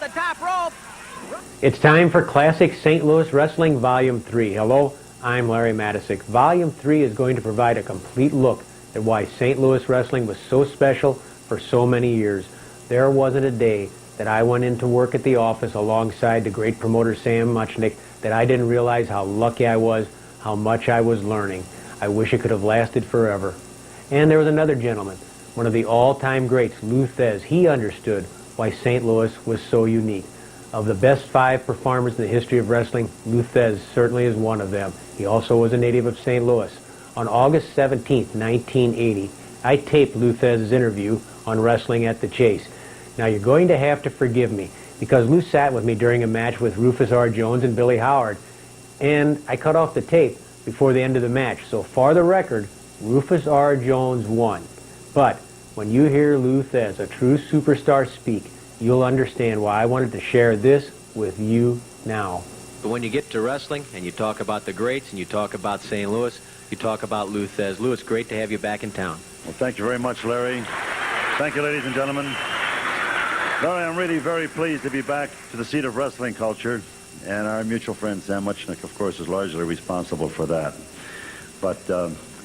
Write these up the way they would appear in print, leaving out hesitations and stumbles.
the top rope. It's time for Classic St. Louis Wrestling Volume 3. Hello, I'm Larry Matisick. Volume 3 is going to provide a complete look at why St. Louis wrestling was so special for so many years. There wasn't a day that I went into work at the office alongside the great promoter Sam Muchnick that I didn't realize how lucky I was, how much I was learning. I wish it could have lasted forever. And there was another gentleman, one of the all-time greats, Lou Thez. He understood why St. Louis was so unique. Of the best 5 performers in the history of wrestling, Lou Thez certainly is one of them. He also was a native of St. Louis. On August 17th, 1980, I taped Lou Thez's interview on Wrestling at the Chase. Now you're going to have to forgive me, because Lou sat with me during a match with Rufus R. Jones and Billy Howard, and I cut off the tape before the end of the match. So for the record, Rufus R. Jones won. But when you hear Lou Thez, a true superstar, speak, you'll understand why I wanted to share this with you now. But when you get to wrestling and you talk about the greats and you talk about St. Louis, you talk about Lou Thez. Lou, it's great to have you back in town. Well, thank you very much, Larry. Thank you, ladies and gentlemen. Larry, I'm really very pleased to be back to the seat of wrestling culture, and our mutual friend Sam Muchnick, of course, is largely responsible for that. But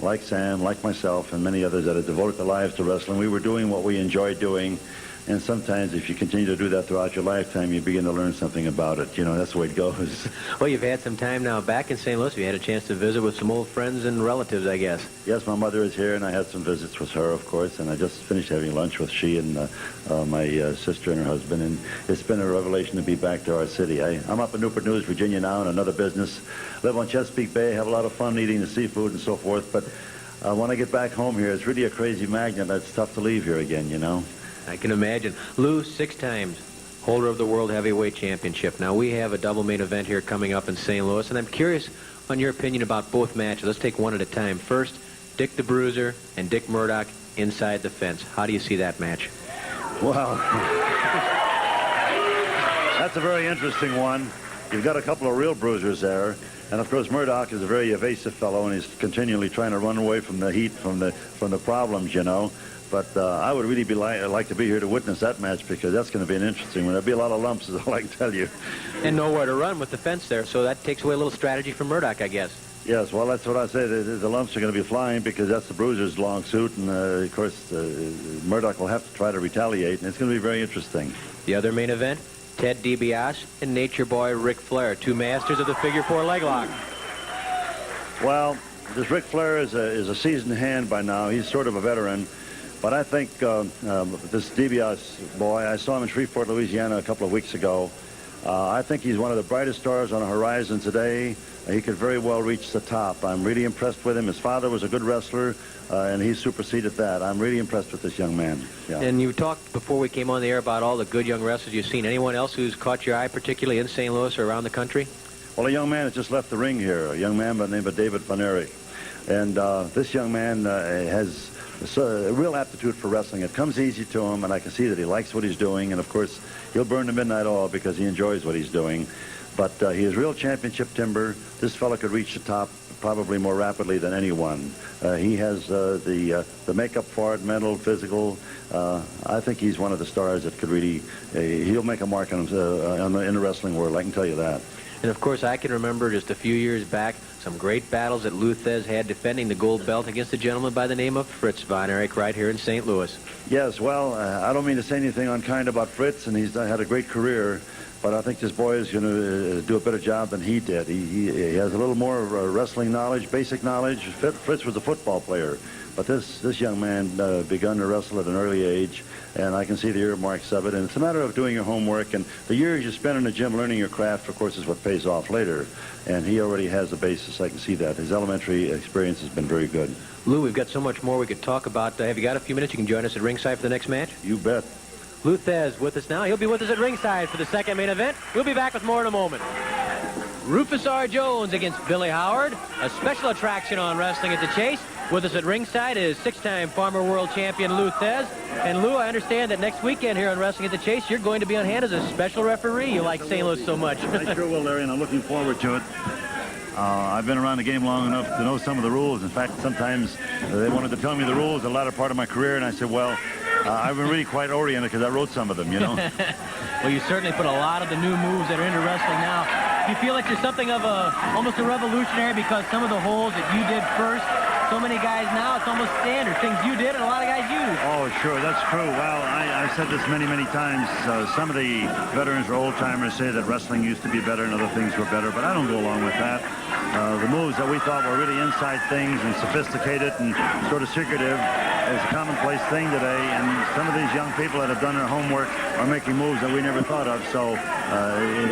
like Sam, like myself, and many others that have devoted their lives to wrestling, we were doing what we enjoyed doing. And sometimes if you continue to do that throughout your lifetime, you begin to learn something about it. You know, that's the way it goes. Well, you've had some time now back in St. Louis. You had a chance to visit with some old friends and relatives, I guess. Yes, my mother is here, and I had some visits with her, of course, and I just finished having lunch with she and my sister and her husband, and it's been a revelation to be back to our city. I'm up in Newport News, Virginia now in another business. Live on Chesapeake Bay, have a lot of fun eating the seafood and so forth, but when I get back home here, it's really a crazy magnet. It's tough to leave here again, you know. I can imagine. Lou, 6 times holder of the World Heavyweight Championship. Now, we have a double main event here coming up in St. Louis, and I'm curious on your opinion about both matches. Let's take one at a time. First, Dick the Bruiser and Dick Murdoch inside the fence. How do you see that match? Well, that's a very interesting one. You've got a couple of real bruisers there. And, of course, Murdoch is a very evasive fellow, and he's continually trying to run away from the heat, from the problems, you know. But I would really like to be here to witness that match, because that's going to be an interesting one. There'll be a lot of lumps, is all I can tell you. And nowhere to run with the fence there, so that takes away a little strategy from Murdoch, I guess. Yes, well, that's what I say. The lumps are going to be flying, because that's the bruiser's long suit, and, of course, Murdoch will have to try to retaliate, and it's going to be very interesting. The other main event, Ted DiBiase and Nature Boy Ric Flair, 2 masters of the figure 4 leg lock. Well, this Ric Flair is a seasoned hand by now. He's sort of a veteran. But I think this DiBiase boy, I saw him in Shreveport, Louisiana a couple of weeks ago. I think he's one of the brightest stars on the horizon today. He could very well reach the top. I'm really impressed with him. His father was a good wrestler, and he superseded that. I'm really impressed with this young man. Yeah. And you talked before we came on the air about all the good young wrestlers you've seen. Anyone else who's caught your eye, particularly in St. Louis or around the country? Well, a young man has just left the ring here, a young man by the name of David Von Erich. And this young man has a real aptitude for wrestling. It comes easy to him, and I can see that he likes what he's doing. And, of course, he'll burn the midnight oil because he enjoys what he's doing. But he is real championship timber. This fella could reach the top probably more rapidly than anyone. He has the makeup for it, mental, physical. I think he's one of the stars that could really, he'll make a mark on him in the wrestling world, I can tell you that. And, of course, I can remember just a few years back some great battles that Lou Thez had defending the gold belt against a gentleman by the name of Fritz Von Erich right here in St. Louis. Yes, well, I don't mean to say anything unkind about Fritz, and he's had a great career, but I think this boy is going to do a better job than he did. He has a little more wrestling knowledge, basic knowledge. Fritz was a football player, but this young man begun to wrestle at an early age, and I can see the earmarks of it. And it's a matter of doing your homework, and the years you spend in the gym learning your craft, of course, is what pays off later. And he already has the basis. I can see that. His elementary experience has been very good. Lou, we've got so much more we could talk about. Have you got a few minutes? You can join us at ringside for the next match? You bet. Lou Thez with us now. He'll be with us at ringside for the second main event. We'll be back with more in a moment. Rufus R. Jones against Billy Howard. A special attraction on Wrestling at the Chase. With us at ringside is 6-time former world champion Lou Thez. And Lou, I understand that next weekend here on Wrestling at the Chase, you're going to be on hand as a special referee. You like St. Louis so much. I sure will, Larry, and I'm looking forward to it. I've been around the game long enough to know some of the rules. In fact, sometimes they wanted to tell me the rules the latter part of my career, and I said, well, I've been really quite oriented because I wrote some of them, you know. Well, you certainly put a lot of the new moves that are into wrestling now. You feel like you're something of almost a revolutionary because some of the holds that you did first, so many guys now, it's almost standard. Things you did and a lot of guys use. Oh, sure, that's true. Well, I've said this many, many times. Some of the veterans or old-timers say that wrestling used to be better and other things were better, but I don't go along with that. The moves that we thought were really inside things and sophisticated and sort of secretive is a commonplace thing today, and some of these young people that have done their homework are making moves that we never thought of, so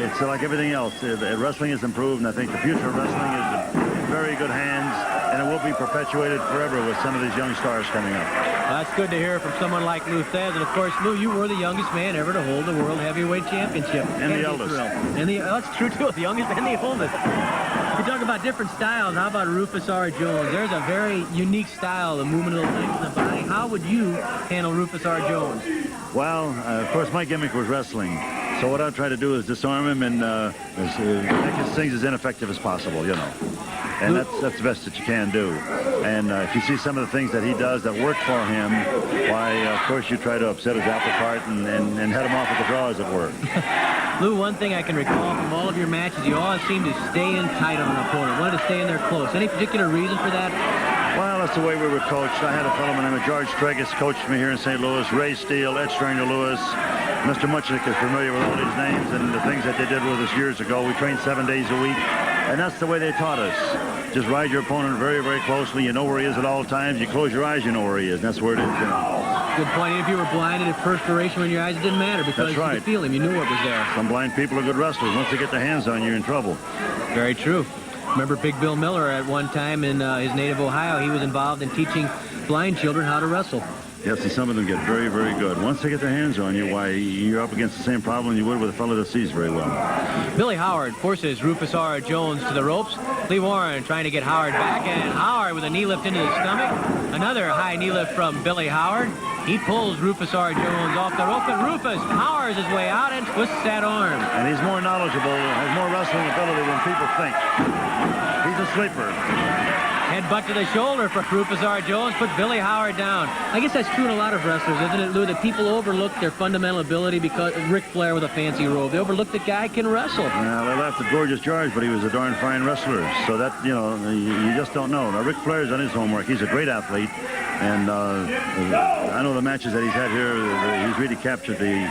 it's like everything else. Wrestling has improved, and I think the future of wrestling is in very good hands, and it will be perpetuated forever with some of these young stars coming up. Well, that's good to hear from someone like Lou Thez, and of course, Lou, you were the youngest man ever to hold the World Heavyweight Championship. And the eldest. And that's true, too, the youngest and the oldest. You talk about different styles. How about Rufus R. Jones? There's a very unique style, the movement of the legs and the body. How would you handle Rufus R. Jones? Well, of course, my gimmick was wrestling. So what I try to do is disarm him and make his things as ineffective as possible, you know. And that's the best that you can do. And if you see some of the things that he does that work for him, why, of course, you try to upset his apple cart and head him off at the draw, as it were. Lou, one thing I can recall from all of your matches, you always seem to stay in tight on an opponent, wanted to stay in there close. Any particular reason for that? Well, that's the way we were coached. I had a fellow by the name of George Tregus coached me here in St. Louis, Ray Steele, Ed Stringer Lewis. Mr. Muchnick is familiar with all these names and the things that they did with us years ago. We trained 7 days a week, and that's the way they taught us. Just ride your opponent very, very closely. You know where he is at all times. You close your eyes, you know where he is. And that's where it is, you know. Good point. If you were blinded at perspiration in your eyes, it didn't matter because That's right. You could feel him. You knew what was there. Some blind people are good wrestlers. Once they get their hands on you, you're in trouble. Very true. Remember Big Bill Miller at one time in his native Ohio. He was involved in teaching blind children how to wrestle. Yes, and some of them get very, very good. Once they get their hands on you, why, you're up against the same problem you would with a fellow that sees very well. Billy Howard forces Rufus R. Jones to the ropes. Lee Warren trying to get Howard back, and Howard with a knee lift into the stomach. Another high knee lift from Billy Howard. He pulls Rufus R. Jones off the rope, and Rufus powers his way out and twists that arm. And he's more knowledgeable, has more wrestling ability than people think. He's a sleeper. Headbutt to the shoulder for Rufus R. Jones, put Billy Howard down. I guess that's true in a lot of wrestlers, isn't it, Lou? That people overlook their fundamental ability because of Ric Flair with a fancy robe. They overlook the guy can wrestle. Well, they laughed at Gorgeous George, but he was a darn fine wrestler. So that, you know, you just don't know. Now, Ric Flair's done his homework. He's a great athlete. And I know the matches that he's had here, he's really captured the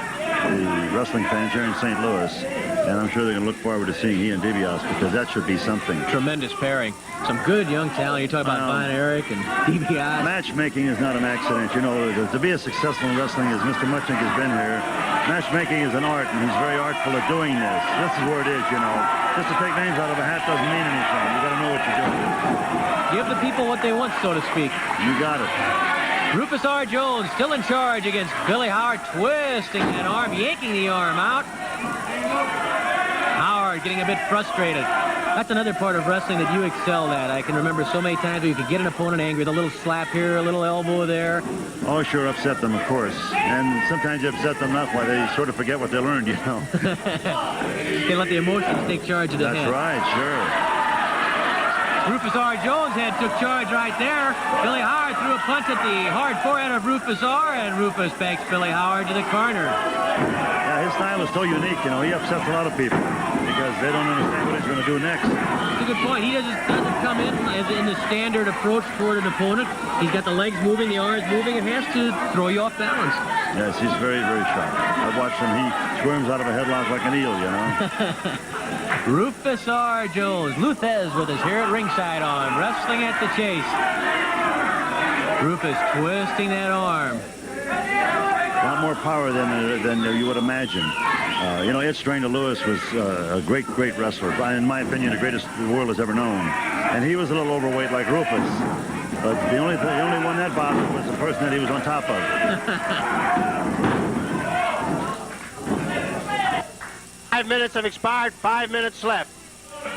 wrestling fans here in St. Louis. And I'm sure they're going to look forward to seeing he and DiBiase, because that should be something. Tremendous pairing. Some good young talent. You talk about Von Erich and DiBiase. Matchmaking is not an accident. You know, to be as successful in wrestling as Mr. Muchnick has been here, matchmaking is an art, and he's very artful at doing this. This is where it is, you know. Just to take names out of a hat doesn't mean anything. You got to know what you're doing. Give the people what they want, so to speak. You got it. Rufus R. Jones still in charge against Billy Howard, twisting that arm, yanking the arm out. Howard getting a bit frustrated. That's another part of wrestling that you excel at. I can remember so many times where you could get an opponent angry with a little slap here, a little elbow there. Oh, sure, upset them, of course. And sometimes you upset them enough why they sort of forget what they learned, you know. They let the emotions take charge of the head. That's right, sure. Rufus R. Jones took charge right there. Billy Howard threw a punch at the hard forehead of Rufus R., and Rufus takes Billy Howard to the corner. Yeah, his style is so unique, you know. He upsets a lot of people because they don't understand what he's going to do next. That's a good point. He doesn't come in as in the standard approach toward an opponent. He's got the legs moving, the arms moving. It has to throw you off balance. Yes, he's very, very sharp. I've watched him. He squirms out of a headlock like an eel, you know. Rufus R. Jones. Lou Thez with us here at ringside on Wrestling at the Chase. Rufus twisting that arm. A lot more power than you would imagine. You know, Ed Stringer Lewis was a great, great wrestler. In my opinion, the greatest the world has ever known. And he was a little overweight like Rufus. But the only one that bothered was the person that he was on top of. 5 minutes have expired, 5 minutes left.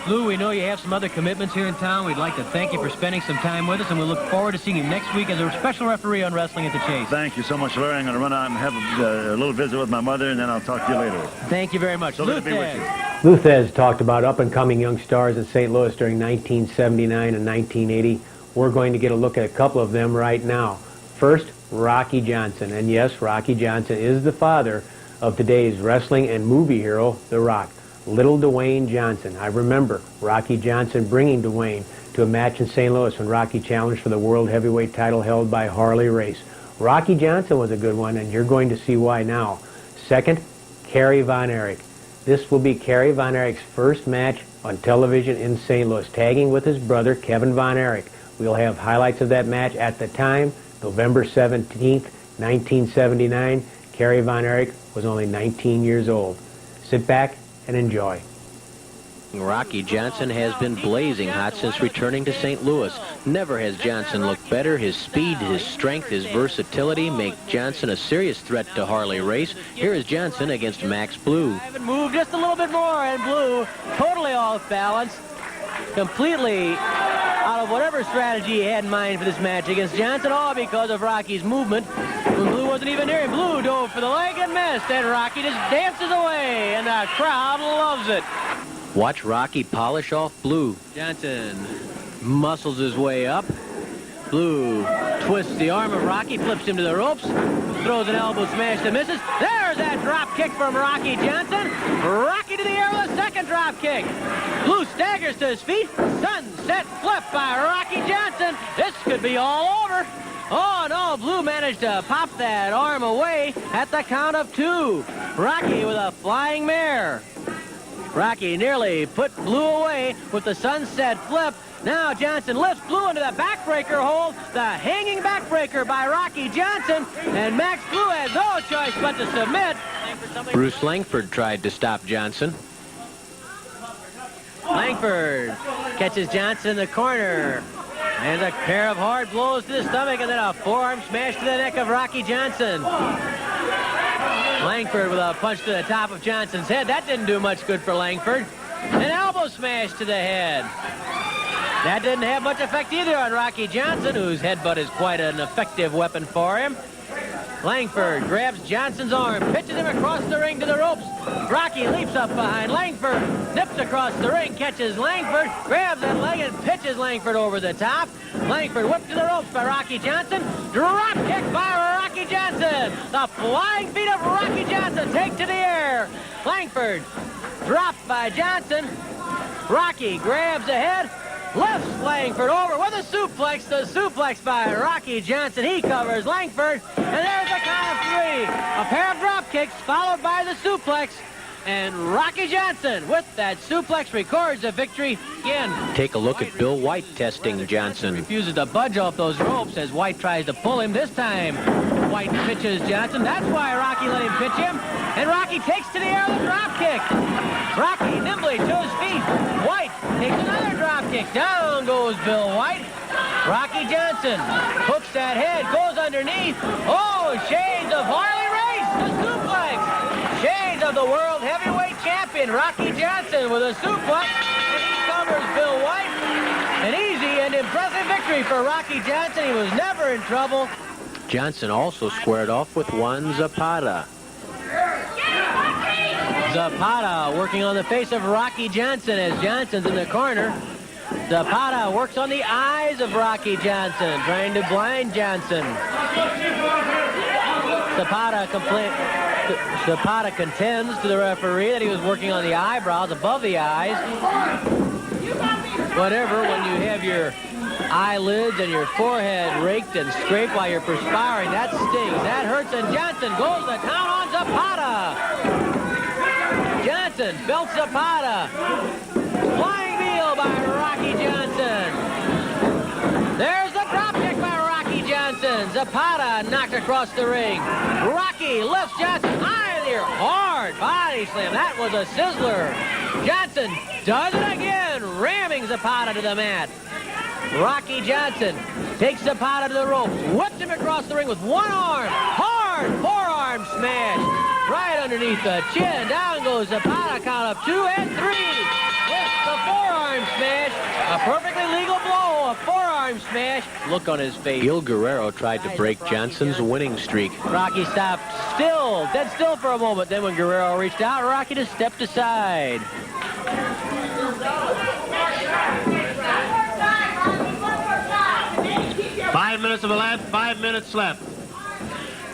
Lou, we know you have some other commitments here in town. We'd like to thank you for spending some time with us, and we look forward to seeing you next week as a special referee on Wrestling at the Chase. Thank you so much, Larry. I'm going to run out and have a little visit with my mother, and then I'll talk to you later. Thank you very much. So Lou good to be with Thez. you. Lou Thez talked about up-and-coming young stars in St. Louis during 1979 and 1980. We're going to get a look at a couple of them right now. First, Rocky Johnson. And yes, Rocky Johnson is the father of today's wrestling and movie hero, The Rock, Little Dwayne Johnson. I remember Rocky Johnson bringing Dwayne to a match in St. Louis when Rocky challenged for the World Heavyweight title held by Harley Race. Rocky Johnson was a good one, and you're going to see why now. Second, Kerry Von Erich. This will be Kerry Von Erich's first match on television in St. Louis, tagging with his brother, Kevin Von Erich. We'll have highlights of that match at the time, November 17th, 1979. Kerry Von Erich was only 19 years old. Sit back and enjoy. Rocky Johnson has been blazing hot since returning to St. Louis. Never has Johnson looked better. His speed, his strength, his versatility make Johnson a serious threat to Harley Race. Here is Johnson against Max Blue. Moved just a little bit more, and Blue totally off balance, completely out of whatever strategy he had in mind for this match against Johnson, all because of Rocky's movement. When Blue wasn't even near him, Blue dove for the leg and missed, and Rocky just dances away, and the crowd loves it. Watch Rocky polish off Blue. Johnson muscles his way up. Blue twists the arm of Rocky, flips him to the ropes, throws an elbow smash that misses. There's that drop kick from Rocky Johnson. Rocky to the air with a second drop kick. Blue staggers to his feet. Sunset flip by Rocky Johnson. This could be all over. Oh, no, Blue managed to pop that arm away at the count of 2. Rocky with a flying mare. Rocky nearly put Blue away with the sunset flip. Now Johnson lifts Blue into the backbreaker hold. The hanging backbreaker by Rocky Johnson. And Max Blue has no choice but to submit. Bruce Langford tried to stop Johnson. Langford catches Johnson in the corner. And a pair of hard blows to the stomach, and then a forearm smash to the neck of Rocky Johnson. Langford with a punch to the top of Johnson's head. That didn't do much good for Langford. An elbow smash to the head. That didn't have much effect either on Rocky Johnson, whose headbutt is quite an effective weapon for him. Langford grabs Johnson's arm, pitches him across the ring to the ropes. Rocky leaps up behind Langford, zips across the ring, catches Langford, grabs that leg and pitches Langford over the top. Langford whipped to the ropes by Rocky Johnson. Drop kick by Rocky Johnson. The flying feet of Rocky Johnson take to the air. Langford dropped by Johnson. Rocky grabs ahead. Lifts Langford over with a suplex. The suplex by Rocky Johnson. He covers Langford. And there's the count of 3. A pair of drop kicks followed by the suplex. And Rocky Johnson with that suplex records a victory again. Take a look at Bill White testing Johnson. Refuses to budge off those ropes as White tries to pull him. This time White pitches Johnson. That's why Rocky let him pitch him. And Rocky takes to the air with a drop kick. Rocky nimbly to his feet. White takes another drop kick. Down goes Bill White. Rocky Johnson hooks that head, goes underneath. Oh, shades of Harley Race, the suplex. Shades of the world heavyweight champion, Rocky Johnson, with a suplex. And he covers Bill White. An easy and impressive victory for Rocky Johnson. He was never in trouble. Johnson also squared off with Juan Zapata. Zapata working on the face of Rocky Johnson as Johnson's in the corner. Zapata works on the eyes of Rocky Johnson, trying to blind Johnson. Zapata contends to the referee that he was working on the eyebrows above the eyes. Whatever, when you have your eyelids and your forehead raked and scraped while you're perspiring, that stings, that hurts, and Johnson goes to town on Zapata. Johnson belts Zapata. Flying heel by Rocky Johnson. There's the drop kick by Rocky Johnson. Zapata knocked across the ring. Rocky lifts Johnson high in the air. Hard body slam. That was a sizzler. Johnson does it again, ramming Zapata to the mat. Rocky Johnson takes Zapata to the ropes, whips him across the ring with one arm. Hard forearm smash. Right underneath the chin. Down goes Zapata. Count of 2 and 3. With the forearm smash. A perfectly legal blow. A forearm smash. Look on his face. Gil Guerrero tried to break Johnson's winning streak. Rocky stopped still, dead still for a moment. Then when Guerrero reached out, Rocky just stepped aside. 5 minutes of a lap, 5 minutes left.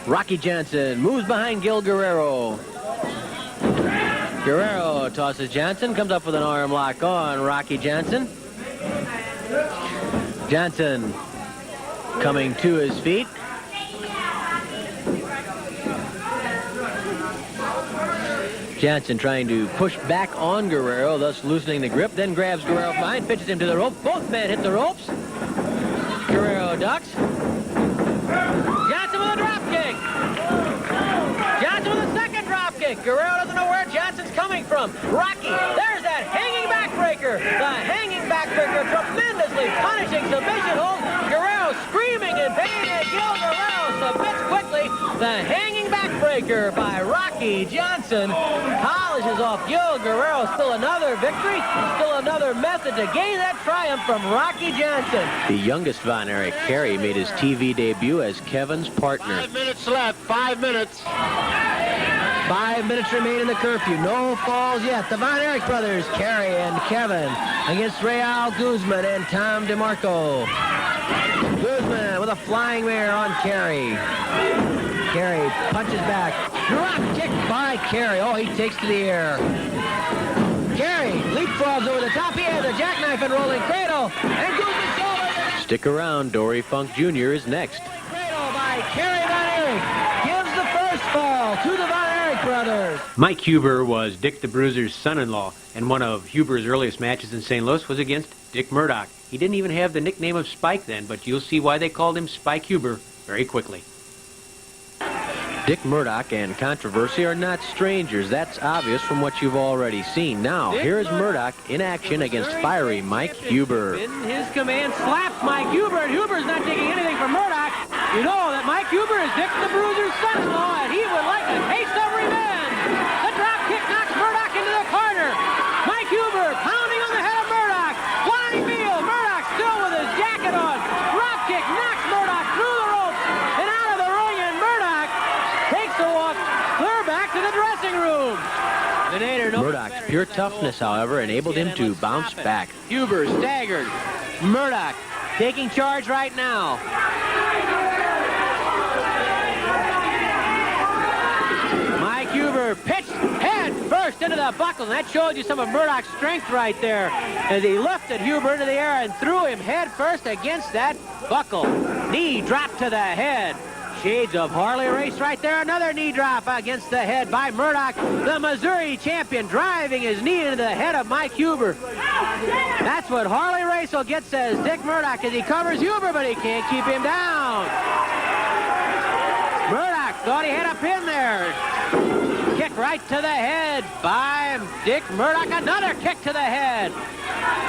Rocky Johnson moves behind Gil Guerrero. Guerrero tosses Johnson, comes up with an arm lock on Rocky Johnson. Johnson coming to his feet. Johnson trying to push back on Guerrero, thus loosening the grip, then grabs Guerrero from behind, pitches him to the rope. Both men hit the ropes. Guerrero ducks. Johnson with a drop kick. Johnson with a second drop kick. Guerrero doesn't know where Johnson's coming from. Rocky, there's that hanging backbreaker. The hanging backbreaker tremendously punishing submission hold. Guerrero screaming in pain, and Gil Guerrero submits quickly. The hanging backbreaker by Rocky Johnson polishes off Gil Guerrero. Still another victory, still another method to gain that triumph from Rocky Johnson. The youngest Von Erich, Kerry, made his TV debut as Kevin's partner. 5 minutes left, 5 minutes. 5 minutes remain in the curfew. No falls yet. The Von Erich brothers, Kerry and Kevin, against Real Guzman and Tom DeMarco. Guzman with a flying mare on Kerry. Kerry punches back. Drop kick by Kerry. Oh, he takes to the air. Kerry leapfrogs over the top. He has a jackknife and rolling cradle. And Guzman's over. Stick around. Dory Funk Jr. is next. Cradle by Kerry Von Erich. Gives the first fall to the Von Erich brothers. Mike Huber was Dick the Bruiser's son-in-law, and one of Huber's earliest matches in St. Louis was against Dick Murdoch. He didn't even have the nickname of Spike then, but you'll see why they called him Spike Huber very quickly. Dick Murdoch and controversy are not strangers. That's obvious from what you've already seen. Now, here's Murdoch in action against fiery Mike Huber. In his command, slaps Mike Huber, and Huber's not taking anything from Murdoch. You know that Mike Huber is Dick the Bruiser's son-in-law, and he would like a taste of revenge. The drop kick knocks Murdoch into the corner. Mike Huber pounding on the head of Murdoch. Flying field, Murdoch still with his jacket on. Drop kick knocks Murdoch through the ropes and out of the ring, and Murdoch takes a walk clear back to the dressing room. Murdoch's pure toughness, however, enabled him to bounce back. Huber staggered. Murdoch taking charge right now. Mike Huber pitched head first into the buckle, and that showed you some of Murdoch's strength right there as he lifted Huber into the air and threw him head first against that buckle. Knee drop to the head. Shades of Harley Race right there. Another knee drop against the head by Murdoch. The Missouri champion driving his knee into the head of Mike Huber. That's what Harley Race will get, says Dick Murdoch, as he covers Huber, but he can't keep him down. Murdoch thought he had a pin there. Kick right to the head by Dick Murdoch. Another kick to the head.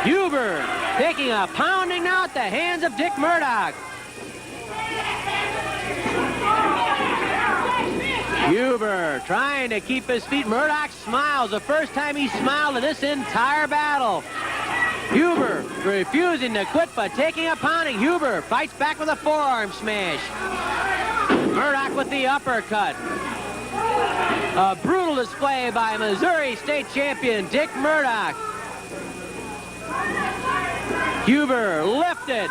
Huber taking a pounding now at the hands of Dick Murdoch. Huber trying to keep his feet. Murdoch smiles. The first time he smiled in this entire battle. Huber refusing to quit, but taking a pounding. Huber fights back with a forearm smash. Murdoch with the uppercut. A brutal display by Missouri State champion Dick Murdoch. Huber lifted.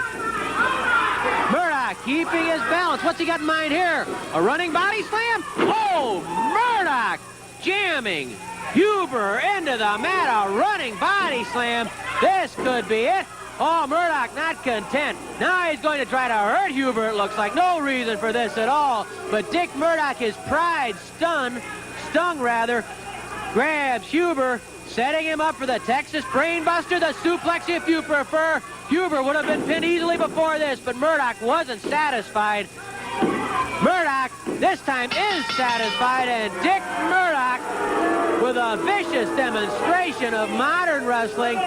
Murdoch keeping his balance. What's he got in mind here? A running body slam? Oh, Murdoch jamming Huber into the mat. A running body slam. This could be it. Oh, Murdoch not content. Now he's going to try to hurt Huber, it looks like. No reason for this at all. But Dick Murdoch, his pride stung, grabs Huber, setting him up for the Texas Brainbuster, the suplex if you prefer. Huber would have been pinned easily before this, but Murdoch wasn't satisfied. Murdoch this time is satisfied, and Dick Murdoch, with a vicious demonstration of modern wrestling,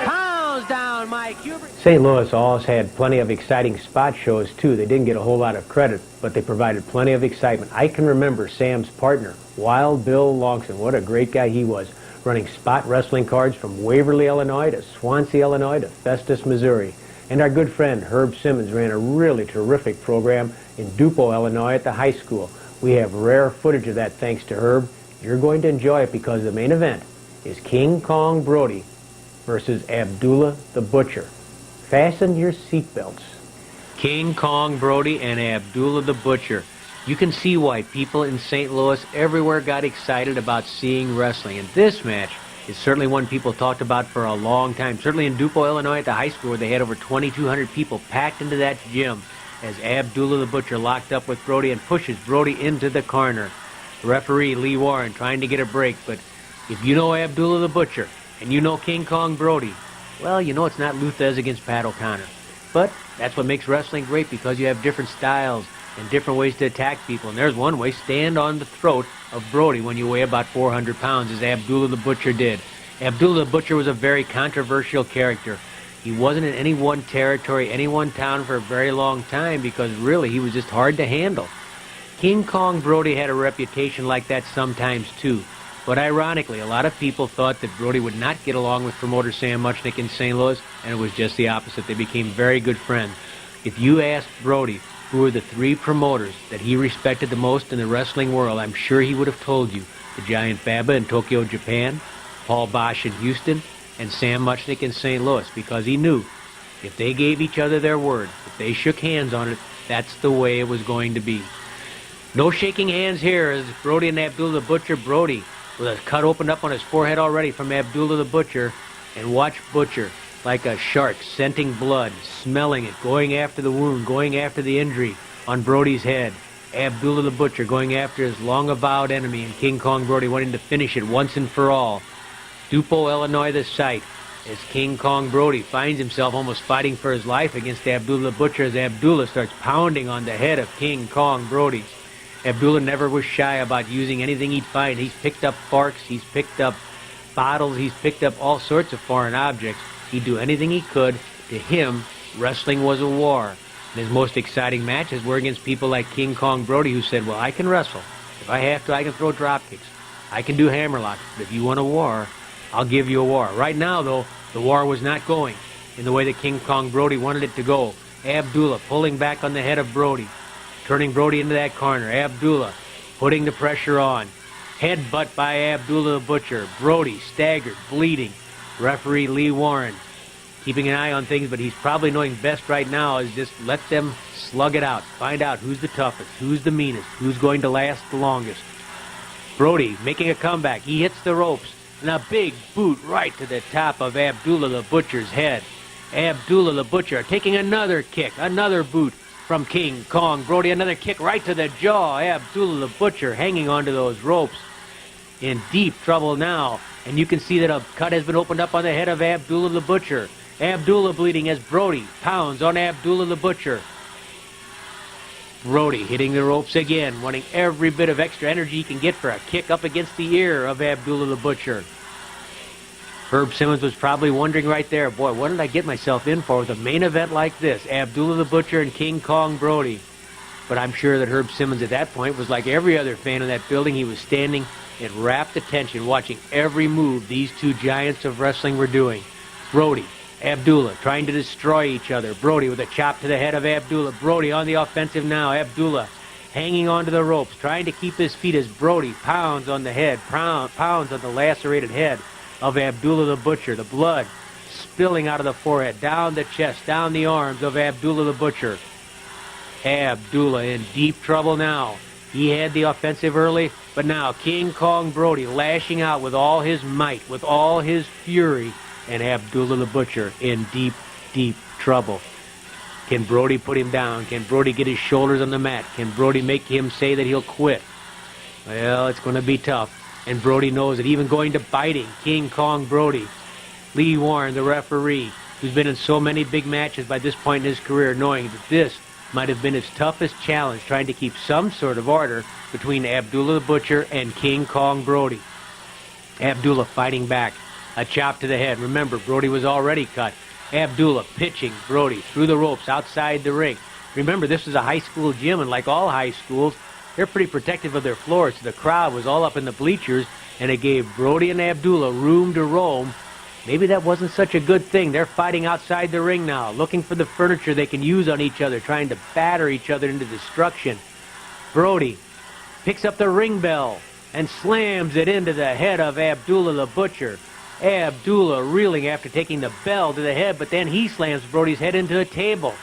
pounds down Mike Huber. St. Louis always had plenty of exciting spot shows, too. They didn't get a whole lot of credit, but they provided plenty of excitement. I can remember Sam's partner, Wild Bill Longson. What a great guy he was, running spot wrestling cards from Waverly, Illinois to Swansea, Illinois to Festus, Missouri. And our good friend Herb Simmons ran a really terrific program in Dupo, Illinois at the high school. We have rare footage of that thanks to Herb. You're going to enjoy it because the main event is King Kong Brody versus Abdullah the Butcher. Fasten your seatbelts. King Kong Brody and Abdullah the Butcher. You can see why people in St. Louis everywhere got excited about seeing wrestling. And this match is certainly one people talked about for a long time. Certainly in Dupo, Illinois at the high school where they had over 2,200 people packed into that gym as Abdullah the Butcher locked up with Brody and pushes Brody into the corner. Referee Lee Warren trying to get a break, but if you know Abdullah the Butcher and you know King Kong Brody, well, you know it's not Luthez against Pat O'Connor. But that's what makes wrestling great, because you have different styles and different ways to attack people. And there's one way: stand on the throat of Brody when you weigh about 400 pounds, as Abdullah the Butcher did. Abdullah the Butcher was a very controversial character. He wasn't in any one territory, any one town for a very long time, because really he was just hard to handle. King Kong Brody had a reputation like that sometimes too. But ironically, a lot of people thought that Brody would not get along with promoter Sam Muchnick in St. Louis, and it was just the opposite. They became very good friends. If you asked Brody who were the three promoters that he respected the most in the wrestling world, I'm sure he would have told you: the Giant Baba in Tokyo, Japan, Paul Bosch in Houston, and Sam Muchnick in St. Louis, because he knew if they gave each other their word, if they shook hands on it, that's the way it was going to be. No shaking hands here as Brody and Abdullah the Butcher. Brody with a cut opened up on his forehead already from Abdullah the Butcher, and watch Butcher like a shark, scenting blood, smelling it, going after the wound, going after the injury on Brody's head. Abdullah the Butcher going after his long-avowed enemy, and King Kong Brody wanting to finish it once and for all. Dupo, Illinois, the site, as King Kong Brody finds himself almost fighting for his life against Abdullah the Butcher, as Abdullah starts pounding on the head of King Kong Brody. Abdullah never was shy about using anything he'd find. He's picked up forks, he's picked up bottles, he's picked up all sorts of foreign objects. He'd do anything he could. To him, wrestling was a war. And his most exciting matches were against people like King Kong Brody, who said, well, I can wrestle. If I have to, I can throw drop kicks. I can do hammerlocks. But if you want a war, I'll give you a war. Right now, though, the war was not going in the way that King Kong Brody wanted it to go. Abdullah pulling back on the head of Brody, turning Brody into that corner. Abdullah putting the pressure on. Headbutt by Abdullah the Butcher. Brody staggered, bleeding. Referee Lee Warren keeping an eye on things, but he's probably knowing best right now is just let them slug it out. Find out who's the toughest, who's the meanest, who's going to last the longest. Brody making a comeback. He hits the ropes, and a big boot right to the top of Abdullah the Butcher's head. Abdullah the Butcher taking another kick, another boot from King Kong Brody, another kick right to the jaw. Abdullah the Butcher hanging onto those ropes, in deep trouble now. And you can see that a cut has been opened up on the head of Abdullah the Butcher. Abdullah bleeding as Brody pounds on Abdullah the Butcher. Brody hitting the ropes again, wanting every bit of extra energy he can get for a kick up against the ear of Abdullah the Butcher. Herb Simmons was probably wondering right there, boy, what did I get myself in for with a main event like this? Abdullah the Butcher and King Kong Brody. But I'm sure that Herb Simmons at that point was like every other fan in that building. He was standing in rapt attention, watching every move these two giants of wrestling were doing. Brody, Abdullah trying to destroy each other. Brody with a chop to the head of Abdullah. Brody on the offensive now. Abdullah hanging onto the ropes, trying to keep his feet as Brody pounds on the head, pounds on the lacerated head of Abdullah the Butcher. The blood spilling out of the forehead, down the chest, down the arms of Abdullah the Butcher. Abdullah in deep trouble now. He had the offensive early, but now King Kong Brody lashing out with all his might, with all his fury, and Abdullah the Butcher in deep, deep trouble. Can Brody put him down? Can Brody get his shoulders on the mat? Can Brody make him say that he'll quit? Well, it's going to be tough. And Brody knows that even going to biting King Kong Brody. Lee Warren, the referee, who's been in so many big matches by this point in his career, knowing that this might have been his toughest challenge, trying to keep some sort of order between Abdullah the Butcher and King Kong Brody. Abdullah fighting back. A chop to the head. Remember, Brody was already cut. Abdullah pitching Brody through the ropes outside the ring. Remember, this is a high school gym, and like all high schools, they're pretty protective of their floors, so the crowd was all up in the bleachers, and it gave Brody and Abdullah room to roam. Maybe that wasn't such a good thing. They're fighting outside the ring now, looking for the furniture they can use on each other, trying to batter each other into destruction. Brody picks up the ring bell and slams it into the head of Abdullah the Butcher. Abdullah reeling after taking the bell to the head, but then he slams Brody's head into a table.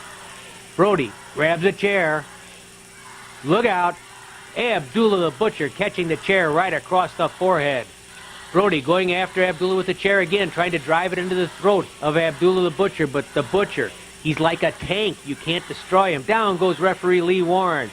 Brody grabs a chair. Look out. Abdullah the Butcher catching the chair right across the forehead. Brody going after Abdullah with the chair again, trying to drive it into the throat of Abdullah the Butcher, but the Butcher, he's like a tank. You can't destroy him. Down goes referee Lee Warren.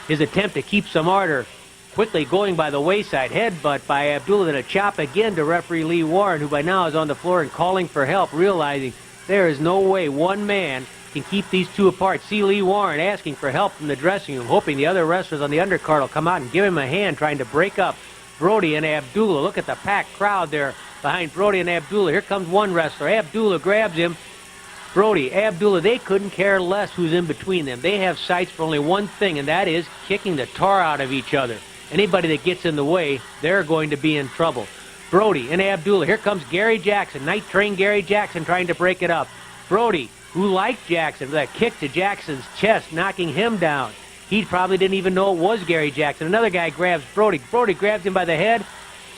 His attempt to keep some order quickly going by the wayside. Headbutt by Abdullah, then a chop again to referee Lee Warren, who by now is on the floor and calling for help, realizing there is no way one man can keep these two apart. See Lee Warren asking for help from the dressing room, hoping the other wrestlers on the undercard will come out and give him a hand, trying to break up Brody and Abdullah. Look at the packed crowd there behind Brody and Abdullah. Here comes one wrestler. Abdullah grabs him. Brody, Abdullah, they couldn't care less who's in between them. They have sights for only one thing, and that is kicking the tar out of each other. Anybody that gets in the way, they're going to be in trouble. Brody and Abdullah. Here comes Gary Jackson, night train Gary Jackson trying to break it up. Brody, who liked Jackson, with that kick to Jackson's chest, knocking him down. He probably didn't even know it was Gary Jackson. Another guy grabs Brody. Brody grabs him by the head,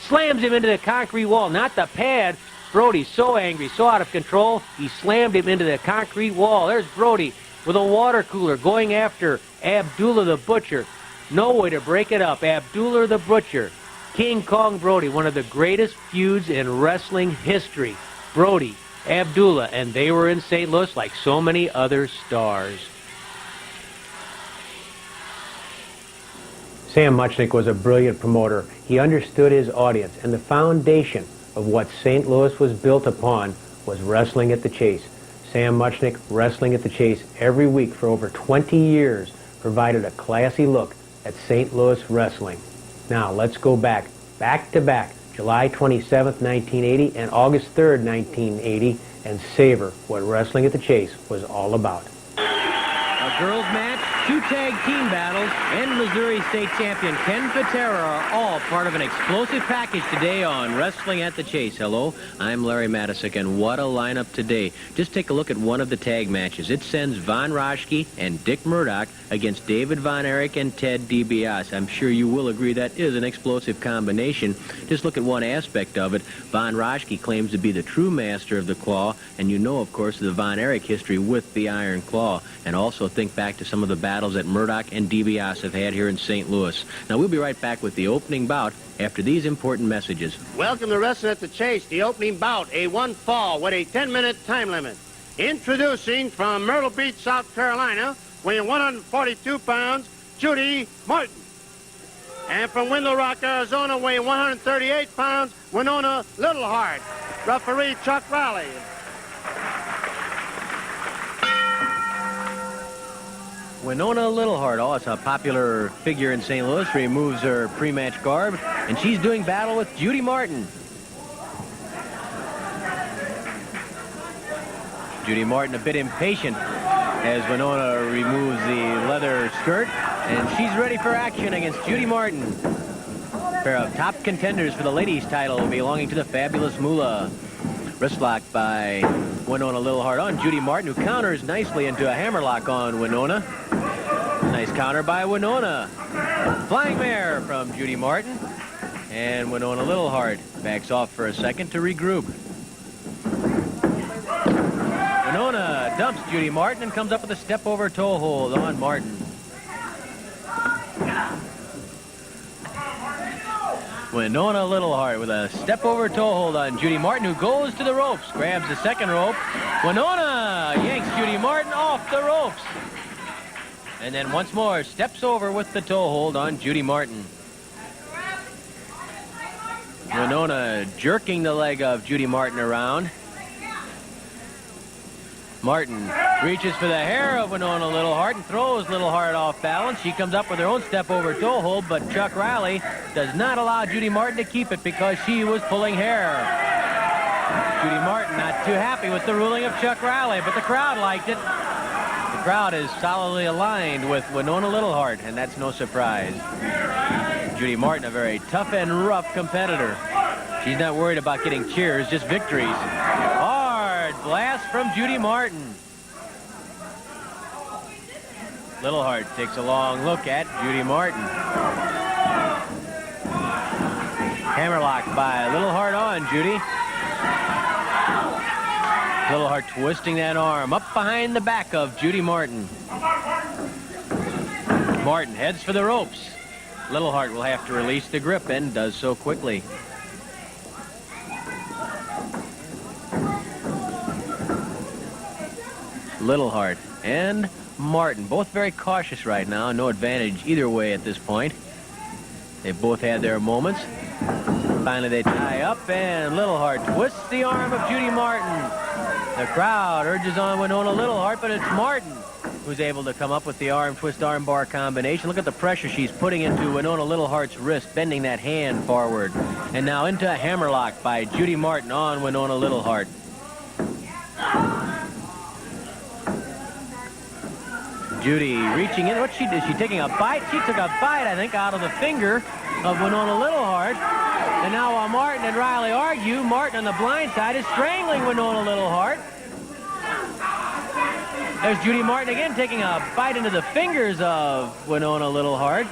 slams him into the concrete wall, not the pad. Brody's so angry, so out of control, he slammed him into the concrete wall. There's Brody with a water cooler going after Abdullah the Butcher. No way to break it up. Abdullah the Butcher. King Kong Brody, one of the greatest feuds in wrestling history. Brody, Abdullah, and they were in St. Louis like so many other stars. Sam Muchnick was a brilliant promoter. He understood his audience, and the foundation of what St. Louis was built upon was wrestling at the Chase. Sam Muchnick, wrestling at the Chase every week for over 20 years, provided a classy look at St. Louis wrestling. Now let's go back to back, July 27th, 1980 and August 3rd, 1980, and savor what wrestling at the Chase was all about. A girls match, 2 tag team battles, and Missouri State champion Ken Patera are all part of an explosive package today on Wrestling at the Chase. Hello, I'm Larry Matisick, and what a lineup today. Just take a look at one of the tag matches. It sends Von Raschke and Dick Murdoch against David Von Erich and Ted DiBiase. I'm sure you will agree that is an explosive combination. Just look at one aspect of it. Von Raschke claims to be the true master of the claw, and you know, of course, the Von Erich history with the Iron Claw. And also think back to some of the battles that Murdoch and DiBiase have had here in St. Louis. Now, we'll be right back with the opening bout after these important messages. Welcome to Wrestling at the Chase, the opening bout, a one fall with a 10-minute time limit. Introducing from Myrtle Beach, South Carolina, weighing 142 pounds, Judy Martin. And from Window Rock, Arizona, weighing 138 pounds, Winona Littleheart. Referee Chuck Riley. Winona Littleheart, oh, it's a popular figure in St. Louis, removes her pre-match garb, and she's doing battle with Judy Martin. Judy Martin a bit impatient as Winona removes the leather skirt, and she's ready for action against Judy Martin. A pair of top contenders for the ladies' title belonging to the Fabulous Moolah. Wrist lock by Winona Littleheart on Judy Martin, who counters nicely into a hammerlock on Winona. Nice counter by Winona. Flying mare from Judy Martin. And Winona Littleheart backs off for a second to regroup. Winona dumps Judy Martin and comes up with a step-over toe hold on Martin. Winona Littleheart with a step-over toe hold on Judy Martin, who goes to the ropes, grabs the second rope. Winona yanks Judy Martin off the ropes. And then once more, steps over with the toe hold on Judy Martin. Winona jerking the leg of Judy Martin around. Martin reaches for the hair of Winona Littleheart and throws Littleheart off balance. She comes up with her own step-over toe hold, but Chuck Riley does not allow Judy Martin to keep it because she was pulling hair. Judy Martin not too happy with the ruling of Chuck Riley, but the crowd liked it. The crowd is solidly aligned with Winona Littleheart, and that's no surprise. Judy Martin, a very tough and rough competitor. She's not worried about getting cheers, just victories. Hard blast from Judy Martin. Littleheart takes a long look at Judy Martin. Hammerlock by Littleheart on Judy. Littleheart twisting that arm up behind the back of Judy Martin. Martin heads for the ropes. Little Heart will have to release the grip and does so quickly. Little Heart and Martin, both very cautious right now. No advantage either way at this point. They both had their moments. Finally, they tie up, and Little Heart twists the arm of Judy Martin. The crowd urges on Winona Little Heart, but it's Martin who's able to come up with the arm twist arm bar combination. Look at the pressure she's putting into Winona Little Heart's wrist, bending that hand forward. And now into a hammerlock by Judy Martin on Winona Little Heart. Judy reaching in. What's she did? She's taking a bite. She took a bite, I think, out of the finger of Winona Little Heart. And now while Martin and Riley argue, Martin on the blind side is strangling Winona Little Heart. There's Judy Martin again taking a bite into the fingers of Winona Little Heart.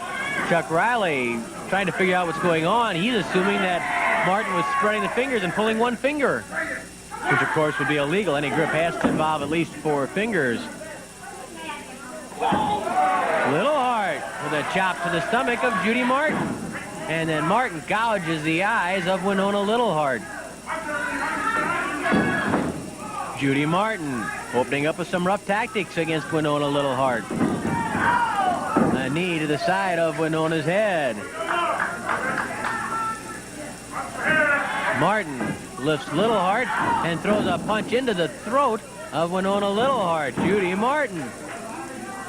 Chuck Riley trying to figure out what's going on. He's assuming that Martin was spreading the fingers and pulling one finger, which of course would be illegal. Any grip has to involve at least 4 fingers. Little Heart with a chop to the stomach of Judy Martin. And then Martin gouges the eyes of Winona Little Heart. Judy Martin opening up with some rough tactics against Winona Little Heart. A knee to the side of Winona's head. Martin lifts Little Heart and throws a punch into the throat of Winona Little Heart. Judy Martin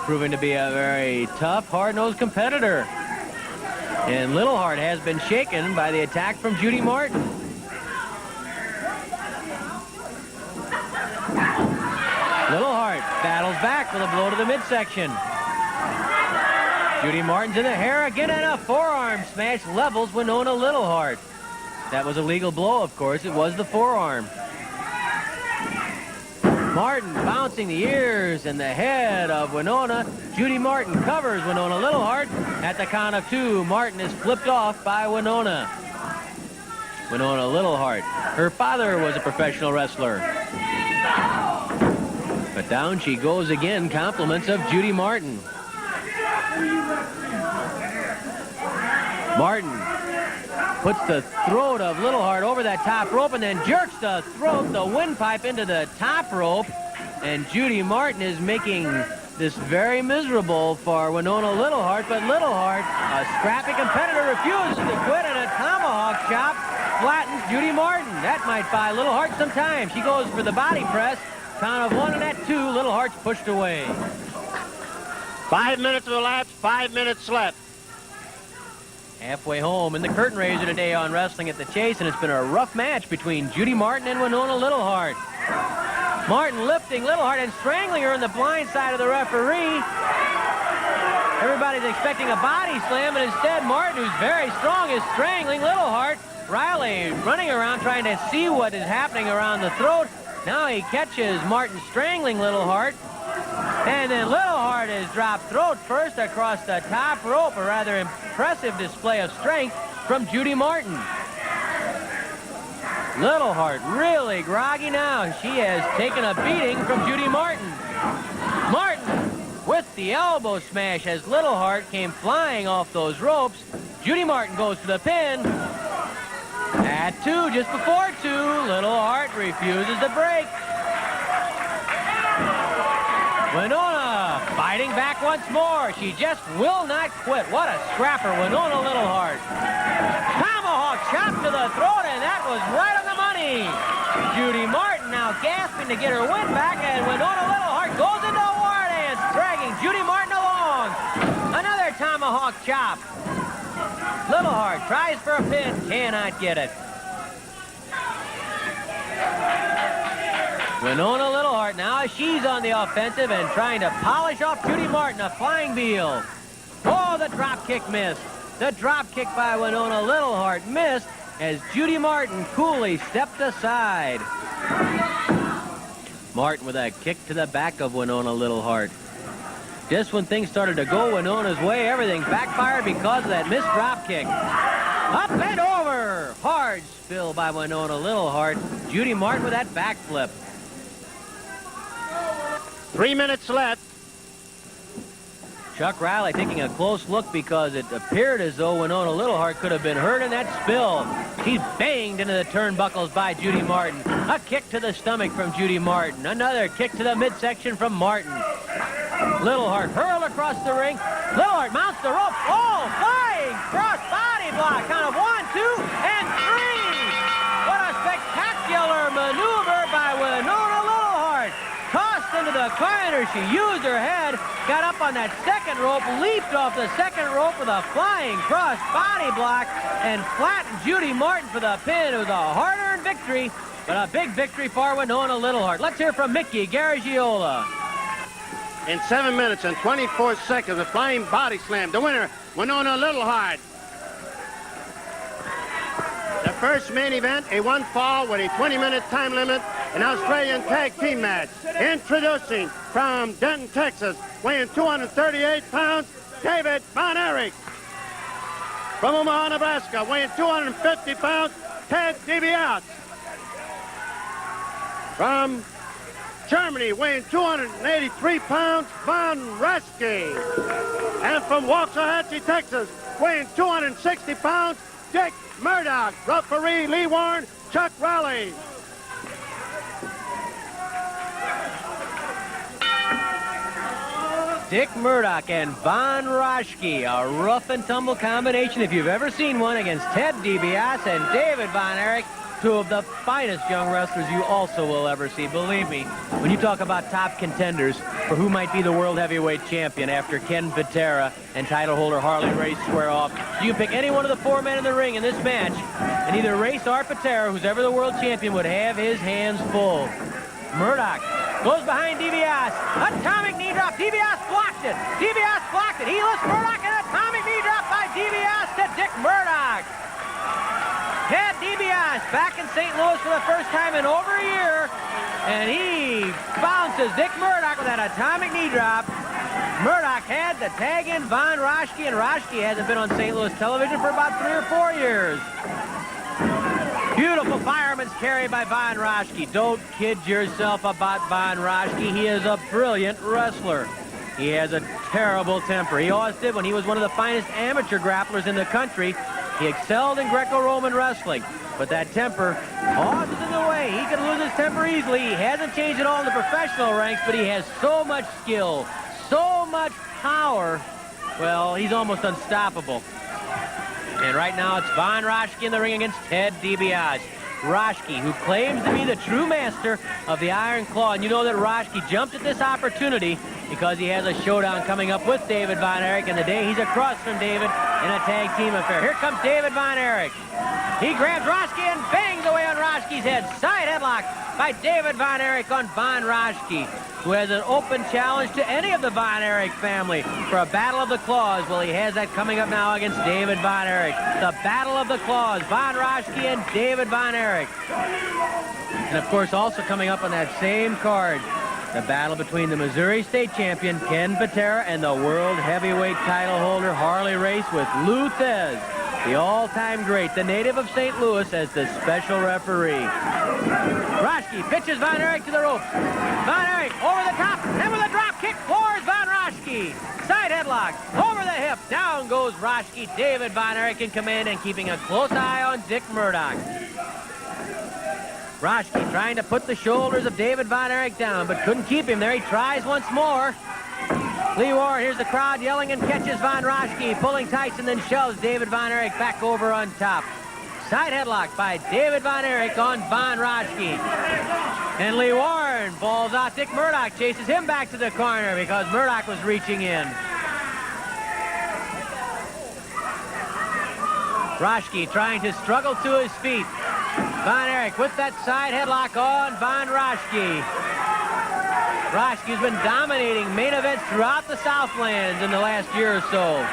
proving to be a very tough, hard-nosed competitor. And Little Heart has been shaken by the attack from Judy Martin. Little Heart battles back with a blow to the midsection. Judy Martin's in the hair again, and a forearm smash levels Winona Little Heart. That was a legal blow, of course. It was the forearm. Martin bouncing the ears and the head of Winona. Judy Martin covers Winona Little Heart. At the count of 2, Martin is flipped off by Winona. Winona Little Heart. Her father was a professional wrestler. But down she goes again. Compliments of Judy Martin. Martin puts the throat of Little Heart over that top rope and then jerks the throat, the windpipe, into the top rope. And Judy Martin is making this very miserable for Winona Little Heart, but Little Heart, a scrappy competitor, refuses to quit, and a tomahawk chop flattens Judy Martin. That might buy Little Heart some time. She goes for the body press. Count of 1, and at 2, Little Heart's pushed away. 5 minutes elapsed, 5 minutes left. Halfway home in the curtain raiser today on Wrestling at the Chase, and it's been a rough match between Judy Martin and Winona Little Heart. Martin lifting Little Heart and strangling her in the blind side of the referee. Everybody's expecting a body slam, but instead Martin, who's very strong, is strangling Little Heart. Riley running around trying to see what is happening around the throat. Now he catches Martin strangling Little Heart. And then Little Heart is dropped throat first across the top rope. A rather impressive display of strength from Judy Martin. Little Heart really groggy now. She has taken a beating from Judy Martin. Martin with the elbow smash as Little Heart came flying off those ropes. Judy Martin goes for the pin. At 2, just before 2, Little Heart refuses to break. Winona fighting back once more. She just will not quit. What a scrapper, Winona Little Heart. Tomahawk chop to the throat, and that was right on the money. Judy Martin now gasping to get her wind back, and Winona Little Heart goes into a war dance, dragging Judy Martin along. Another tomahawk chop. Little Heart tries for a pin, cannot get it. Winona Little Heart now, she's on the offensive and trying to polish off Judy Martin, a flying heel. Oh, the drop kick missed. The drop kick by Winona Little Heart missed as Judy Martin coolly stepped aside. Martin with a kick to the back of Winona Little Heart. Just when things started to go Winona's way, everything backfired because of that missed drop kick. Up and over. Hard spill by Winona Little Heart. Judy Martin with that backflip. 3 minutes left. Chuck Riley taking a close look because it appeared as though Winona Littleheart could have been hurt in that spill. She's banged into the turnbuckles by Judy Martin. A kick to the stomach from Judy Martin. Another kick to the midsection from Martin. Littleheart hurled across the ring. Littleheart mounts the rope. Oh, flying cross body block. Count of 1, 2, and 3. What a spectacular maneuver by Winona Littleheart. Tossed into the corner. She used her head, got up on that second rope, leaped off the second rope with a flying cross body block, and flattened Judy Martin for the pin. It was a hard-earned victory, but a big victory for Winona Littleheart. Let's hear from Mickey Garagiola. In 7 minutes and 24 seconds, a flying body slam. The winner, Winona Littleheart. The first main event, a one fall with a 20-minute time limit, an Australian tag team match. Introducing from Denton, Texas, weighing 238 pounds, David Von Erich. From Omaha, Nebraska, weighing 250 pounds, Ted DiBiase. From Germany, weighing 283 pounds, Von Raschke. And from Waxahachie, Texas, weighing 260 pounds, Dick Murdoch. Referee Lee Warren, Chuck Riley. Dick Murdoch and Von Raschke, a rough and tumble combination if you've ever seen one, against Ted DiBiase and David Von Erich, two of the finest young wrestlers you also will ever see. Believe me, when you talk about top contenders for who might be the world heavyweight champion after Ken Patera and title holder Harley Race square off, you can pick any one of the 4 men in the ring in this match, and either Race or Patera, who's ever the world champion, would have his hands full. Murdoch goes behind DiBiase. Atomic knee drop. DiBiase blocked it. DiBiase blocked it. He lifts Murdoch, and atomic knee drop by DiBiase to Dick Murdoch. Ted DiBiase back in St. Louis for the first time in over a year, and he bounces Dick Murdoch with that atomic knee drop. Murdoch had to tag in Von Raschke, and Raschke hasn't been on St. Louis television for about 3 or 4 years. Beautiful fireman's carry by Von Raschke. Don't kid yourself about Von Raschke. He is a brilliant wrestler. He has a terrible temper. He always did when he was one of the finest amateur grapplers in the country. He excelled in Greco-Roman wrestling, but that temper always is in the way. He can lose his temper easily. He hasn't changed at all in the professional ranks, but he has so much skill, so much power. Well, he's almost unstoppable. And right now it's Von Raschke in the ring against Ted DiBiase. Raschke, who claims to be the true master of the Iron Claw. And you know that Raschke jumped at this opportunity because he has a showdown coming up with David Von Erich, and the day he's across from David in a tag team affair. Here comes David Von Erich. He grabs Raschke and bangs away on Raschke's head. Side headlock by David Von Erich on Von Raschke, who has an open challenge to any of the Von Erich family for a Battle of the Claws. Well, he has that coming up now against David Von Erich. The Battle of the Claws, Von Raschke and David Von Erich. And, of course, also coming up on that same card, the battle between the Missouri State Champion, Ken Patera, and the World Heavyweight title holder, Harley Race, with Lou Thez, the all-time great, the native of St. Louis, as the special referee. Raschke pitches Von Erich to the ropes. Von Erich over the top, and with a drop kick, floors Von Raschke. Side headlock, over the hip, down goes Raschke. David Von Erich in command and keeping a close eye on Dick Murdoch. Raschke trying to put the shoulders of David Von Erich down, but couldn't keep him there. He tries once more. Lee Warren, here's the crowd yelling, and catches Von Raschke, pulling tights, and then shoves David Von Erich back over on top. Side headlock by David Von Erich on Von Raschke. And Lee Warren falls out. Dick Murdoch chases him back to the corner because Murdoch was reaching in. Raschke trying to struggle to his feet. Von Erich with that side headlock on Von Raschke. Raschke's been dominating main events throughout the Southlands in the last year or so.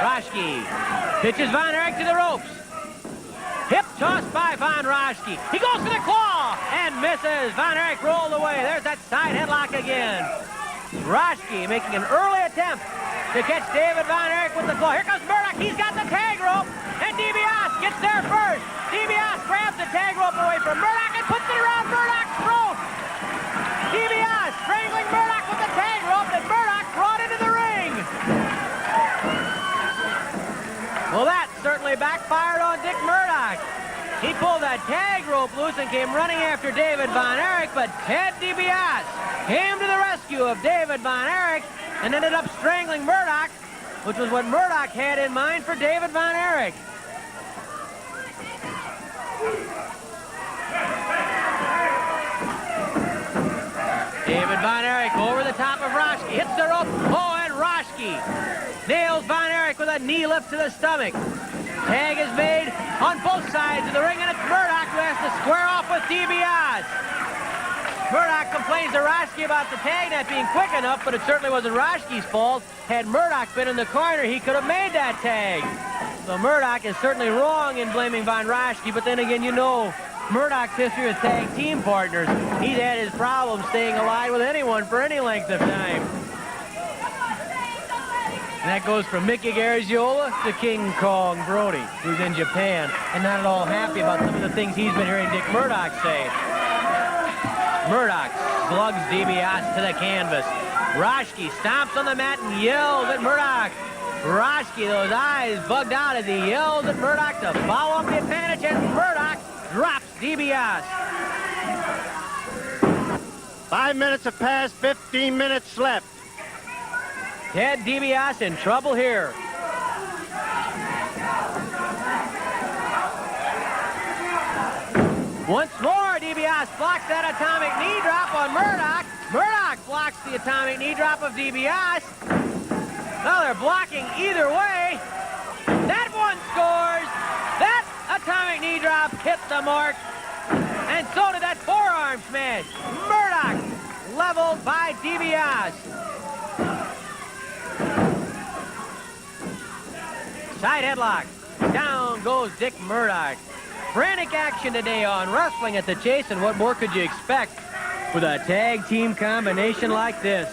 Raschke pitches Von Erich to the ropes. Hip toss by Von Raschke. He goes for the claw and misses. Von Erich rolled away. There's that side headlock again. Raschke making an early attempt to catch David Von Erich with the claw. Here comes Murdoch. He's got the tag rope, and DiBiase gets there first. DiBiase grabs the tag rope away from Murdoch and puts it around Murdoch's throat. DiBiase strangling Murdoch with the tag rope, and Murdoch probably backfired on Dick Murdoch. He pulled that tag rope loose and came running after David Von Erich, but Ted DiBiase came to the rescue of David Von Erich and ended up strangling Murdoch, which was what Murdoch had in mind for David Von Erich. David Von Erich over the top of Raschke, hits the rope. Oh, and Raschke nails Von Erich with a knee lift to the stomach. Tag is made on both sides of the ring, and it's Murdoch who has to square off with DiBiase. Murdoch complains to Raschke about the tag not being quick enough, but it certainly wasn't Raschke's fault. Had Murdoch been in the corner, he could have made that tag. So Murdoch is certainly wrong in blaming Von Raschke, but then again, you know, Murdoch's history with tag team partners. He's had his problems staying alive with anyone for any length of time. And that goes from Mickey Garagiola to King Kong Brody, who's in Japan and not at all happy about some of the things he's been hearing Dick Murdoch say. Murdoch slugs DiBiase to the canvas. Raschke stomps on the mat and yells at Murdoch. Raschke, those eyes bugged out as he yells at Murdoch to follow up the advantage, and Murdoch drops DiBiase. 5 minutes have passed, 15 minutes left. Ted DiBiase in trouble here. Once more, DiBiase blocks that atomic knee drop on Murdoch. Murdoch blocks the atomic knee drop of DiBiase. Now they're blocking either way. That one scores. That atomic knee drop hit the mark. And so did that forearm smash. Murdoch leveled by DiBiase. Side headlock. Down goes Dick Murdoch. Frantic action today on Wrestling at the Chase, and what more could you expect with a tag team combination like this?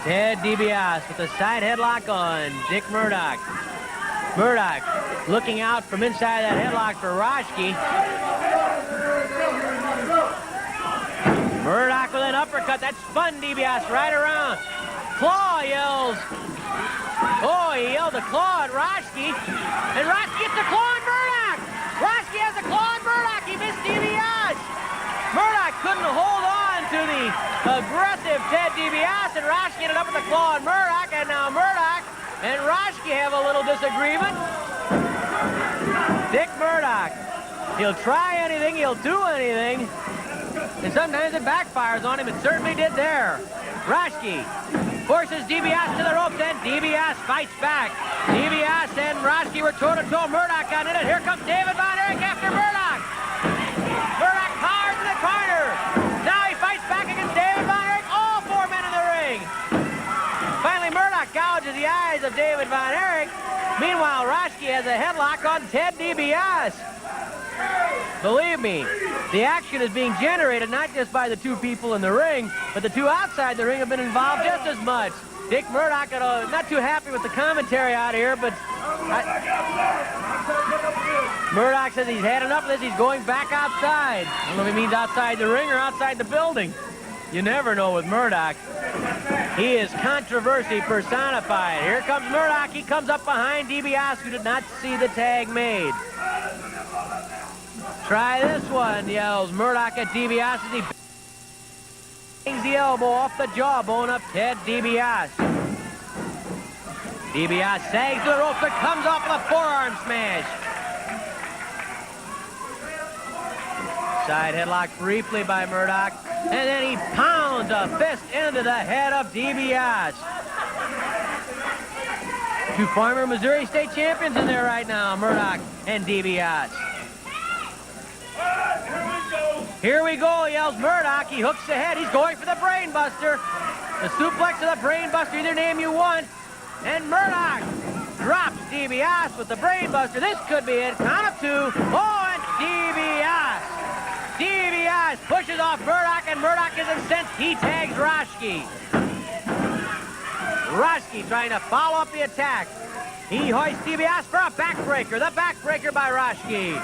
Ted DiBiase with a side headlock on Dick Murdoch. Murdoch looking out from inside that headlock for Raschke. Murdoch with an uppercut that spun DiBiase right around. Claw yells. Oh, he yelled a claw at Raschke. And Raschke gets a claw on Murdoch. Raschke has a claw on Murdoch. He missed DiBiase. Murdoch couldn't hold on to the aggressive Ted DiBiase, and Raschke ended up with a claw on Murdoch, and now Murdoch and Raschke have a little disagreement. Dick Murdoch, he'll try anything, he'll do anything, and sometimes it backfires on him. It certainly did there. Raschke forces DiBiase to the ropes, and DiBiase fights back. DiBiase and Raschke were toe-to-toe. Murdoch got in it. Here comes David Von Erich after Murdoch. Murdoch powers in the corner. Now he fights back against David Von Erich. All four men in the ring. Finally, Murdoch gouges the eyes of David Von Erich. Meanwhile, Raschke has a headlock on Ted DiBiase. Believe me, the action is being generated not just by the two people in the ring, but the two outside the ring have been involved just as much. Dick Murdoch, not too happy with the commentary out here, but Murdoch says he's had enough of this. He's going back outside. I don't know if he means outside the ring or outside the building. You never know with Murdoch. He is controversy personified. Here comes Murdoch. He comes up behind DiBiase, who did not see the tag made. Try this one, yells Murdoch at DiBiase as he bangs the elbow off the jawbone of Ted DiBiase. DiBiase sags to the ropes and comes off with a forearm smash. Side headlock briefly by Murdoch, and then he pounds a fist into the head of DiBiase. Two former Missouri State champions in there right now, Murdoch and DiBiase. Here we go, yells Murdoch. He hooks the head. He's going for the brain buster. The suplex of the brain buster, either name you want. And Murdoch drops DiBiase with the brain buster. This could be it. Count of two. Oh, and DiBiase. DiBiase pushes off Murdoch, and Murdoch is incensed. He tags Raschke. Raschke trying to follow up the attack. He hoists DiBiase for a backbreaker. The backbreaker by Raschke.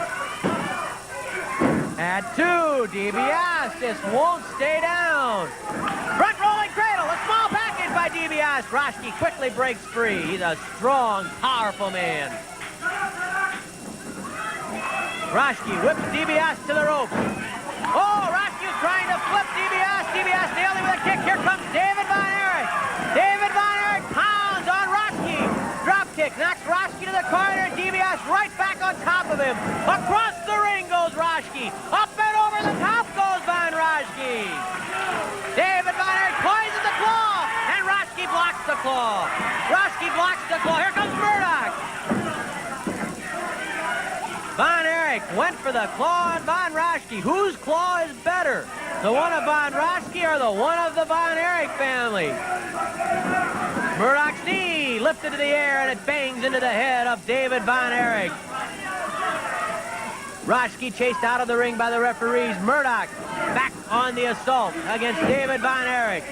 At 2, DiBiase just won't stay down. Front rolling cradle, a small package by DiBiase. Raschke quickly breaks free. He's a strong, powerful man. Raschke whips DiBiase to the rope. Oh, Raschke trying to flip DiBiase. DiBiase nailed him with a kick. Here comes David Von Erich. David Von Erich pounds on Raschke. Drop kick, knocks Raschke to the corner. DiBiase right back on top of him. Across the ring goes Raschke. Up and over the top goes Von Raschke. David Von Erich poisons the claw, and Raschke blocks the claw. Raschke blocks the claw. Here comes Murdoch. Von Erich went for the claw on Von Raschke. Whose claw is better? The one of Von Raschke or the one of the Von Erich family? Murdoch's knee lifted to the air, and it bangs into the head of David Von Erich. Raschke chased out of the ring by the referees. Murdoch back on the assault against David Von Erich.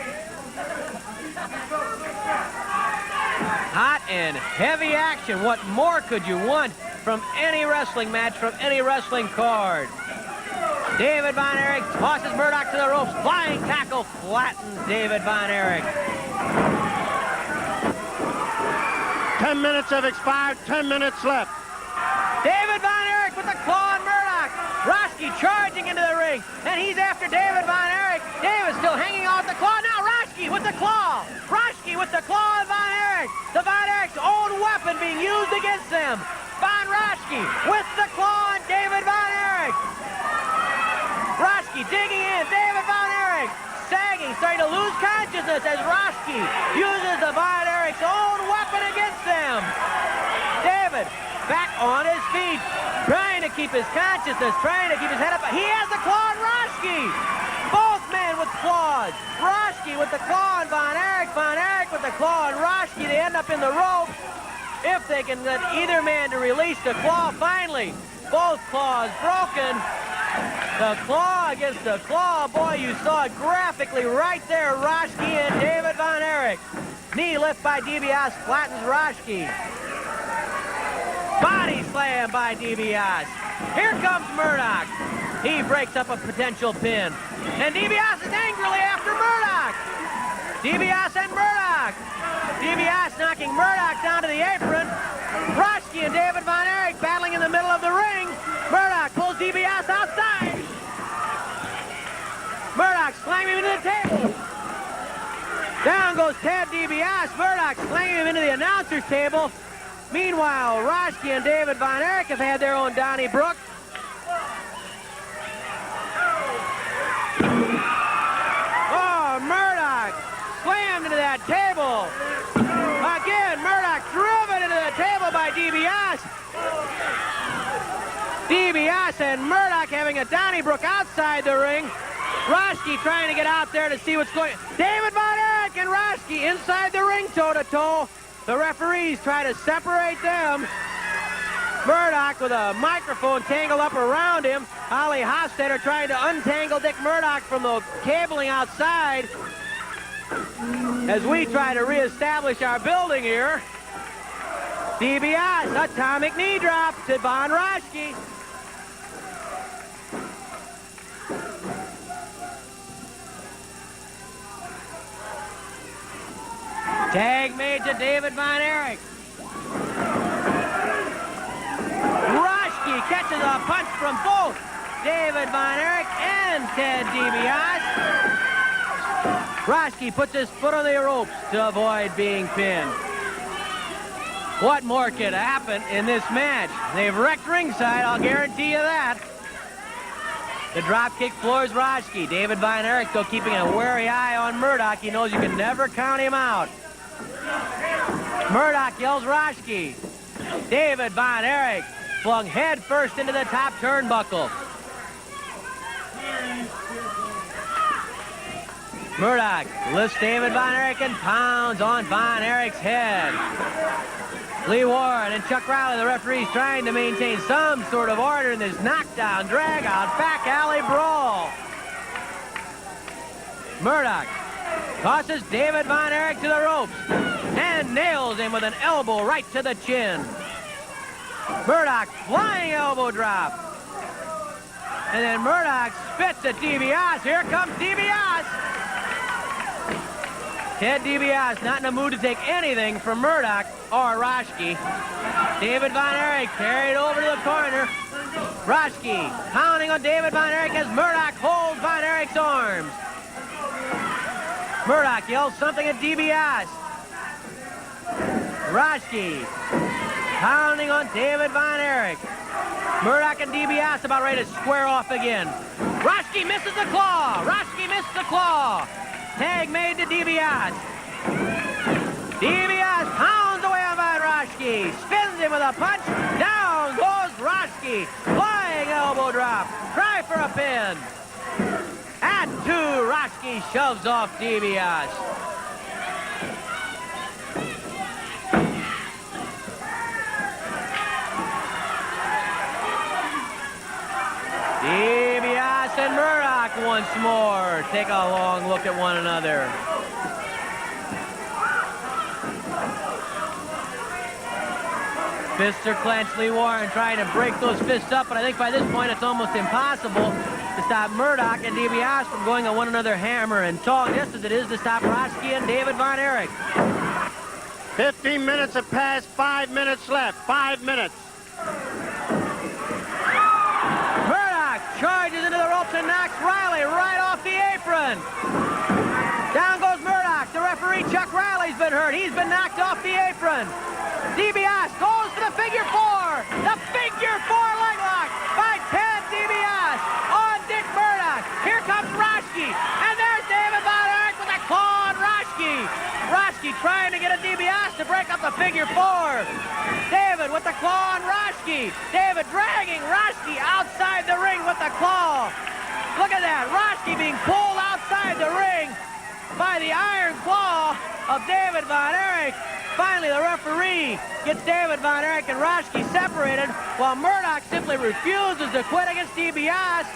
Hot and heavy action. What more could you want from any wrestling match, from any wrestling card? David Von Erich tosses Murdoch to the ropes. Flying tackle flattens David Von Erich. 10 minutes have expired, 10 minutes left. David Von Erich with the claw on Murdoch. Raschke charging into the ring, and he's after David Von Erich. David still hanging on the claw. Now Raschke with the claw. Raschke with the claw on Von Erich. The Von Erich's own weapon being used against them. Von Raschke with the claw on David Von Erich. Raschke digging in. David Von Erich sagging, starting to lose consciousness as Raschke uses the Von Erich's own weapon against them. David back on his feet, trying to keep his consciousness, trying to keep his head up. He has the claw on Raschke. Both men with claws. Raschke with the claw on Von Erich. Von Erich with the claw on Raschke. They end up in the ropes. If they can get either man to release the claw, finally, both claws broken. The claw against the claw. Boy, you saw it graphically right there. Raschke and David Von Erich. Knee lift by DiBiase flattens Raschke. Body slam by DiBiase. Here comes Murdoch. He breaks up a potential pin. And DiBiase is angrily after Murdoch. DiBiase and Murdoch. DiBiase knocking Murdoch down to the apron. Raschke and David Von Erich battling in the middle of the ring. Murdoch pulls DiBiase outside. Murdoch slamming him into the table. Down goes Ted DiBiase. Murdoch slamming him into the announcer's table. Meanwhile, Raschke and David Von Erich have had their own Donnybrook. Oh, Murdoch slammed into that table. Again, Murdoch driven into the table by DiBiase. DiBiase and Murdoch having a Donnybrook outside the ring. Raschke trying to get out there to see what's going on. David Von Erich and Raschke inside the ring toe-to-toe. The referees try to separate them. Murdoch with a microphone tangled up around him. Ollie Hofstetter trying to untangle Dick Murdoch from the cabling outside as we try to reestablish our building here. DiBiase, atomic knee drop to Von Raschke. Tag made to David Von Erich. Raschke catches a punch from both David Von Erich and Ted DiBiase. Raschke puts his foot on the ropes to avoid being pinned. What more could happen in this match? They've wrecked ringside, I'll guarantee you that. The dropkick floors Raschke. David Von Erich, though, keeping a wary eye on Murdoch. He knows you can never count him out. Murdoch yells Raschke. David Von Erich flung head first into the top turnbuckle. Murdoch lifts David Von Erich and pounds on Von Erich's head. Lee Warren and Chuck Riley, the referees, trying to maintain some sort of order in this knockdown, drag-out, back alley brawl. Murdoch tosses David Von Erich to the ropes and nails him with an elbow right to the chin. Murdoch flying elbow drop. And then Murdoch spits at DiBiase. Here comes DiBiase. Ted DiBiase not in the mood to take anything from Murdoch or Raschke. David Von Erich carried over to the corner. Raschke pounding on David Von Erich as Murdoch holds Von Erich's arms. Murdoch yells something at DiBiase. Raschke pounding on David Von Erich. Murdoch and DiBiase about ready to square off again. Raschke misses the claw. Raschke missed the claw. Tag made to DiBiase. DiBiase pounds away on Von Raschke. Spins him with a punch. Down goes Raschke. Flying elbow drop. Try for a pin. At 2, Raschke shoves off DiBiase. DiBiase and Murdoch once more take a long look at one another. Fists are clenched. Lee Warren trying to break those fists up, but I think by this point it's almost impossible to stop Murdoch and DiBiase from going on one another hammer and tongue, just as it is to stop Raschke and David Von Erich. 15 minutes have passed, 5 minutes left. 5 minutes. Charges into the ropes and knocks Riley right off the apron. Down goes Murdoch. The referee, Chuck Riley's been hurt. He's been knocked off the apron. DiBiase goes for the figure 4. The figure 4 leg lock by Ted DiBiase on Dick Murdoch. Here comes Raschke. And there's David Von Erich with a claw on Raschke. Raschke trying to get a DiBiase to break up the figure 4. David with the claw on Raschke. David dragging Raschke outside the ring with the claw. Look at that. Raschke being pulled outside the ring by the iron claw of David Von Erich. Finally, the referee gets David Von Erich and Raschke separated while Murdoch simply refuses to quit against DiBiase.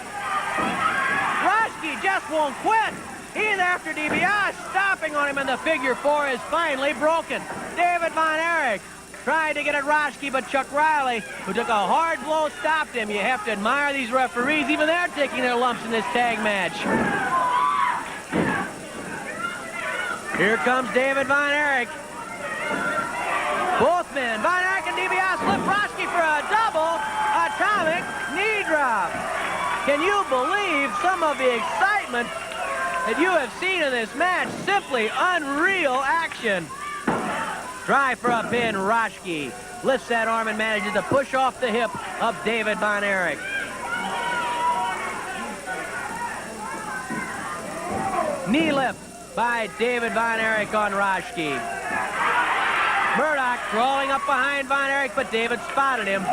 Raschke just won't quit. He's after DiBiase, stomping on him, and the figure 4 is finally broken. David Von Erich tried to get at Raschke, but Chuck Riley, who took a hard blow, stopped him. You have to admire these referees. Even they're taking their lumps in this tag match. Here comes David Von Erich. Both men, Von Erich and DiBiase, flip Raschke for a double atomic knee drop. Can you believe some of the excitement that you have seen in this match? Simply unreal action. Try for a pin. Raschke lifts that arm and manages to push off the hip of David Von Erich. Knee lift by David Von Erich on Raschke. Murdoch crawling up behind Von Erich, but David spotted him.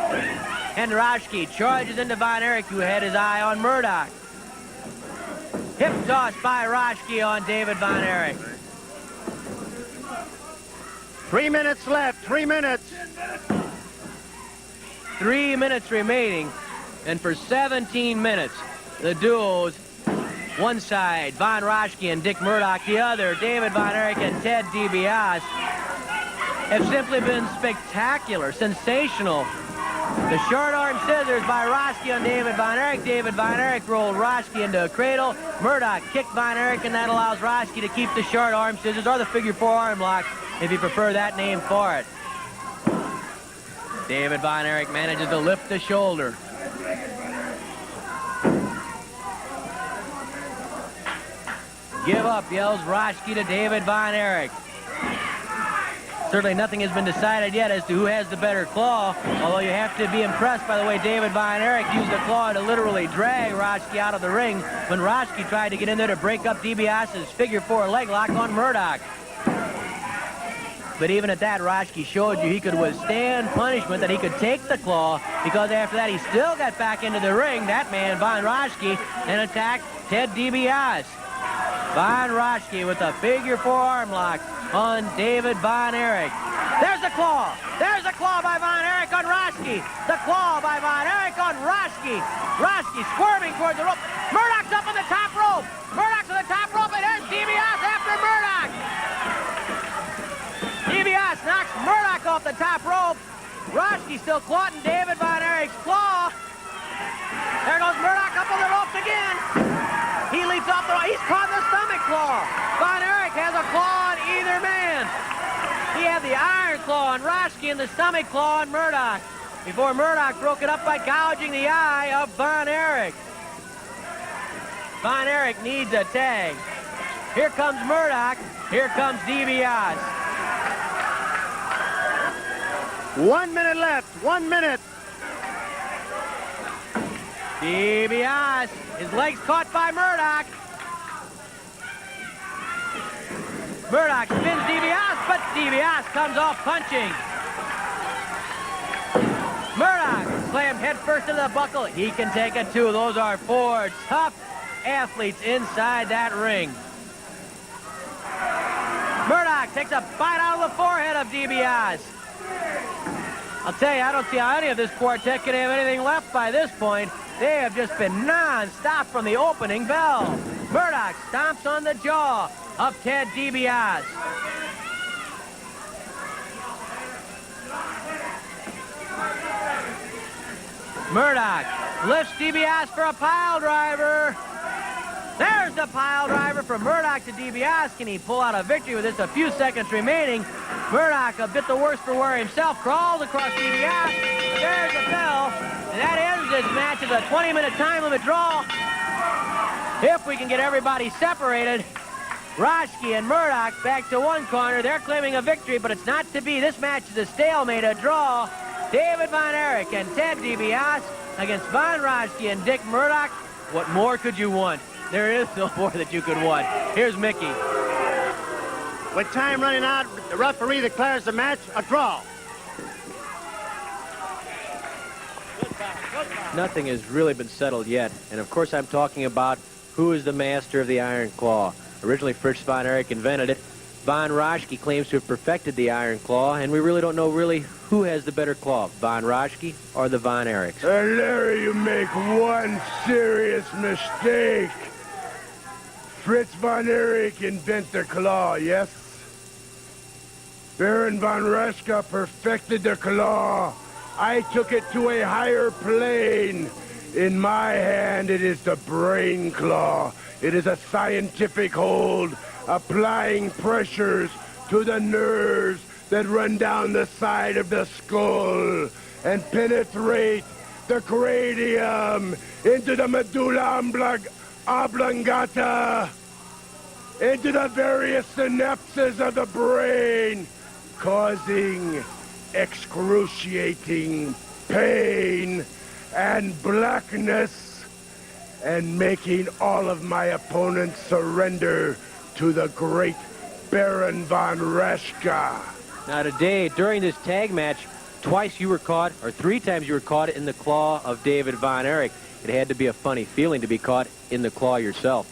And Raschke charges into Von Erich, who had his eye on Murdoch. Hip toss by Raschke on David Von Erich. 3 minutes left. 3 minutes. 3 minutes remaining. And for 17 minutes, the duos, one side, Von Raschke and Dick Murdoch, the other, David Von Erich and Ted DiBiase, have simply been spectacular, sensational. The short arm scissors by Raschke on David Von Erich. David Von Erich rolled Raschke into a cradle. Murdoch kicked Von Erich, and that allows Raschke to keep the short arm scissors, or the figure 4 arm lock, if you prefer that name for it. David Von Erich manages to lift the shoulder. Give up, yells Raschke to David Von Erich. Certainly nothing has been decided yet as to who has the better claw, although you have to be impressed by the way David Von Erich used the claw to literally drag Raschke out of the ring when Raschke tried to get in there to break up DiBiase's figure 4 leg lock on Murdoch. But even at that, Raschke showed you he could withstand punishment, that he could take the claw, because after that he still got back into the ring, that man, Von Raschke, and attacked Ted DiBiase. Von Raschke with a figure 4 arm lock on David Von Erich. There's the claw. There's the claw by Von Erich on Raschke. The claw by Von Erich on Raschke. Raschke squirming towards the rope. Murdoch's up on the top rope. Murdoch's on the top rope, and there's DiBiase after Murdoch. DiBiase knocks Murdoch off the top rope. Raschke still caught in David Von Erich's claw. There goes Murdoch up on the ropes again. He leaps off the rope. He's caught in the stomach claw. Von Erich has a claw on either man. He had the iron claw on Raschke and the stomach claw on Murdoch before Murdoch broke it up by gouging the eye of Von Erich. Von Erich needs a tag. Here comes Murdoch. Here comes DiBiase. 1 minute left. 1 minute. DiBiase. His legs caught by Murdoch. Murdoch spins DiBiase, but DiBiase comes off punching. Murdoch slammed headfirst into the buckle. He can take a 2. Those are 4 tough athletes inside that ring. Murdoch takes a bite out of the forehead of DiBiase. I'll tell you, I don't see how any of this quartet can have anything left by this point. They have just been non-stop from the opening bell. Murdoch stomps on the jaw of Ted DiBiase. Murdoch lifts DiBiase for a pile driver. There's the pile driver from Murdoch to DiBiase. Can he pull out a victory with just a few seconds remaining? Murdoch, a bit the worse for wear himself, crawls across DiBiase. There's the bell. And that ends this match as a 20-minute time limit draw. If we can get everybody separated. Raschke and Murdoch back to one corner. They're claiming a victory, but it's not to be. This match is a stalemate, a draw. David Von Erich and Ted DiBiase against Von Raschke and Dick Murdoch. What more could you want? There is no more that you could want. Here's Mickey. With time running out, the referee declares the match a draw. Nothing has really been settled yet. And of course I'm talking about who is the master of the Iron Claw. Originally Fritz Von Erich invented it. Von Raschke claims to have perfected the Iron Claw, and we really don't know who has the better claw, Von Raschke or the Von Erichs. Larry, you make one serious mistake. Fritz Von Erich invented the claw, yes? Baron Von Raschke perfected the claw. I took it to a higher plane. In my hand, it is the brain claw. It is a scientific hold, applying pressures to the nerves that run down the side of the skull and penetrate the cranium into the medulla oblongata, into the various synapses of the brain, causing excruciating pain and blackness, and making all of my opponents surrender to the great Baron Von Raschke. Now today, during this tag match, twice you were caught, or 3 times you were caught in the claw of David Von Erich. It had to be a funny feeling to be caught in the claw yourself.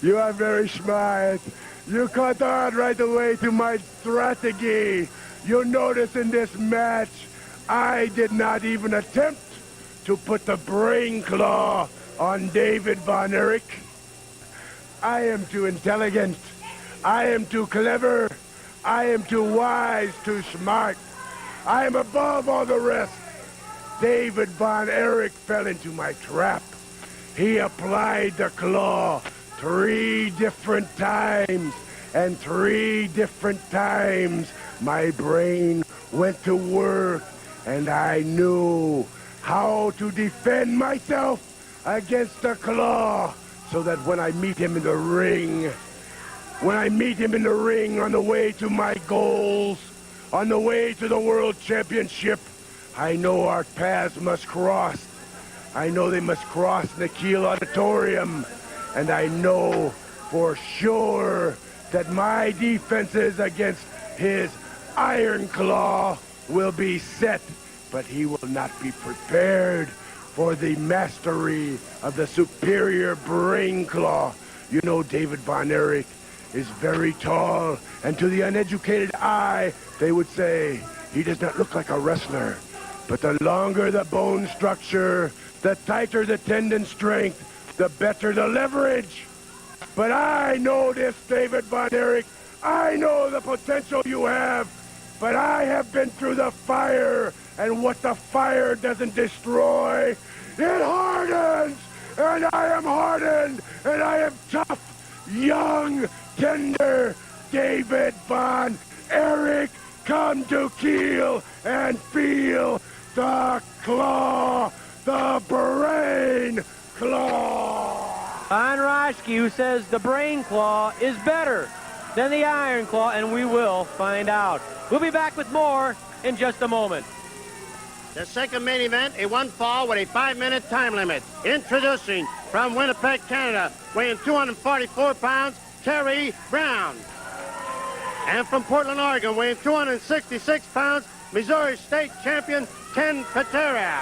You are very smart. You caught on right away to my strategy. You'll notice in this match, I did not even attempt to put the brain claw on David Von Erich. I am too intelligent. I am too clever. I am too wise, too smart. I am above all the rest. David Von Erich fell into my trap. He applied the claw 3 different times, and 3 different times my brain went to work, and I knew how to defend myself against the claw, so that when I meet him in the ring, on the way to my goals, on the way to the World Championship, I know our paths must cross. I know they must cross in the Kiel Auditorium, and I know for sure that my defenses against his Iron Claw will be set, but he will not be prepared for the mastery of the superior Brain Claw. You know, David Von Erich is very tall, and to the uneducated eye, they would say he does not look like a wrestler. But the longer the bone structure, the tighter the tendon strength, the better the leverage. But I know this, David Von Erich. I know the potential you have. but I have been through the fire, and what the fire doesn't destroy, it hardens, and I am hardened, and I am tough, young, tender David Von Erich, come to kill and feel the claw, the brain claw. On Raschke, who says the brain claw is better than the iron claw, and we will find out. We'll be back with more in just a moment. The second main event, a one fall with a 5-minute time limit. Introducing from Winnipeg, Canada, weighing 244 pounds, Kerry Brown. And from Portland, Oregon, weighing 266 pounds, Missouri State champion, Ken Patera.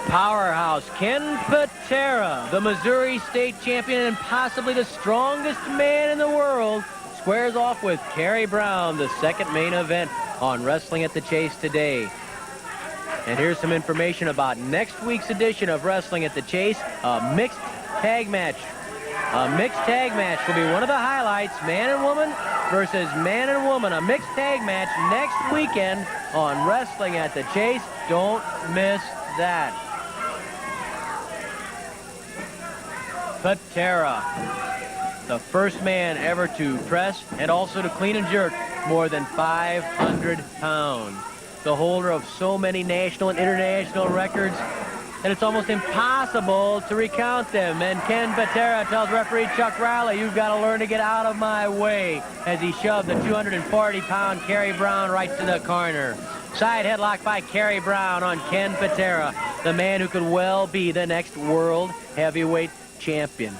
Powerhouse Ken Patera, the Missouri State champion and possibly the strongest man in the world, squares off with Kerry Brown, the second main event on Wrestling at the Chase today. And here's some information about next week's edition of Wrestling at the Chase, a mixed tag match. A mixed tag match will be one of the highlights, man and woman versus man and woman. A mixed tag match next weekend on Wrestling at the Chase. Don't miss that. Patera, the first man ever to press and also to clean and jerk more than 500 pounds. The holder of so many national and international records that it's almost impossible to recount them. And Ken Patera tells referee Chuck Riley, you've got to learn to get out of my way, as he shoved the 240-pound Kerry Brown right to the corner. Side headlock by Kerry Brown on Ken Patera, the man who could well be the next world heavyweight champion.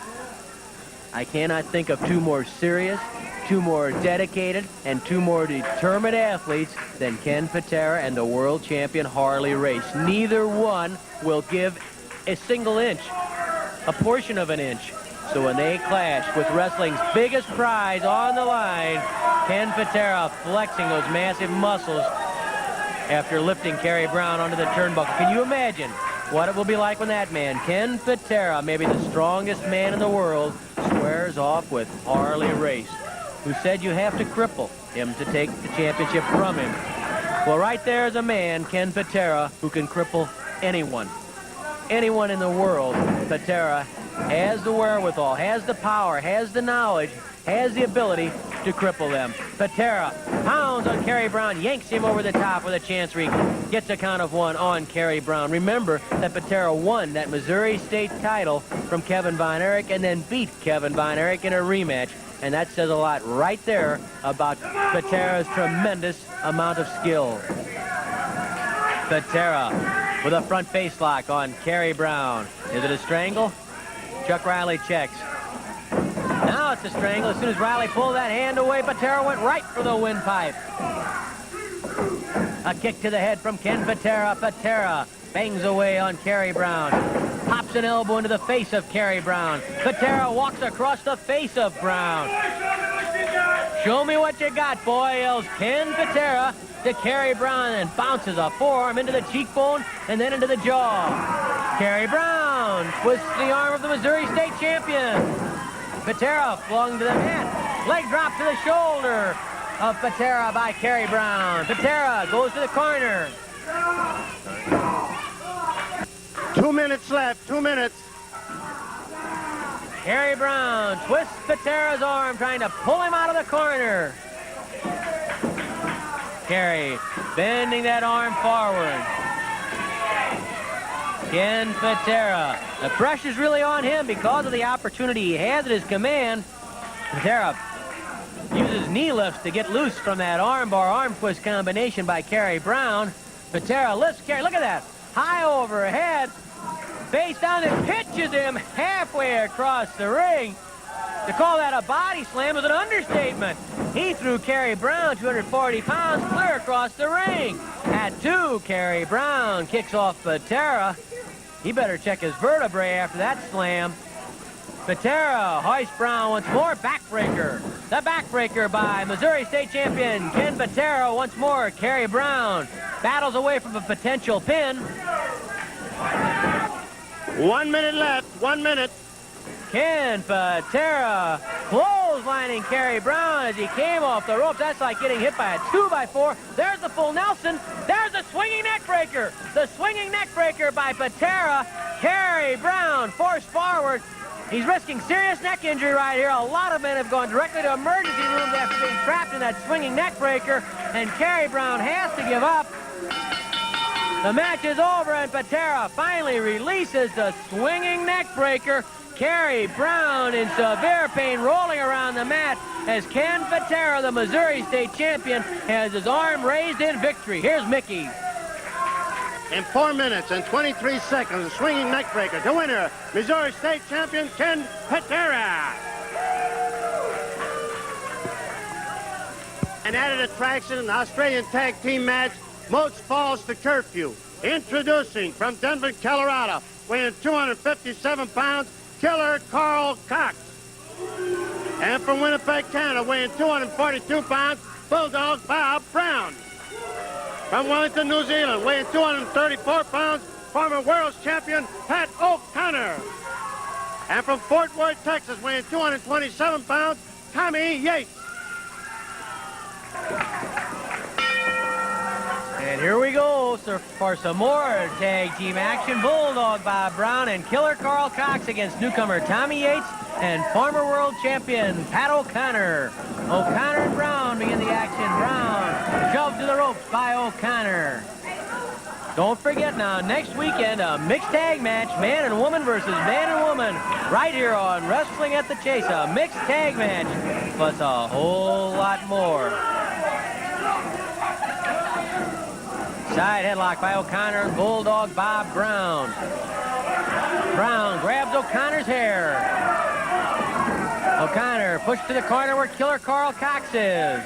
I cannot think of two more serious, two more dedicated, and two more determined athletes than Ken Patera and the world champion Harley Race. Neither one will give a single inch, a portion of an inch. So when they clash with wrestling's biggest prize on the line, Ken Patera flexing those massive muscles after lifting Kerry Brown onto the turnbuckle. Can you imagine what it will be like when that man, Ken Patera, maybe the strongest man in the world, squares off with Harley Race, who said you have to cripple him to take the championship from him. Well, right there is a man, Ken Patera, who can cripple anyone. Anyone in the world. Patera has the wherewithal, has the power, has the knowledge, has the ability to cripple them. Patera pounds on Kerry Brown, yanks him over the top with a chancery, gets a count of one on Kerry Brown. Remember that Patera won that Missouri State title from Kevin Von Erich and then beat Kevin Von Erich in a rematch. And that says a lot right there about Patera's tremendous amount of skill. Patera with a front face lock on Kerry Brown. Is it a strangle? Chuck Riley checks. Now it's a strangle. As soon as Riley pulled that hand away, Patera went right for the windpipe. A kick to the head from Ken Patera. Patera bangs away on Kerry Brown. Pops an elbow into the face of Kerry Brown. Patera walks across the face of Brown. Show me what you got, boy, yells Ken Patera to Kerry Brown, and bounces a forearm into the cheekbone and then into the jaw. Kerry Brown twists the arm of the Missouri State champion. Patera flung to the mat. Leg drop to the shoulder of Patera by Kerry Brown. Patera goes to the corner. 2 minutes left, 2 minutes. Kerry Brown twists Patera's arm, trying to pull him out of the corner. Kerry bending that arm forward. Ken Patera. The pressure's really on him because of the opportunity he has at his command. Patera uses knee lifts to get loose from that armbar arm twist combination by Kerry Brown. Patera lifts Kerry. Look at that. High overhead. Face down and pitches him halfway across the ring. To call that a body slam is an understatement. He threw Kerry Brown, 240 pounds, clear across the ring. At 2, Kerry Brown kicks off Patera. He better check his vertebrae after that slam. Patera hoists Brown once more. Backbreaker. The backbreaker by Missouri State champion Ken Patera once more. Kerry Brown battles away from a potential pin. 1 minute left, 1 minute. Ken Patera closes clotheslining Kerry Brown as he came off the ropes. That's like getting hit by a 2x4. There's the full Nelson. There's the swinging neck breaker. The swinging neck breaker by Patera. Kerry Brown forced forward. He's risking serious neck injury right here. A lot of men have gone directly to emergency rooms after being trapped in that swinging neck breaker, and Kerry Brown has to give up. The match is over, and Patera finally releases the swinging neck breaker. Kerry Brown in severe pain, rolling around the mat as Ken Patera, the Missouri State champion, has his arm raised in victory. Here's Mickey. In 4 minutes and 23 seconds, a swinging neck breaker. The winner, Missouri State champion Ken Patera. An added attraction in the Australian tag team match, Moats Falls to Curfew. Introducing from Denver, Colorado, weighing 257 pounds, Killer Karl Cox. And from Winnipeg, Canada, weighing 242 pounds, Bulldog Bob Brown. From Wellington, New Zealand, weighing 234 pounds, former world champion Pat O'Connor. And from Fort Worth, Texas, weighing 227 pounds, Tommy Yates. And here we go for some more tag team action. Bulldog Bob Brown and Killer Karl Cox against newcomer Tommy Yates and former world champion Pat O'Connor. O'Connor and Brown begin the action. Brown shoved to the ropes by O'Connor. Don't forget now, next weekend, a mixed tag match, man and woman versus man and woman, right here on Wrestling at the Chase. A mixed tag match, plus a whole lot more. Side headlock by O'Connor and Bulldog Bob Brown. Brown grabs O'Connor's hair. O'Connor pushed to the corner where Killer Karl Cox is.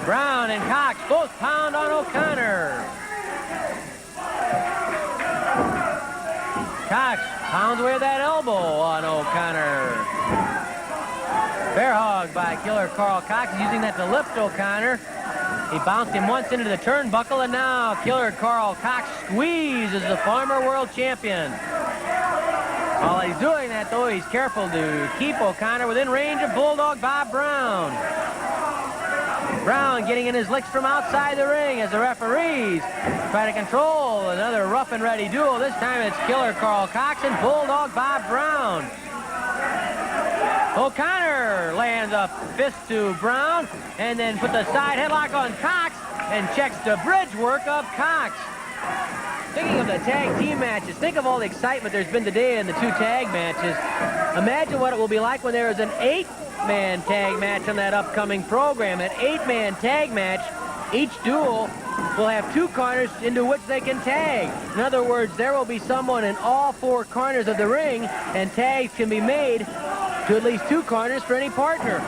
Brown and Cox both pound on O'Connor. Cox pounds away that elbow on O'Connor. Bear hug by Killer Karl Cox, using that to lift O'Connor. He bounced him once into the turnbuckle, and now Killer Karl Cox squeezes the former world champion. While he's doing that, though, he's careful to keep O'Connor within range of Bulldog Bob Brown. Brown getting in his licks from outside the ring as the referees try to control another rough and ready duel. This time it's Killer Karl Cox and Bulldog Bob Brown. O'Connor lands a fist to Brown and then put the side headlock on Cox and checks the bridge work of Cox. Thinking of the tag team matches, think of all the excitement there's been today in the two tag matches. Imagine what it will be like when there is an 8-man tag match on that upcoming program. An 8-man tag match, each duel will have 2 corners into which they can tag. In other words, there will be someone in all 4 corners of the ring, and tags can be made to at least 2 corners for any partner.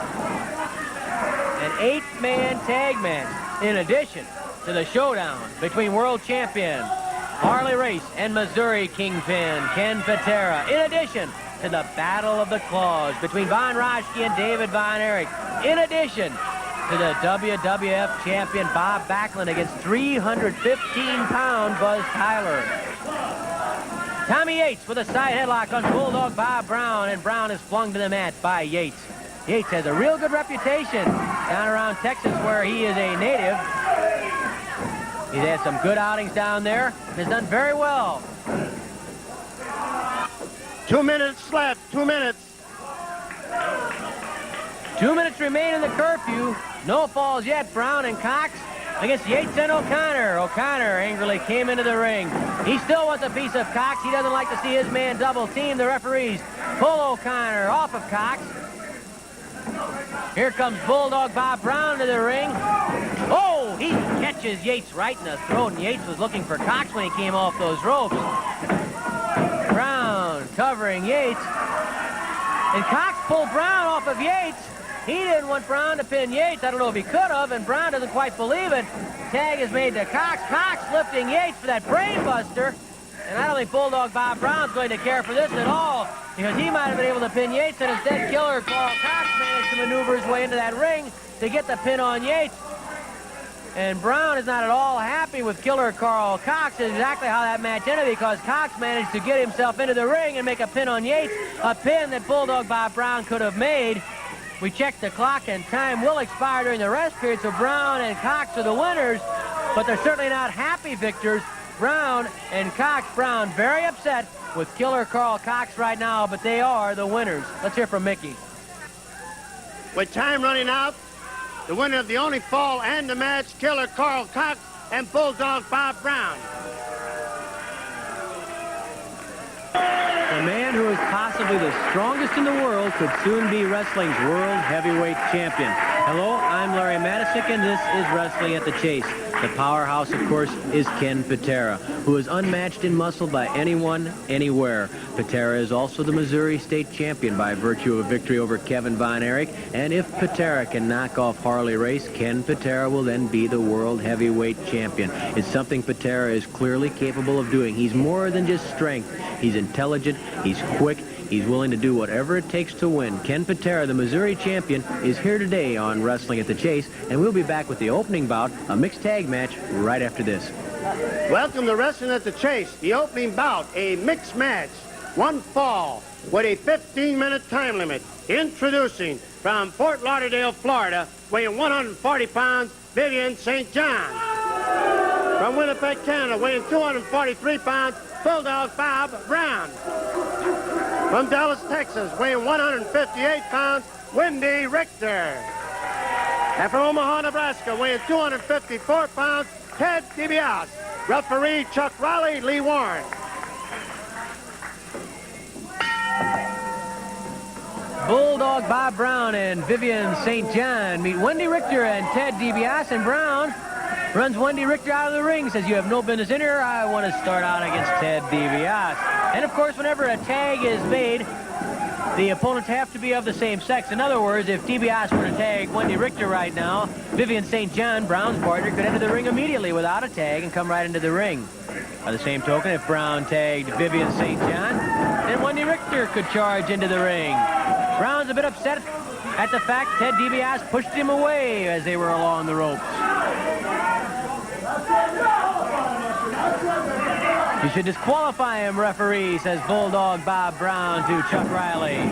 An 8-man tag match, in addition to the showdown between world champion Harley Race and Missouri Kingpin Ken Patera, in addition to the Battle of the Claws between Von Raschke and David Von Erich, in addition to the WWF champion Bob Backlund against 315-pound Buzz Tyler. Tommy Yates with a side headlock on Bulldog Bob Brown, and Brown is flung to the mat by Yates. Yates has a real good reputation down around Texas, where he is a native. He's had some good outings down there, has done very well. 2 minutes left, 2 minutes. 2 minutes remain in the curfew. No falls yet. Brown and Cox against Yates and O'Connor. O'Connor angrily came into the ring. He still wants a piece of Cox. He doesn't like to see his man double team. The referees pull O'Connor off of Cox. Here comes Bulldog Bob Brown to the ring. Oh, he catches Yates right in the throat, and Yates was looking for Cox when he came off those ropes. Brown covering Yates. And Cox pulled Brown off of Yates. He didn't want Brown to pin Yates. I don't know if he could have, and Brown doesn't quite believe it. Tag is made to Cox. Cox lifting Yates for that brain buster. And I don't think Bulldog Bob Brown's going to care for this at all, because he might have been able to pin Yates, and instead Killer Karl Cox managed to maneuver his way into that ring to get the pin on Yates. And Brown is not at all happy with killer Karl Cox. Is exactly how that match ended, because Cox managed to get himself into the ring and make a pin on Yates, a pin that Bulldog Bob Brown could have made. We checked the clock, and time will expire during the rest period, so Brown and Cox are the winners, but they're certainly not happy victors. Brown and Cox. Brown very upset with killer Karl Cox right now, but they are the winners. Let's hear from Mickey. With time running out, the winner of the only fall and the match, killer Karl Cox and Bulldog Bob Brown. The man who is possibly the strongest in the world could soon be wrestling's world heavyweight champion. Hello, I'm Larry Matisick, and this is Wrestling at the Chase. The powerhouse, of course, is Ken Patera, who is unmatched in muscle by anyone, anywhere. Patera is also the Missouri State champion by virtue of a victory over Kevin Von Erich. And if Patera can knock off Harley Race, Ken Patera will then be the world heavyweight champion. It's something Patera is clearly capable of doing. He's more than just strength. He's intelligent, he's quick, he's willing to do whatever it takes to win. Ken Patera, the Missouri champion, is here today on Wrestling at the Chase, and we'll be back with the opening bout, a mixed tag match, right after this. Welcome to Wrestling at the Chase, the opening bout, a mixed match, one fall with a 15-minute time limit. Introducing from Fort Lauderdale, Florida, weighing 140 pounds, Vivian St. John. From Winnipeg, Canada, weighing 243 pounds, Bulldog Bob Brown. From Dallas, Texas, weighing 158 pounds, Wendi Richter. And from Omaha, Nebraska, weighing 254 pounds, Ted DiBiase. Referee Chuck Riley, Lee Warren. Bulldog Bob Brown and Vivian St. John meet Wendi Richter and Ted DiBiase, and Brown runs Wendi Richter out of the ring, says, "You have no business in here. I want to start out against Ted DiBiase." And of course, whenever a tag is made, the opponents have to be of the same sex. In other words, if DiBiase were to tag Wendi Richter right now, Vivian St. John, Brown's partner, could enter the ring immediately without a tag and come right into the ring. By the same token, if Brown tagged Vivian St. John, then Wendi Richter could charge into the ring. Brown's a bit upset at the fact Ted DiBiase pushed him away as they were along the ropes. "You should disqualify him, referee," says Bulldog Bob Brown to Chuck Riley.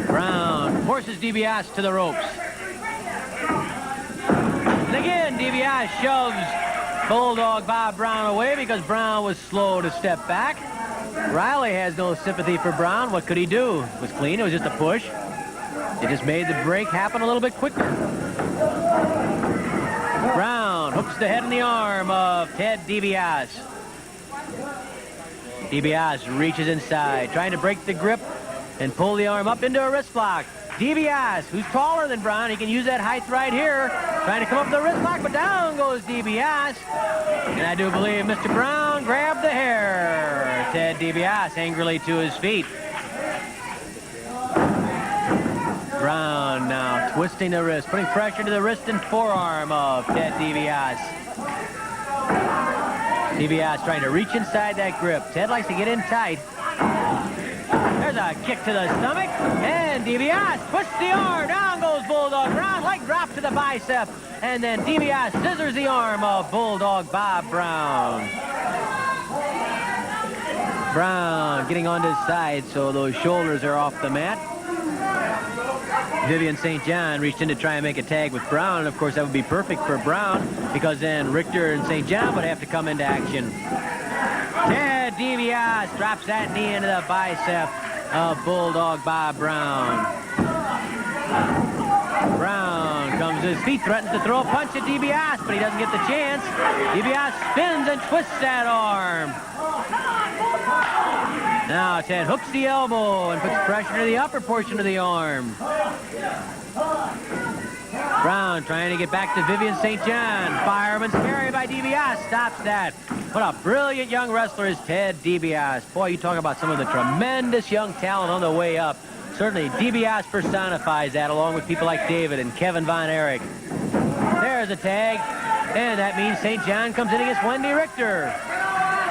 Brown forces DiBiase to the ropes. And again, DiBiase shoves Bulldog Bob Brown away because Brown was slow to step back. Riley has no sympathy for Brown. What could he do? It was clean. It was just a push. It just made the break happen a little bit quicker. Brown hooks the head and the arm of Ted DiBiase. DiBiase reaches inside, trying to break the grip and pull the arm up into a wrist lock. DiBiase, who's taller than Brown, he can use that height right here, trying to come up the wrist lock, but down goes DiBiase. And I do believe Mr. Brown grabbed the hair. Ted DiBiase angrily to his feet. Brown now twisting the wrist, putting pressure to the wrist and forearm of Ted DiBiase. DiBiase trying to reach inside that grip. Ted likes to get in tight. There's a kick to the stomach, and DiBiase twists the arm. Down goes Bulldog Brown, leg drop to the bicep, and then DiBiase scissors the arm of Bulldog Bob Brown. Brown getting onto his side so those shoulders are off the mat. Vivian St. John reached in to try and make a tag with Brown, and of course that would be perfect for Brown because then Richter and St. John would have to come into action. Ted DiBiase drops that knee into the bicep of Bulldog Bob Brown. Brown comes to his feet, threatens to throw a punch at DiBiase, but he doesn't get the chance. DiBiase spins and twists that arm. Now Ted hooks the elbow and puts pressure to the upper portion of the arm. Brown trying to get back to Vivian St. John. Fireman's carry by DiBiase stops that. What a brilliant young wrestler is Ted DiBiase. Boy, you talk about some of the tremendous young talent on the way up. Certainly DiBiase personifies that along with people like David and Kevin Von Erich. There's a tag, and that means St. John comes in against Wendi Richter.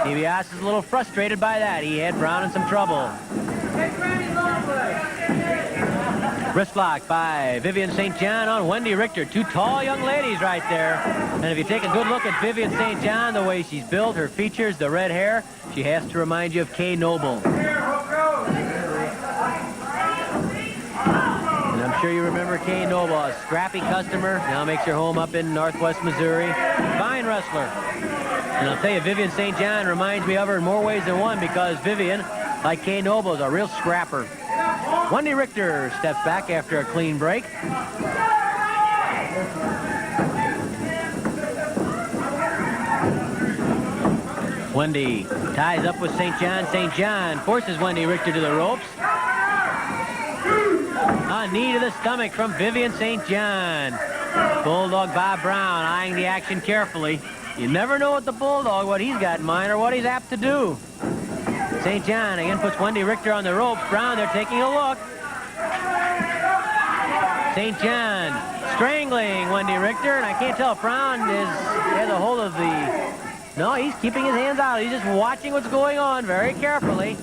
DiBiase is a little frustrated by that. He had Brown in some trouble. Wrist lock by Vivian St. John on Wendi Richter. Two tall young ladies right there. And if you take a good look at Vivian St. John, the way she's built, her features, the red hair, she has to remind you of Kay Noble. And I'm sure you remember Kay Noble, a scrappy customer, now makes her home up in northwest Missouri. Fine wrestler. And I'll tell you, Vivian St. John reminds me of her in more ways than one because Vivian, like Kay Noble, is a real scrapper. Wendi Richter steps back after a clean break. Wendi ties up with St. John. St. John forces Wendi Richter to the ropes. A knee to the stomach from Vivian St. John. Bulldog Bob Brown eyeing the action carefully. You never know what the Bulldog, what he's got in mind or what he's apt to do. St. John again puts Wendi Richter on the ropes. Brown, they're taking a look. St. John strangling Wendi Richter, and I can't tell if Brown has a hold of the... No, he's keeping his hands out. He's just watching what's going on very carefully.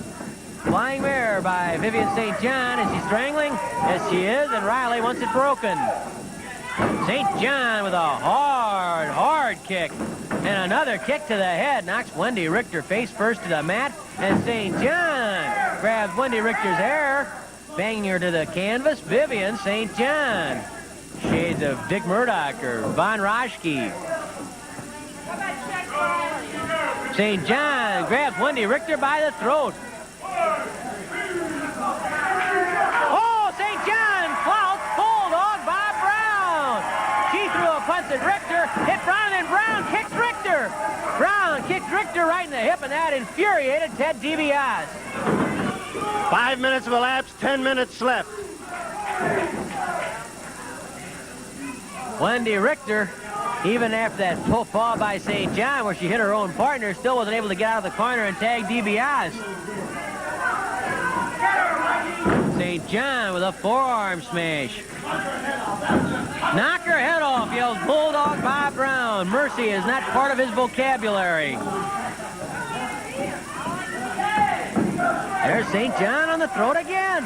Flying mare by Vivian St. John. Is she strangling? Yes, she is, and Riley wants it broken. St. John with a hard kick. And another kick to the head knocks Wendi Richter face first to the mat. And St. John grabs Wendi Richter's hair, banging her to the canvas. Vivian St. John. Shades of Dick Murdoch or Von Raschke. St. John grabs Wendi Richter by the throat. Oh, St. John flouts Bulldog Bob Brown. She threw a punch at Richter, hit Brown, and Brown kicks Richter. Brown kicked Richter right in the hip, and that infuriated Ted DiBiase. 5 minutes have elapsed, 10 minutes left. Wendi Richter, even after that fall by St. John where she hit her own partner, still wasn't able to get out of the corner and tag DiBiase. St. John with a forearm smash. Knock her head off, yells Bulldog Bob Brown. Mercy is not part of his vocabulary. There's St. John on the throat again.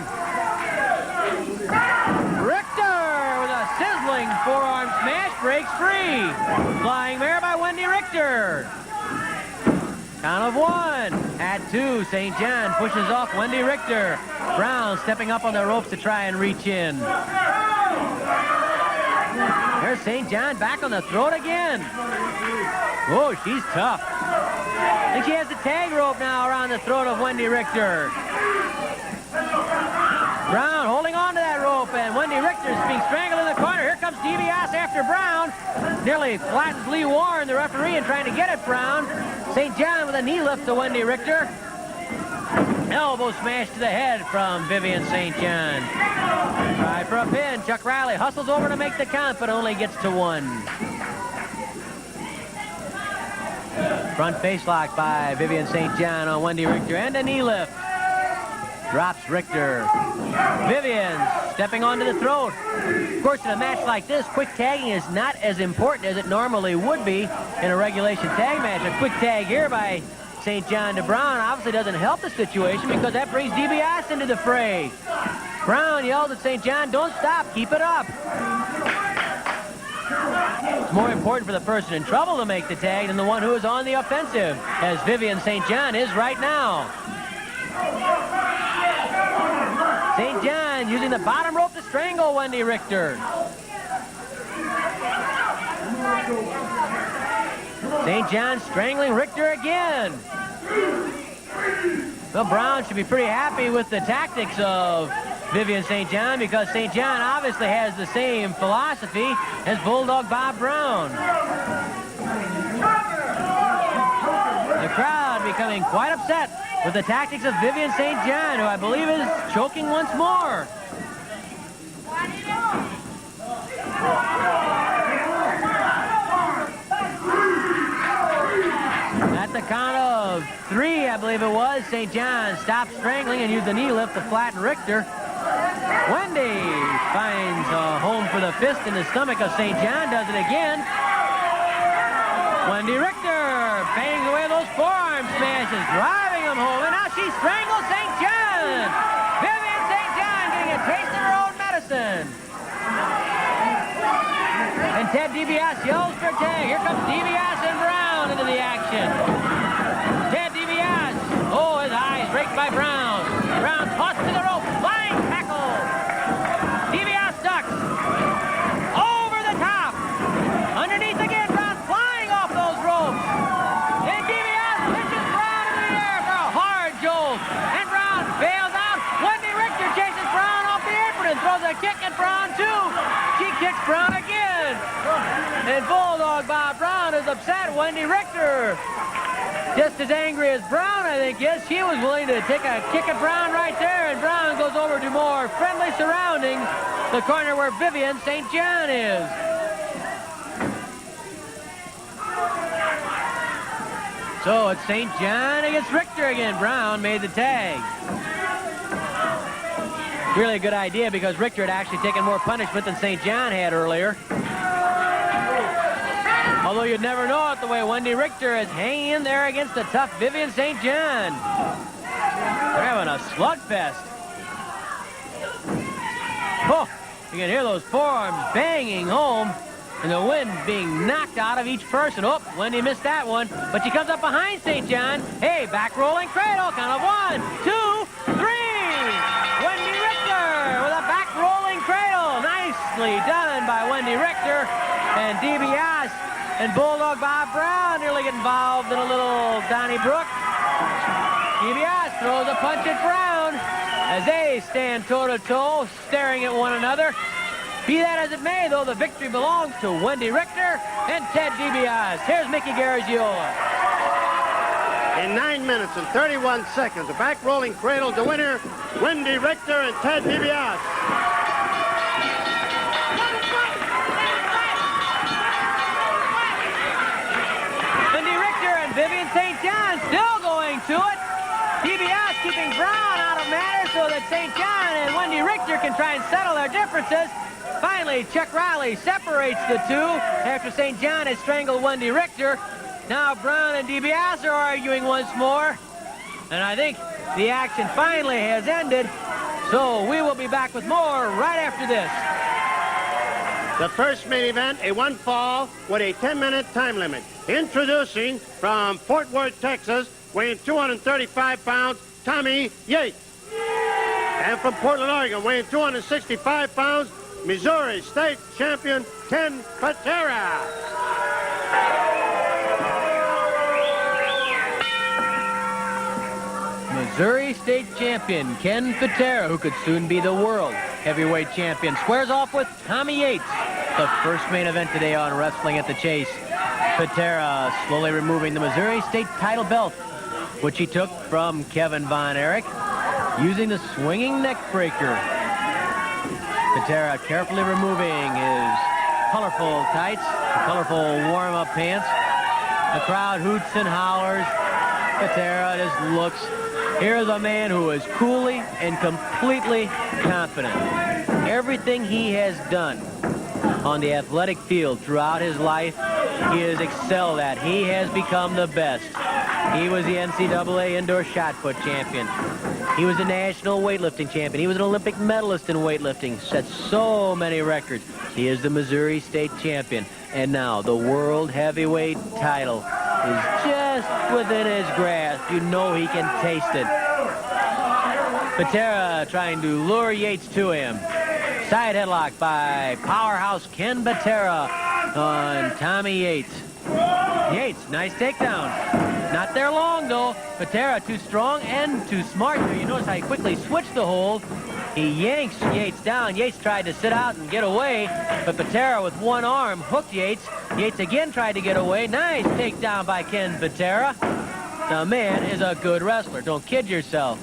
Richter with a sizzling forearm smash breaks free. Flying mare by Wendi Richter. Count of 1. At 2, St. John pushes off Wendi Richter. Brown stepping up on the ropes to try and reach in. There's St. John back on the throat again. Oh, she's tough. And she has the tag rope now around the throat of Wendi Richter. Brown holding on to that rope, and Wendi Richter is being strangled in the corner. Here comes DiBiase after Brown. Nearly flattens Lee Warren, the referee, and trying to get at Brown. St. John with a knee lift to Wendi Richter. Elbow smash to the head from Vivian St. John. Try for a pin. Chuck Riley hustles over to make the count, but only gets to 1. Front face lock by Vivian St. John on Wendi Richter, and a knee lift. Drops Richter. Vivian stepping onto the throat. Of course, in a match like this, quick tagging is not as important as it normally would be in a regulation tag match. A quick tag here by St. John to Brown obviously doesn't help the situation because that brings DiBiase into the fray. Brown yells at St. John, don't stop, keep it up. It's more important for the person in trouble to make the tag than the one who is on the offensive, as Vivian St. John is right now. St. John using the bottom rope to strangle Wendi Richter. St. John strangling Richter again. Well, Brown should be pretty happy with the tactics of Vivian St. John because St. John obviously has the same philosophy as Bulldog Bob Brown. The crowd becoming quite upset with the tactics of Vivian St. John, who I believe is choking once more. At the count of 3, I believe it was, St. John stopped strangling and used the knee lift to flatten Richter. Wendi finds a home for the fist in the stomach of St. John, does it again. Wendi Richter bangs away those forearm smashes, driving him home, and now she strangles St. John. Vivian St. John getting a taste of her own medicine. And Ted DiBiase yells for tag. Here comes DiBiase and Brown into the action. Ted DiBiase. Oh, his eyes raked by Brown. Brown tossed to the rope. Flying tackle. DiBiase ducks. Over the top. Underneath again. Brown flying off those ropes. And DiBiase pushes Brown into the air for a hard jolt. And Brown bails out. Wendi Richter chases Brown off the apron and throws a kick at Brown, too. She kicks Brown again. And Bulldog Bob Brown is upset. Wendi Richter, just as angry as Brown, I think. Yes, she was willing to take a kick at Brown right there, and Brown goes over to more friendly surroundings, the corner where Vivian St. John is. So it's St. John against Richter again. Brown made the tag. Really a good idea because Richter had actually taken more punishment than St. John had earlier. Although you'd never know it the way Wendi Richter is hanging in there against the tough Vivian St. John. They're having a slugfest. Oh, you can hear those forearms banging home and the wind being knocked out of each person. Oh, Wendi missed that one, but she comes up behind St. John. Hey, back rolling cradle, count of 1, 2, 3. Wendi Richter with a back rolling cradle. Nicely done by Wendi Richter. And DiBiase and Bulldog Bob Brown nearly get involved in a little Donnybrook. DiBiase throws a punch at Brown as they stand toe-to-toe, staring at one another. Be that as it may, though, the victory belongs to Wendi Richter and Ted DiBiase. Here's Mickey Garagiola. In 9 minutes and 31 seconds, the back rolling cradle, the winner, Wendi Richter and Ted DiBiase. Vivian St. John still going to it. DiBiase keeping Brown out of matters so that St. John and Wendi Richter can try and settle their differences. Finally, Chuck Riley separates the two after St. John has strangled Wendi Richter. Now Brown and DiBiase are arguing once more. And I think the action finally has ended. So we will be back with more right after this. The first main event, a one fall with a 10-minute time limit. Introducing from Fort Worth, Texas, weighing 235 pounds, Tommy Yates. And from Portland, Oregon, weighing 265 pounds, Missouri State Champion Ken Patera. Missouri State Champion Ken Patera, who could soon be the world heavyweight champion, squares off with Tommy Yates. The first main event today on Wrestling at the Chase. Patera slowly removing the Missouri State title belt, which he took from Kevin Von Erich, using the swinging neck breaker. Patera carefully removing his colorful tights, colorful warm-up pants. The crowd hoots and hollers. Patera just looks. Here's a man who is coolly and completely confident. Everything he has done on the athletic field throughout his life, he has excelled at. He has become the best. He was the NCAA indoor shot put champion. He was a national weightlifting champion. He was an Olympic medalist in weightlifting. Set so many records. He is the Missouri State champion. And now the world heavyweight title is just within his grasp. You know he can taste it. Patera trying to lure Yates to him. Side headlock by powerhouse Ken Patera on Tommy Yates. Yates, nice takedown. Not there long, though. Patera too strong and too smart. You notice how he quickly switched the hold. He yanks Yates down. Yates tried to sit out and get away, but Patera with one arm hooked Yates. Yates again tried to get away. Nice takedown by Ken Patera. The man is a good wrestler. Don't kid yourself.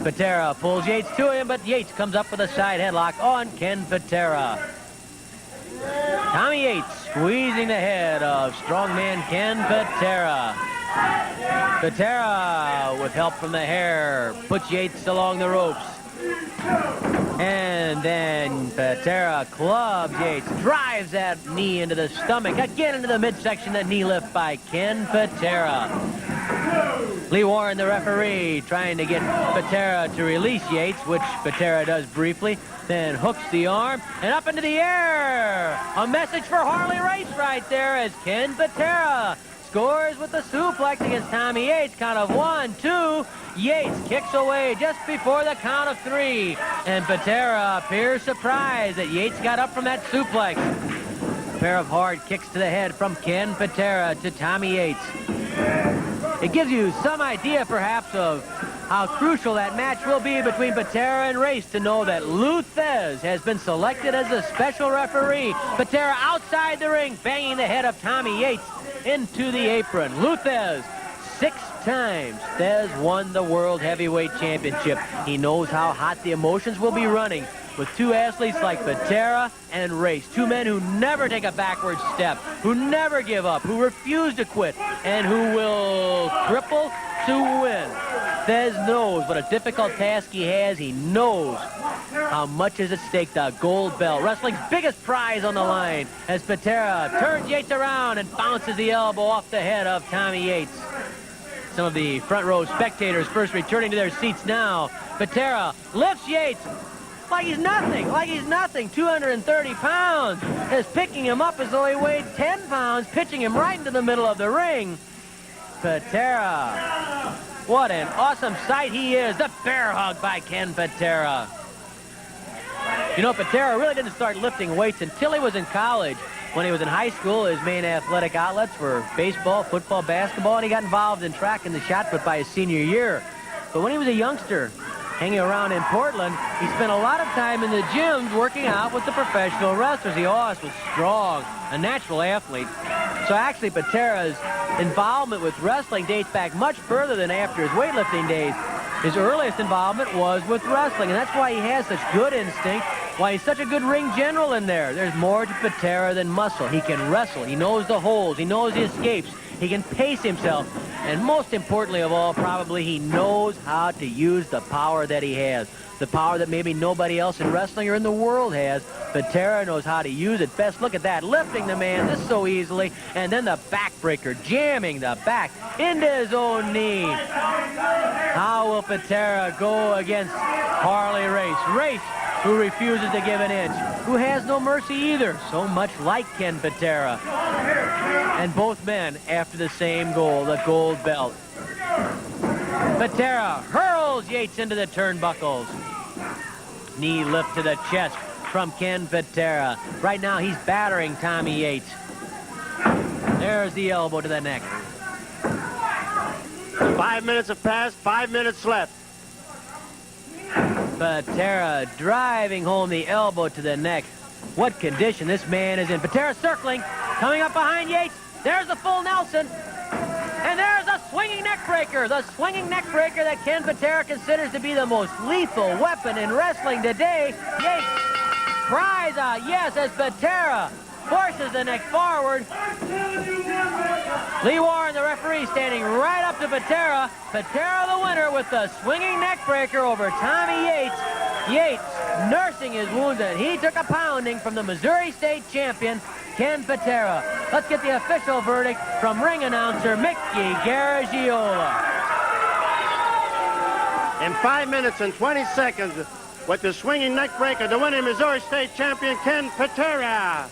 Patera pulls Yates to him, but Yates comes up with a side headlock on Ken Patera. Tommy Yates squeezing the head of strongman Ken Patera. Patera, with help from the hair, puts Yates along the ropes. And then Patera clubs Yates, drives that knee into the stomach, again into the midsection, the knee lift by Ken Patera. Lee Warren, the referee, trying to get Patera to release Yates, which Patera does briefly, then hooks the arm and up into the air. A message for Harley Race right there as Ken Patera scores with the suplex against Tommy Yates. Count of 1, 2. Yates kicks away just before the count of 3. And Patera appears surprised that Yates got up from that suplex. A pair of hard kicks to the head from Ken Patera to Tommy Yates. It gives you some idea, perhaps, of how crucial that match will be between Patera and Race to know that Luthez has been selected as a special referee. Patera outside the ring, banging the head of Tommy Yates into the apron. Luthez, 6 times Thez won the World Heavyweight Championship. He knows how hot the emotions will be running with two athletes like Patera and Race. Two men who never take a backward step, who never give up, who refuse to quit, and who will cripple to win. Thez knows what a difficult task he has. He knows how much is at stake, the gold belt. Wrestling's biggest prize on the line as Patera turns Yates around and bounces the elbow off the head of Tommy Yates. Some of the front row spectators first returning to their seats now. Patera lifts Yates like he's nothing, 230 pounds, is picking him up as though he weighed 10 pounds, pitching him right into the middle of the ring. Patera, what an awesome sight he is. The bear hug by Ken Patera. You know, Patera really didn't start lifting weights until he was in college. When he was in high school, his main athletic outlets were baseball, football, basketball, and he got involved in track and the shot put by his senior year. But when he was a youngster, hanging around in Portland, he spent a lot of time in the gyms working out with the professional wrestlers. He always was strong, a natural athlete. So actually, Patera's involvement with wrestling dates back much further than after his weightlifting days. His earliest involvement was with wrestling, and that's why he has such good instinct, why he's such a good ring general in there. There's more to Patera than muscle. He can wrestle. He knows the holds. He knows the escapes. He can pace himself. And most importantly of all, probably, he knows how to use the power that he has. The power that maybe nobody else in wrestling or in the world has. Patera knows how to use it best. Look at that, lifting the man this so easily. And then the backbreaker, jamming the back into his own knee. How will Patera go against Harley Race? Race, who refuses to give an inch, who has no mercy either, so much like Ken Patera. And both men after the same goal, the gold belt. Patera hurls Yates into the turnbuckles. Knee lift to the chest from Ken Patera. Right now he's battering Tommy Yates. There's the elbow to the neck. 5 minutes have passed, 5 minutes left. Patera driving home the elbow to the neck. What condition this man is in. Patera circling, coming up behind Yates. There's the full Nelson. And there's a swinging neck breaker. The swinging neck breaker that Ken Patera considers to be the most lethal weapon in wrestling today. Yates cries out yes as Patera forces the neck forward. Lee Warren, the referee, standing right up to Patera. Patera the winner with the swinging neck breaker over Tommy Yates. Yates nursing his wounds, and he took a pounding from the Missouri State champion, Ken Patera. Let's get the official verdict from ring announcer Mickey Garagiola. In 5 minutes and 20 seconds, with the swinging neck breaker, the winning Missouri State champion, Ken Patera.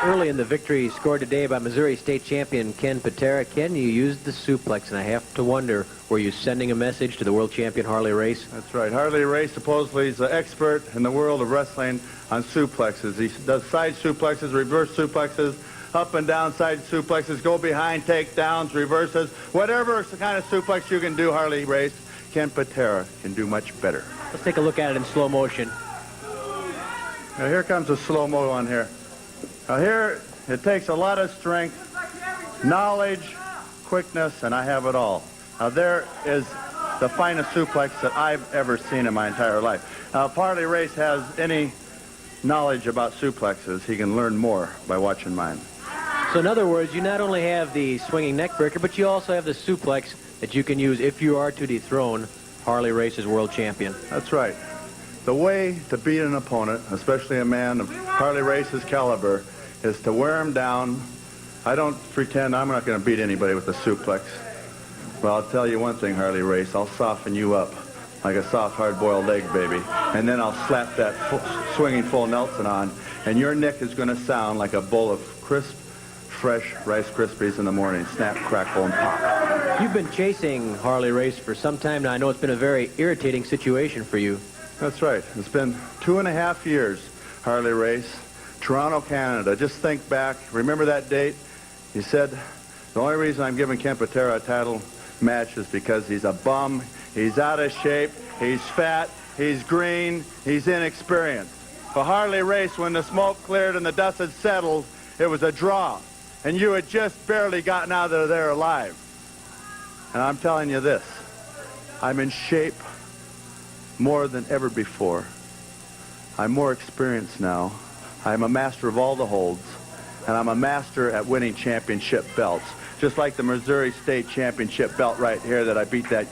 Early in the victory scored today by Missouri State champion Ken Patera. Ken, you used the suplex, and I have to wonder, were you sending a message to the world champion Harley Race? That's right. Harley Race supposedly is an expert in the world of wrestling on suplexes. He does side suplexes, reverse suplexes, up and down side suplexes, go behind takedowns, reverses, whatever kind of suplex you can do, Harley Race, Ken Patera can do much better. Let's take a look at it in slow motion. Now here comes a slow-mo on here. Now here, it takes a lot of strength, knowledge, quickness, and I have it all. Now there is the finest suplex that I've ever seen in my entire life. Now if Harley Race has any knowledge about suplexes, he can learn more by watching mine. So in other words, you not only have the swinging neck breaker, but you also have the suplex that you can use if you are to dethrone Harley Race as world champion. That's right. The way to beat an opponent, especially a man of Harley Race's caliber, is to wear him down I don't pretend I'm not going to beat anybody with a suplex. But I'll tell you one thing, Harley Race. I'll soften you up like a soft, hard-boiled egg, baby. And then I'll slap that swinging full Nelson on, and your neck is going to sound like a bowl of crisp, fresh Rice Krispies in the morning. Snap, crackle, and pop. You've been chasing Harley Race for some time now. I know it's been a very irritating situation for you. That's right. It's been 2.5 years, Harley Race. Toronto, Canada. Just think back. Remember that date? You said, the only reason I'm giving Ken Patera a title match is because he's a bum, he's out of shape, he's fat, he's green, he's inexperienced. For Harley Race, when the smoke cleared and the dust had settled, it was a draw. And you had just barely gotten out of there alive. And I'm telling you this, I'm in shape more than ever before. I'm more experienced now. I'm a master of all the holds, and I'm a master at winning championship belts. Just like the Missouri State Championship belt right here that I beat that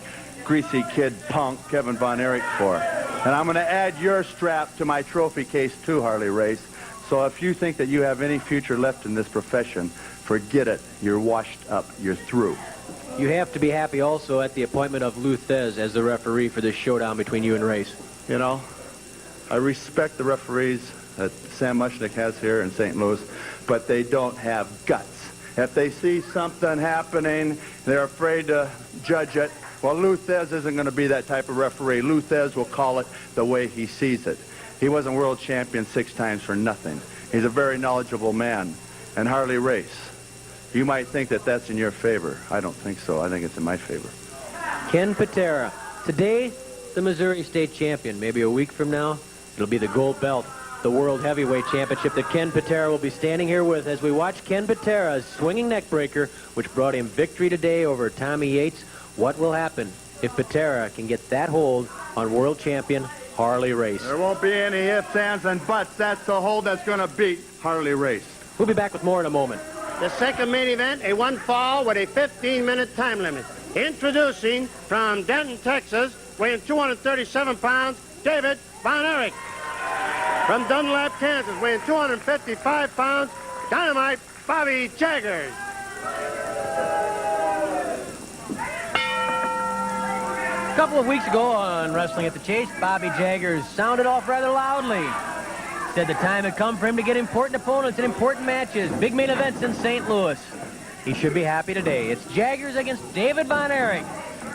greasy kid punk Kevin Von Erich for. And I'm going to add your strap to my trophy case too, Harley Race. So if you think that you have any future left in this profession, forget it. You're washed up. You're through. You have to be happy also at the appointment of Lou Thez as the referee for this showdown between you and Race. You know, I respect the referees that Sam Mushnick has here in St. Louis, but they don't have guts. If they see something happening, they're afraid to judge it. Well, Lou Thez isn't going to be that type of referee. Lou Thez will call it the way he sees it. He wasn't world champion 6 times for nothing. He's a very knowledgeable man. And Harley Race, you might think that that's in your favor. I don't think so. I think it's in my favor. Ken Patera, today the Missouri State champion. Maybe a week from now, it'll be the gold belt, the World Heavyweight Championship that Ken Patera will be standing here with as we watch Ken Patera's swinging neckbreaker, which brought him victory today over Tommy Yates. What will happen if Patera can get that hold on world champion Harley Race? There won't be any ifs, ands, and buts. That's the hold that's going to beat Harley Race. We'll be back with more in a moment. The second main event, a 1 fall with a 15-minute time limit. Introducing from Denton, Texas, weighing 237 pounds, David Von Erich. From Dunlap, Kansas, weighing 255 pounds, Dynamite Bobby Jaggers. A couple of weeks ago on Wrestling at the Chase, Bobby Jaggers sounded off rather loudly. Said the time had come for him to get important opponents in important matches, big main events in St. Louis. He should be happy today. It's Jaggers against David Von Erich.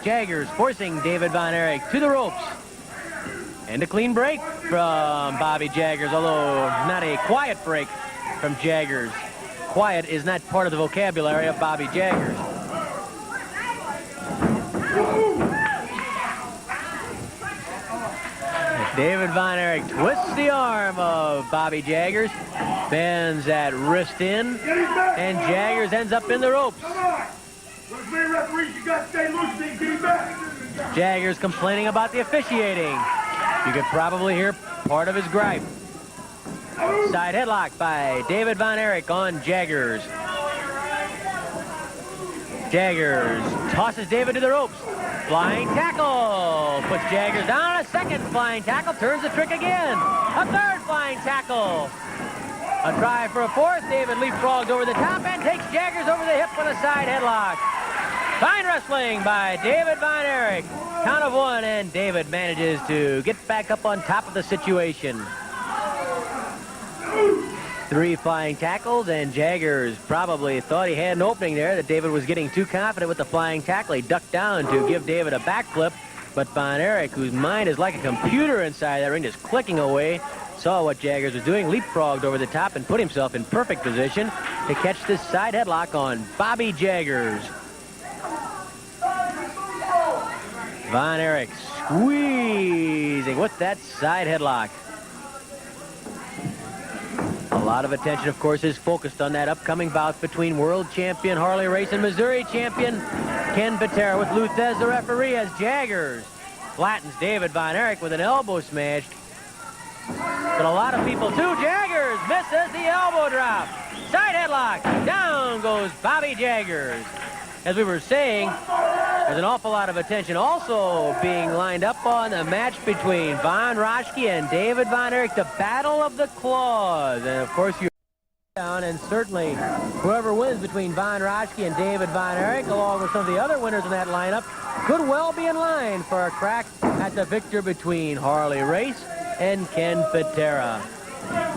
Jaggers forcing David Von Erich to the ropes. And a clean break from Bobby Jaggers, although not a quiet break from Jaggers. Quiet is not part of the vocabulary of Bobby Jaggers. David Von Erich twists the arm of Bobby Jaggers, bends that wrist in, and Jaggers ends up in the ropes. Jaggers complaining about the officiating. You could probably hear part of his gripe. Side headlock by David Von Erich on Jaggers. Jaggers tosses David to the ropes. Flying tackle. Puts Jaggers down. A second flying tackle. Turns the trick again. A third flying tackle. A try for a fourth. David leapfrogs over the top and takes Jaggers over the hip with a side headlock. Fine wrestling by David Von Erich. Count of 1, and David manages to get back up on top of the situation. 3 flying tackles, and Jaggers probably thought he had an opening there, that David was getting too confident with the flying tackle. He ducked down to give David a backflip, but Von Erich, whose mind is like a computer inside that ring, just clicking away, saw what Jaggers was doing, leapfrogged over the top, and put himself in perfect position to catch this side headlock on Bobby Jaggers. Von Erich squeezing with that side headlock. A lot of attention, of course, is focused on that upcoming bout between world champion Harley Race and Missouri champion Ken Patera, with Lou Thez, the referee, as Jaggers flattens David Von Erich with an elbow smash. But a lot of people, too. Jaggers misses the elbow drop. Side headlock. Down goes Bobby Jaggers. As we were saying, there's an awful lot of attention also being lined up on the match between Von Raschke and David Von Erich, the Battle of the Claws. And, of course, you down, and certainly whoever wins between Von Raschke and David Von Erich, along with some of the other winners in that lineup, could well be in line for a crack at the victor between Harley Race and Ken Patera.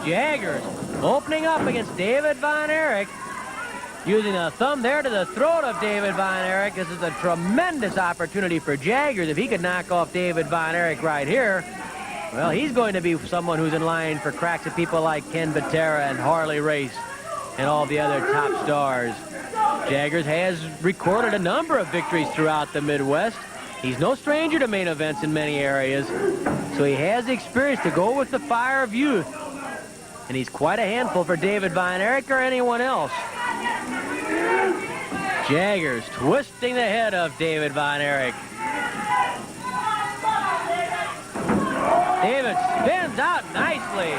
Jaggers opening up against David Von Erich, using a thumb there to the throat of David Von Erich. This is a tremendous opportunity for Jaggers. If he could knock off David Von Erich right here, well, he's going to be someone who's in line for cracks at people like Ken Patera and Harley Race and all the other top stars. Jaggers has recorded a number of victories throughout the Midwest. He's no stranger to main events in many areas, so he has the experience to go with the fire of youth. And he's quite a handful for David Von Erich or anyone else. Jaggers twisting the head of David Von Erich. David spins out nicely.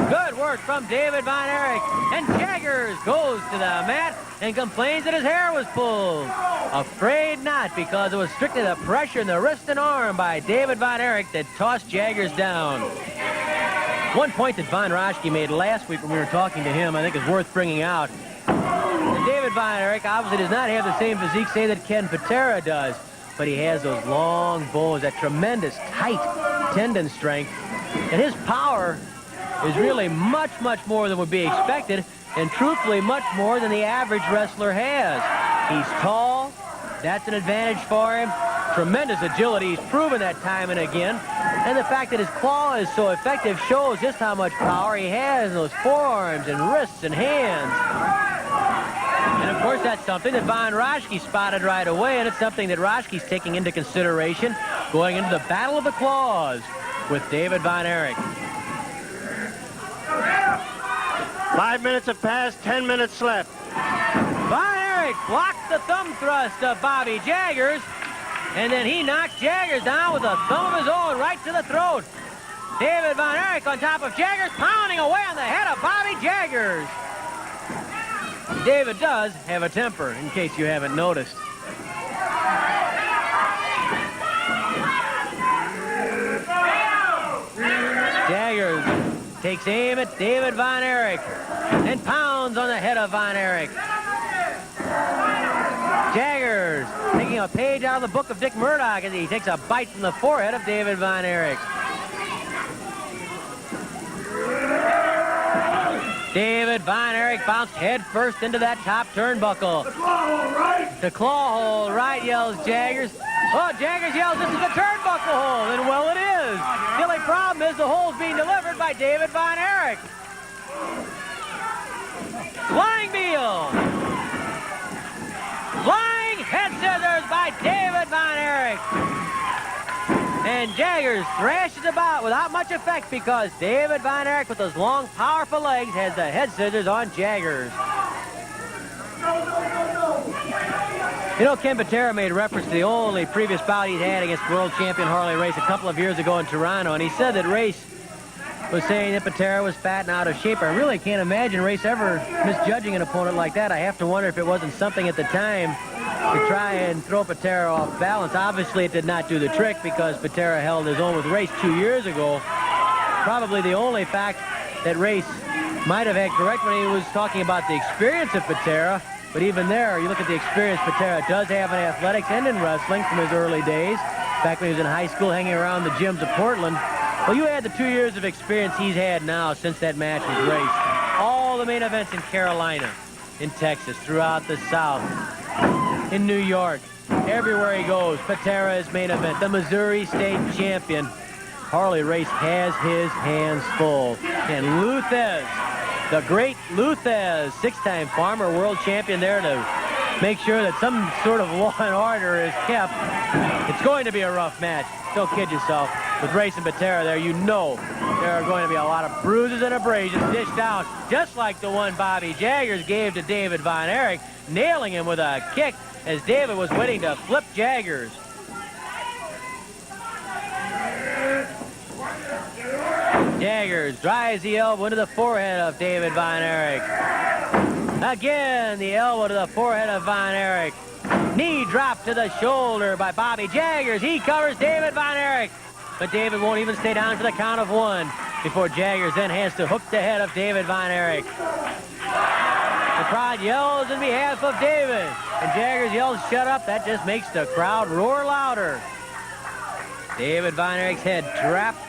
Good work from David Von Erich. And Jaggers goes to the mat and complains that his hair was pulled. Afraid not, because it was strictly the pressure in the wrist and arm by David Von Erich that tossed Jaggers down. One point that Von Raschke made last week when we were talking to him, I think is worth bringing out. David Von Erich obviously does not have the same physique, say, that Ken Patera does, but he has those long bones, that tremendous tight tendon strength, and his power is really much, much more than would be expected, and truthfully much more than the average wrestler has. He's tall. That's an advantage for him. Tremendous agility. He's proven that time and again. And the fact that his claw is so effective shows just how much power he has in those forearms and wrists and hands. And of course, that's something that Von Raschke spotted right away, and it's something that Raschke's taking into consideration going into the Battle of the Claws with David Von Erich. 5 minutes have passed, 10 minutes left. Von Erich blocked the thumb thrust of Bobby Jaggers, and then he knocked Jaggers down with a thumb of his own right to the throat. David Von Erich on top of Jaggers, pounding away on the head of Bobby Jaggers. David does have a temper, in case you haven't noticed. Jaggers takes aim at David Von Erich and pounds on the head of Von Erich. Jaggers taking a page out of the book of Dick Murdoch as he takes a bite from the forehead of David Von Erich. David Von Erich bounced head first into that top turnbuckle. The claw hole right! The claw hole right, yells Jaggers. Oh, Jaggers yells, this is the turnbuckle hole. And well, it is. The only problem is the hole's being delivered by David Von Erich. Flying Beal. Flying head scissors by David Von Erich. And Jaggers thrashes about without much effect because David Von Erich, with those long, powerful legs, has the head scissors on Jaggers. You know, Ken Patera made reference to the only previous bout he'd had against world champion Harley Race a couple of years ago in Toronto, and he said that Race was saying that Patera was fat and out of shape. I really can't imagine Race ever misjudging an opponent like that. I have to wonder if it wasn't something at the time to try and throw Patera off balance. Obviously, it did not do the trick because Patera held his own with Race 2 years ago. Probably the only fact that Race might have had correct when he was talking about the experience of Patera. But even there, you look at the experience Patera does have in athletics and in wrestling from his early days, back when he was in high school hanging around the gyms of Portland. Well, you add the 2 years of experience he's had now since that match was raced. All the main events in Carolina, in Texas, throughout the South, in New York, everywhere he goes, Patera is main event. The Missouri State champion, Harley Race, has his hands full. And Luthez, the great Luthez, 6-time former world champion there to make sure that some sort of law and order is kept. It's going to be a rough match. Don't kid yourself. With Race and Patera there, you know there are going to be a lot of bruises and abrasions dished out, just like the one Bobby Jaggers gave to David Von Erich, nailing him with a kick as David was waiting to flip Jaggers. Jaggers drives the elbow into the forehead of David Von Erich. Again, the elbow to the forehead of Von Erich. Knee drop to the shoulder by Bobby Jaggers. He covers David Von Erich. But David won't even stay down for the count of one. before Jaggers then has to hook the head of David Von Erich. The crowd yells in behalf of David, and Jaggers yells, "Shut up." That just makes the crowd roar louder. David Von Erich's head trapped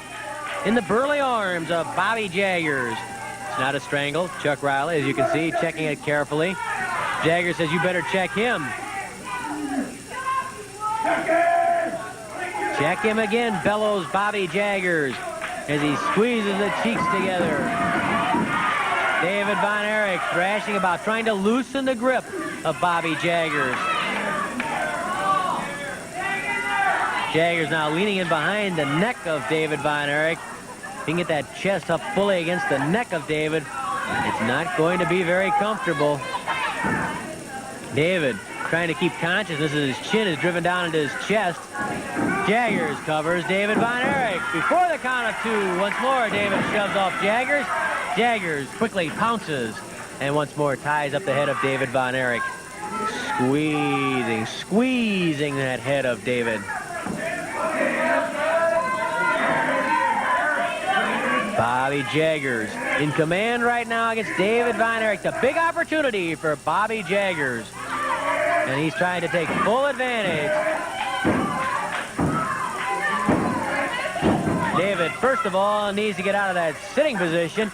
in the burly arms of Bobby Jaggers. It's not a strangle. Chuck Riley, as you can see, checking it carefully. Jaggers says, "You better check him." Check him again, bellows Bobby Jaggers as he squeezes the cheeks together. David Von Erich thrashing about, trying to loosen the grip of Bobby Jaggers. Jaggers now leaning in behind the neck of David Von Erich. If he can get that chest up fully against the neck of David, it's not going to be very comfortable. David trying to keep consciousness as his chin is driven down into his chest. Jaggers covers David Von Erich. Before the count of 2, once more David shoves off Jaggers. Jaggers quickly pounces and once more ties up the head of David Von Erich. Squeezing that head of David. Bobby Jaggers in command right now against David Von Erich. The big opportunity for Bobby Jaggers. And he's trying to take full advantage. David, first of all, needs to get out of that sitting position.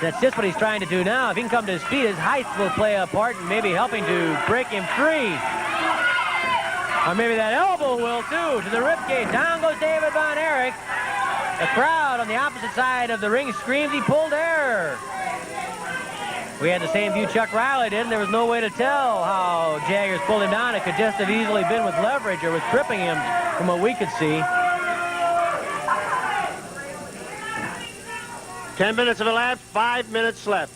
That's just what he's trying to do now. If he can come to his feet, his height will play a part in maybe helping to break him free. Or maybe that elbow will, too, to the ribcage. Down goes David Von Erich. The crowd on the opposite side of the ring screams he pulled air. We had the same view Chuck Riley did, and there was no way to tell how Jaggers pulled him down. It could just have easily been with leverage or with tripping him from what we could see. 10 minutes of elapsed, 5 minutes left.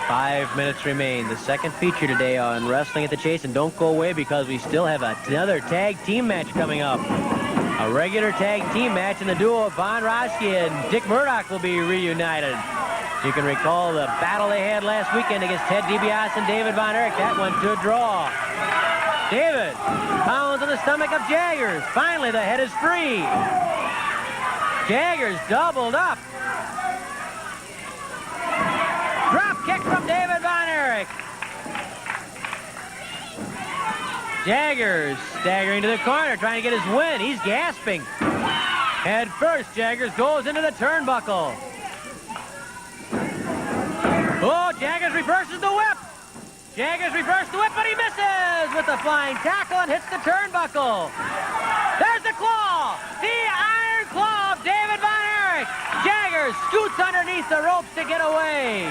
5 minutes remain. The second feature today on Wrestling at the Chase, and don't go away because we still have another tag team match coming up. A regular tag team match, and the duo of Von Raschke and Dick Murdoch will be reunited. You can recall the battle they had last weekend against Ted DiBiase and David Von Erich. That went to a draw. David pounds on the stomach of Jaggers. Finally, the head is free. Jaggers doubled up. Drop kick from David Von Erich. Jaggers staggering to the corner, trying to get his win. He's gasping. Head first, Jaggers goes into the turnbuckle. Oh, Jaggers reverses the whip. Jaggers reversed the whip, but he misses with the flying tackle and hits the turnbuckle. There's the claw. The iron claw of David Von Erich. Jaggers scoots underneath the ropes to get away.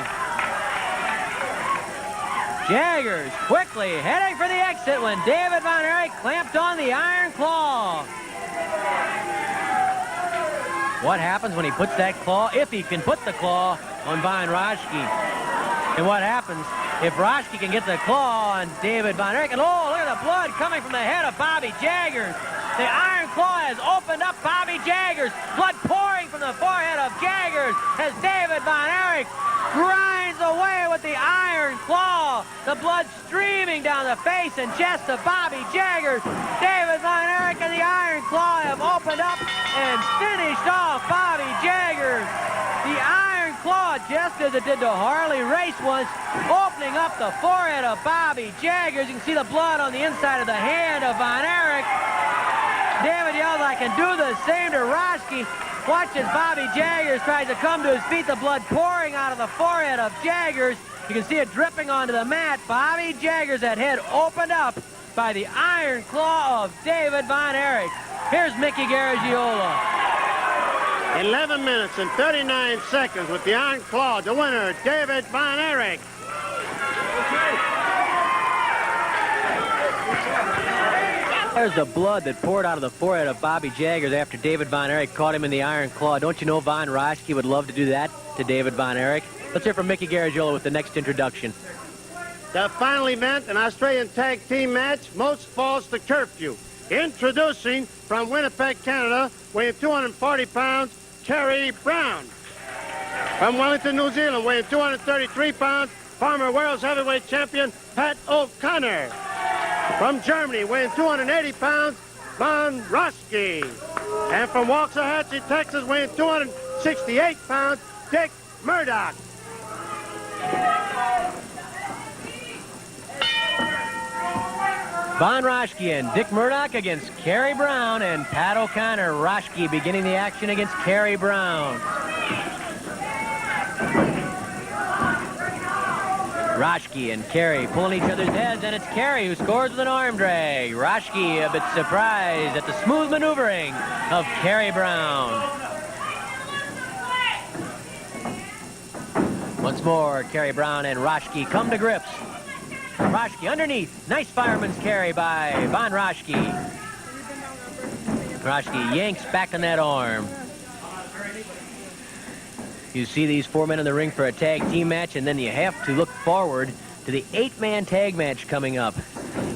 Jaggers quickly heading for the exit when David Von Erich clamped on the iron claw. What happens when he puts that claw, if he can put the claw on Von Raschke? And what happens if Raschke can get the claw on David Von Erich? And oh, look at the blood coming from the head of Bobby Jaggers. The iron claw has opened up Bobby Jaggers. Blood pouring from the forehead of Jaggers as David Von Erich grinds away with the iron claw. The blood streaming down the face and chest of Bobby Jaggers. David Von Erich and the iron claw have opened up and finished off Bobby Jaggers. The iron claw, just as it did to Harley Race once, opening up the forehead of Bobby Jaggers. You can see the blood on the inside of the hand of Von Erich. David yells, "I can do the same to Raschke." Watch as Bobby Jaggers tries to come to his feet, the blood pouring out of the forehead of Jaggers. You can see it dripping onto the mat. Bobby Jaggers, that head opened up by the iron claw of David Von Erich. Here's Mickey Garagiola. 11 minutes and 39 seconds with the iron claw. The winner, David Von Erich. There's the blood that poured out of the forehead of Bobby Jaggers after David Von Erich caught him in the iron claw. Don't you know Von Raschke would love to do that to David Von Erich? Let's hear from Mickey Garagiola with the next introduction. The final event, an Australian tag team match, most falls to curfew. Introducing from Winnipeg, Canada, weighing 240 pounds, Kerry Brown. From Wellington, New Zealand, weighing 233 pounds, former World's Heavyweight Champion, Pat O'Connor. From Germany, weighing 280 pounds, Von Raschke. And from Waxahachie, Texas, weighing 200 68 pounds, Dick Murdoch. Von Raschke and Dick Murdoch against Kerry Brown and Pat O'Connor. Raschke beginning the action against Kerry Brown. Raschke and Kerry pulling each other's heads, and it's Kerry who scores with an arm drag. Raschke a bit surprised at the smooth maneuvering of Kerry Brown. Once more, Kerry Brown and Raschke come to grips. Raschke underneath. Nice fireman's carry by Von Raschke. Raschke yanks back on that arm. You see these 4 men in the ring for a tag team match, and then you have to look forward to the 8-man tag match coming up.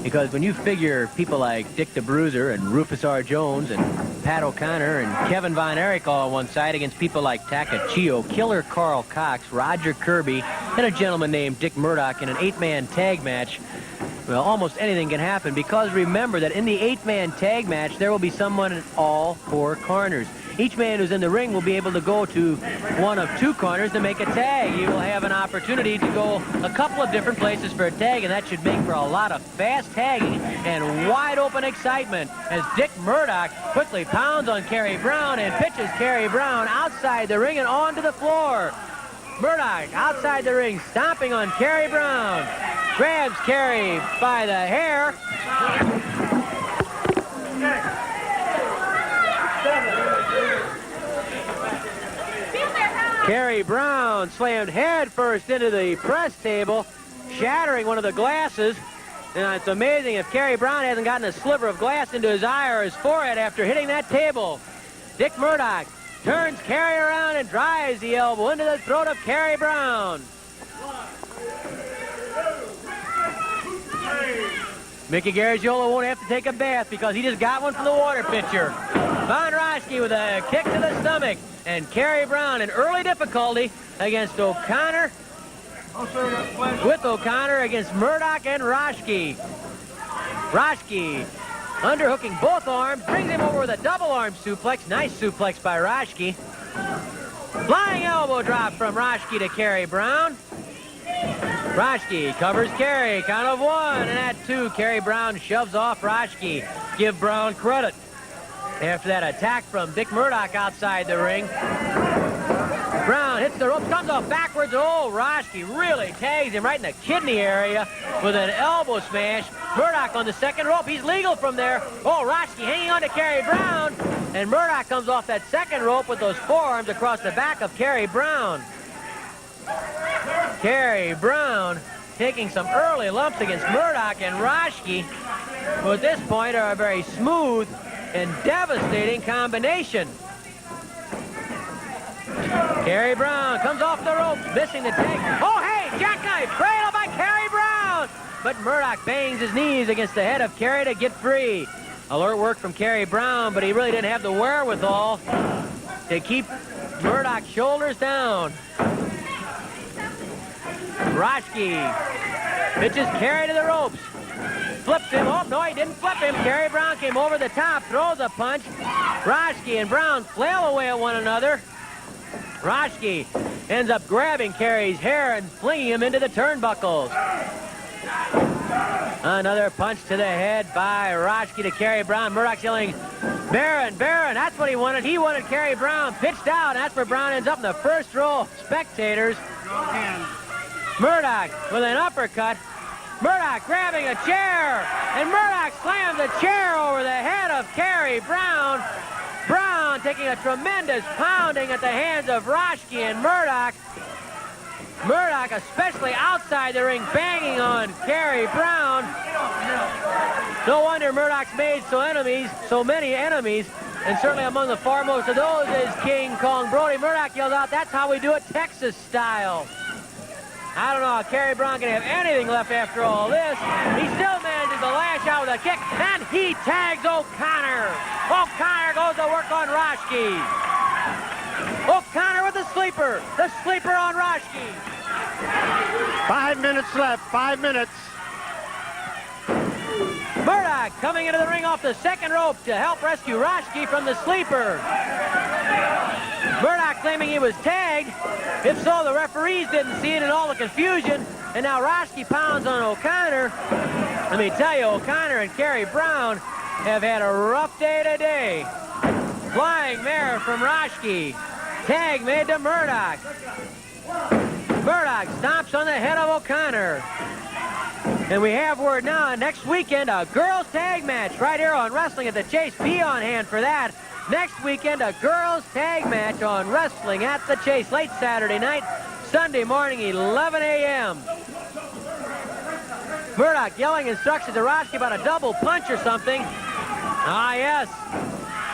Because when you figure people like Dick the Bruiser and Rufus R. Jones and Pat O'Connor and Kevin Von Erich all on one side against people like Takachio, Killer Carl Cox, Roger Kirby, and a gentleman named Dick Murdoch in an 8-man tag match, well, almost anything can happen, because remember that in the 8-man tag match, there will be someone in all 4 corners. Each man who's in the ring will be able to go to one of 2 corners to make a tag. You will have an opportunity to go a couple of different places for a tag, and that should make for a lot of fast tagging and wide open excitement as Dick Murdoch quickly pounds on Kerry Brown and pitches Kerry Brown outside the ring and onto the floor. Murdoch outside the ring, stomping on Kerry Brown. Grabs Kerry by the hair. Kerry Brown slammed head first into the press table, shattering one of the glasses. And it's amazing if Kerry Brown hasn't gotten a sliver of glass into his eye or his forehead after hitting that table. Dick Murdoch turns Kerry around and drives the elbow into the throat of Kerry Brown. Mickey Garagiola won't have to take a bath because he just got one from the water pitcher. Von Raschke with a kick to the stomach. And Kerry Brown in early difficulty against O'Connor. With O'Connor against Murdoch and Raschke. Raschke underhooking both arms, brings him over with a double arm suplex. Nice suplex by Raschke. Flying elbow drop from Raschke to Kerry Brown. Raschke covers Kerry, count of 1, and at 2, Kerry Brown shoves off Raschke. Give Brown credit. After that attack from Dick Murdoch outside the ring, Brown hits the ropes, comes off backwards. Oh, Raschke really tags him right in the kidney area with an elbow smash. Murdoch on the second rope. He's legal from there. Oh, Raschke hanging on to Kerry Brown. And Murdoch comes off that second rope with those forearms across the back of Kerry Brown. Kerry Brown taking some early lumps against Murdoch and Raschke, who at this point are a very smooth and devastating combination. Kerry Brown comes off the ropes, missing the tag. Oh, hey, jackknife, cradle by Kerry Brown. But Murdoch bangs his knees against the head of Kerry to get free. Alert work from Kerry Brown, but he really didn't have the wherewithal to keep Murdoch's shoulders down. Raschke pitches Kerry to the ropes. Flips him. Oh, no, he didn't flip him. Kerry Brown came over the top, throws a punch. Raschke and Brown flail away at one another. Raschke ends up grabbing Kerry's hair and flinging him into the turnbuckles. Another punch to the head by Raschke to Kerry Brown. Murdoch yelling, Baron, Baron. That's what he wanted. He wanted Kerry Brown pitched out. And that's where Brown ends up in the first row of spectators. Murdoch with an uppercut. Murdoch grabbing a chair, and Murdoch slams the chair over the head of Kerry Brown. Brown taking a tremendous pounding at the hands of Raschke and Murdoch. Murdoch, especially outside the ring, banging on Kerry Brown. No wonder Murdoch's made so many enemies, and certainly among the foremost of those is King Kong Brody. Murdoch yells out, "That's how we do it, Texas style." I don't know how Kerry Brown can have anything left after all this. He still manages to lash out with a kick, and he tags O'Connor. O'Connor goes to work on Raschke. O'Connor with the sleeper on Raschke. 5 minutes left, 5 minutes. Murdoch coming into the ring off the second rope to help rescue Raschke from the sleeper. Murdoch claiming he was tagged. If so, the referees didn't see it in all the confusion. And now Raschke pounds on O'Connor. Let me tell you, O'Connor and Kerry Brown have had a rough day today. Flying mare from Raschke. Tag made to Murdoch. Murdoch stomps on the head of O'Connor. And we have word now, next weekend, a girls tag match right here on Wrestling at the Chase. Be on hand for that. Next weekend, a girls tag match on Wrestling at the Chase. Late Saturday night, Sunday morning, 11 a.m. Murdoch yelling instructions to Raschke about a double punch or something. Ah, yes.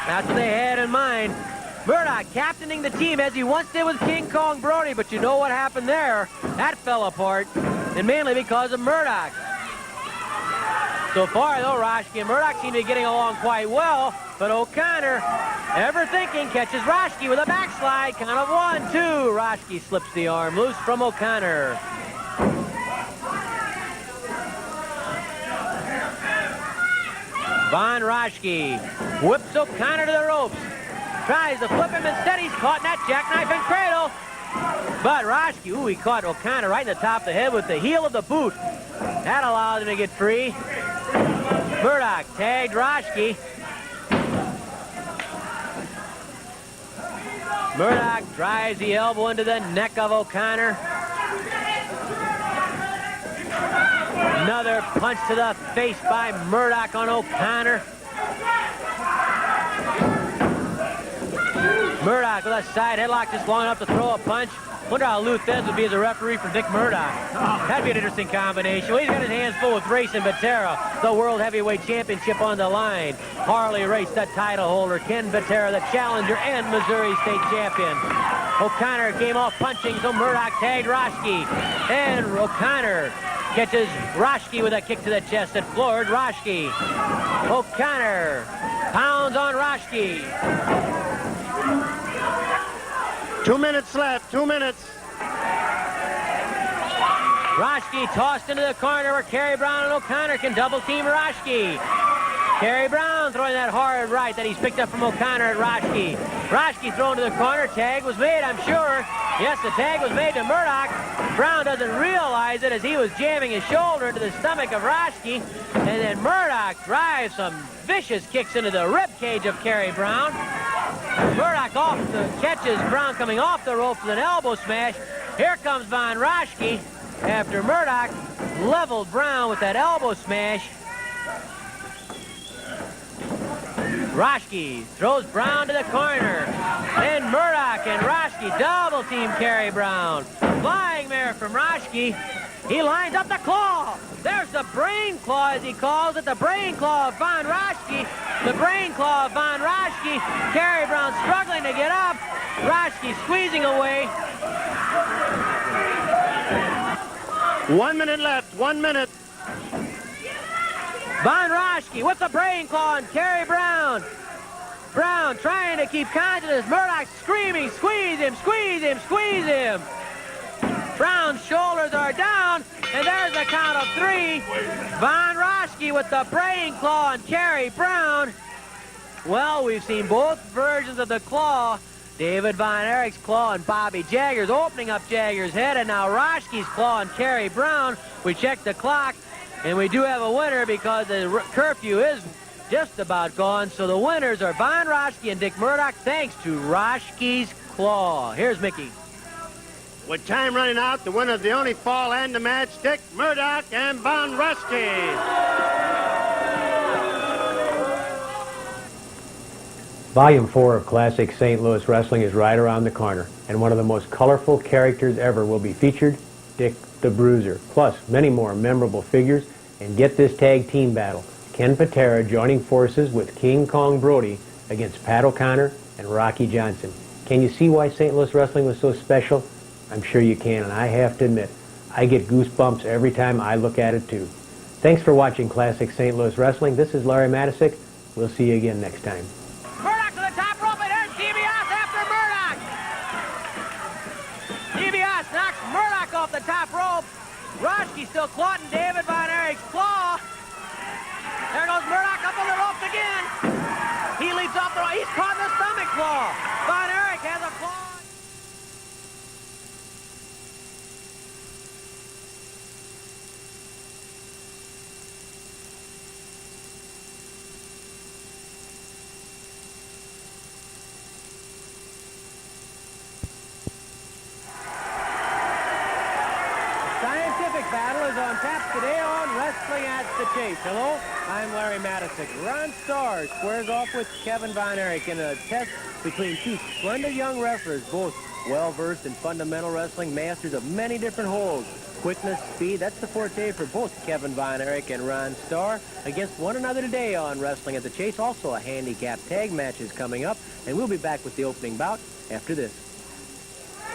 That's what they had in mind. Murdoch captaining the team as he once did with King Kong Brody, but you know what happened there? That fell apart, and mainly because of Murdoch. So far, though, Raschke and Murdoch seem to be getting along quite well, but O'Connor, ever thinking, catches Raschke with a backslide. Count of 1, 2. Raschke slips the arm loose from O'Connor. Von Raschke whips O'Connor to the ropes. Tries to flip him, instead he's caught in that jackknife and cradle. But Raschke, he caught O'Connor right in the top of the head with the heel of the boot. That allowed him to get free. Murdoch tagged Raschke. Murdoch drives the elbow into the neck of O'Connor. Another punch to the face by Murdoch on O'Connor. Murdoch with a side headlock just long enough to throw a punch. Wonder how Lou Thez would be as a referee for Dick Murdoch. That'd be an interesting combination. Well, he's got his hands full with racing Patera, the World Heavyweight Championship on the line. Harley Race, the title holder. Ken Patera, the challenger and Missouri State champion. O'Connor came off punching, so Murdoch tagged Raschke. And O'Connor catches Raschke with a kick to the chest that floored Raschke. O'Connor pounds on Raschke. 2 minutes left, 2 minutes. Raschke tossed into the corner where Kerry Brown and O'Connor can double team Raschke. Kerry Brown throwing that hard right that he's picked up from O'Connor at Raschke. Raschke thrown to the corner. Tag was made, I'm sure. Yes, the tag was made to Murdoch. Brown doesn't realize it as he was jamming his shoulder into the stomach of Raschke. And then Murdoch drives some vicious kicks into the rib cage of Kerry Brown. Murdoch catches Brown coming off the rope with an elbow smash. Here comes Von Raschke after Murdoch leveled Brown with that elbow smash. Raschke throws Brown to the corner. Then Murdoch and Raschke double team Kerry Brown. Flying mare from Raschke. He lines up the claw. There's the brain claw, as he calls it. The brain claw of Von Raschke. The brain claw of Von Raschke. Kerry Brown struggling to get up. Raschke squeezing away. 1 minute left, 1 minute. Von Raschke with the brain claw on Kerry Brown. Brown trying to keep consciousness. Murdoch screaming, squeeze him, squeeze him, squeeze him. Brown's shoulders are down, and there's the count of 3. Von Raschke with the brain claw on Kerry Brown. Well, we've seen both versions of the claw. David Von Erich's claw and Bobby Jaggers opening up Jaggers' head, and now Raschke's claw on Kerry Brown. We checked the clock, and we do have a winner because the curfew is just about gone. So the winners are Von Raschke and Dick Murdoch, thanks to Raschke's claw. Here's Mickey. With time running out, the winner of the only fall and the match, Dick Murdoch and Von Raschke. Volume 4 of Classic St. Louis Wrestling is right around the corner, and one of the most colorful characters ever will be featured, Dick the Bruiser, plus many more memorable figures. And get this tag team battle, Ken Patera joining forces with King Kong Brody against Pat O'Connor and Rocky Johnson. Can you see why St. Louis Wrestling was so special? I'm sure you can, and I have to admit, I get goosebumps every time I look at it too. Thanks for watching Classic St. Louis Wrestling. This is Larry Matisick. We'll see you again next time. Murdoch to the top rope, and there's DiBiase after Murdoch. DiBiase knocks Murdoch off the top rope. Raschke still caught in David Von Erich's claw. There goes Murdoch up on the ropes again. He leaps off the rope. He's caught in the stomach claw. Von Erich has a claw. battle is on tap today on Wrestling at the Chase. Hello, I'm Larry Matisick. Ron Starr squares off with Kevin Von Erich in a test between two splendid young wrestlers, both well-versed in fundamental wrestling, masters of many different holds. Quickness, speed, that's the forte for both Kevin Von Erich and Ron Starr against one another today on Wrestling at the Chase. Also a handicap tag match is coming up, and we'll be back with the opening bout after this.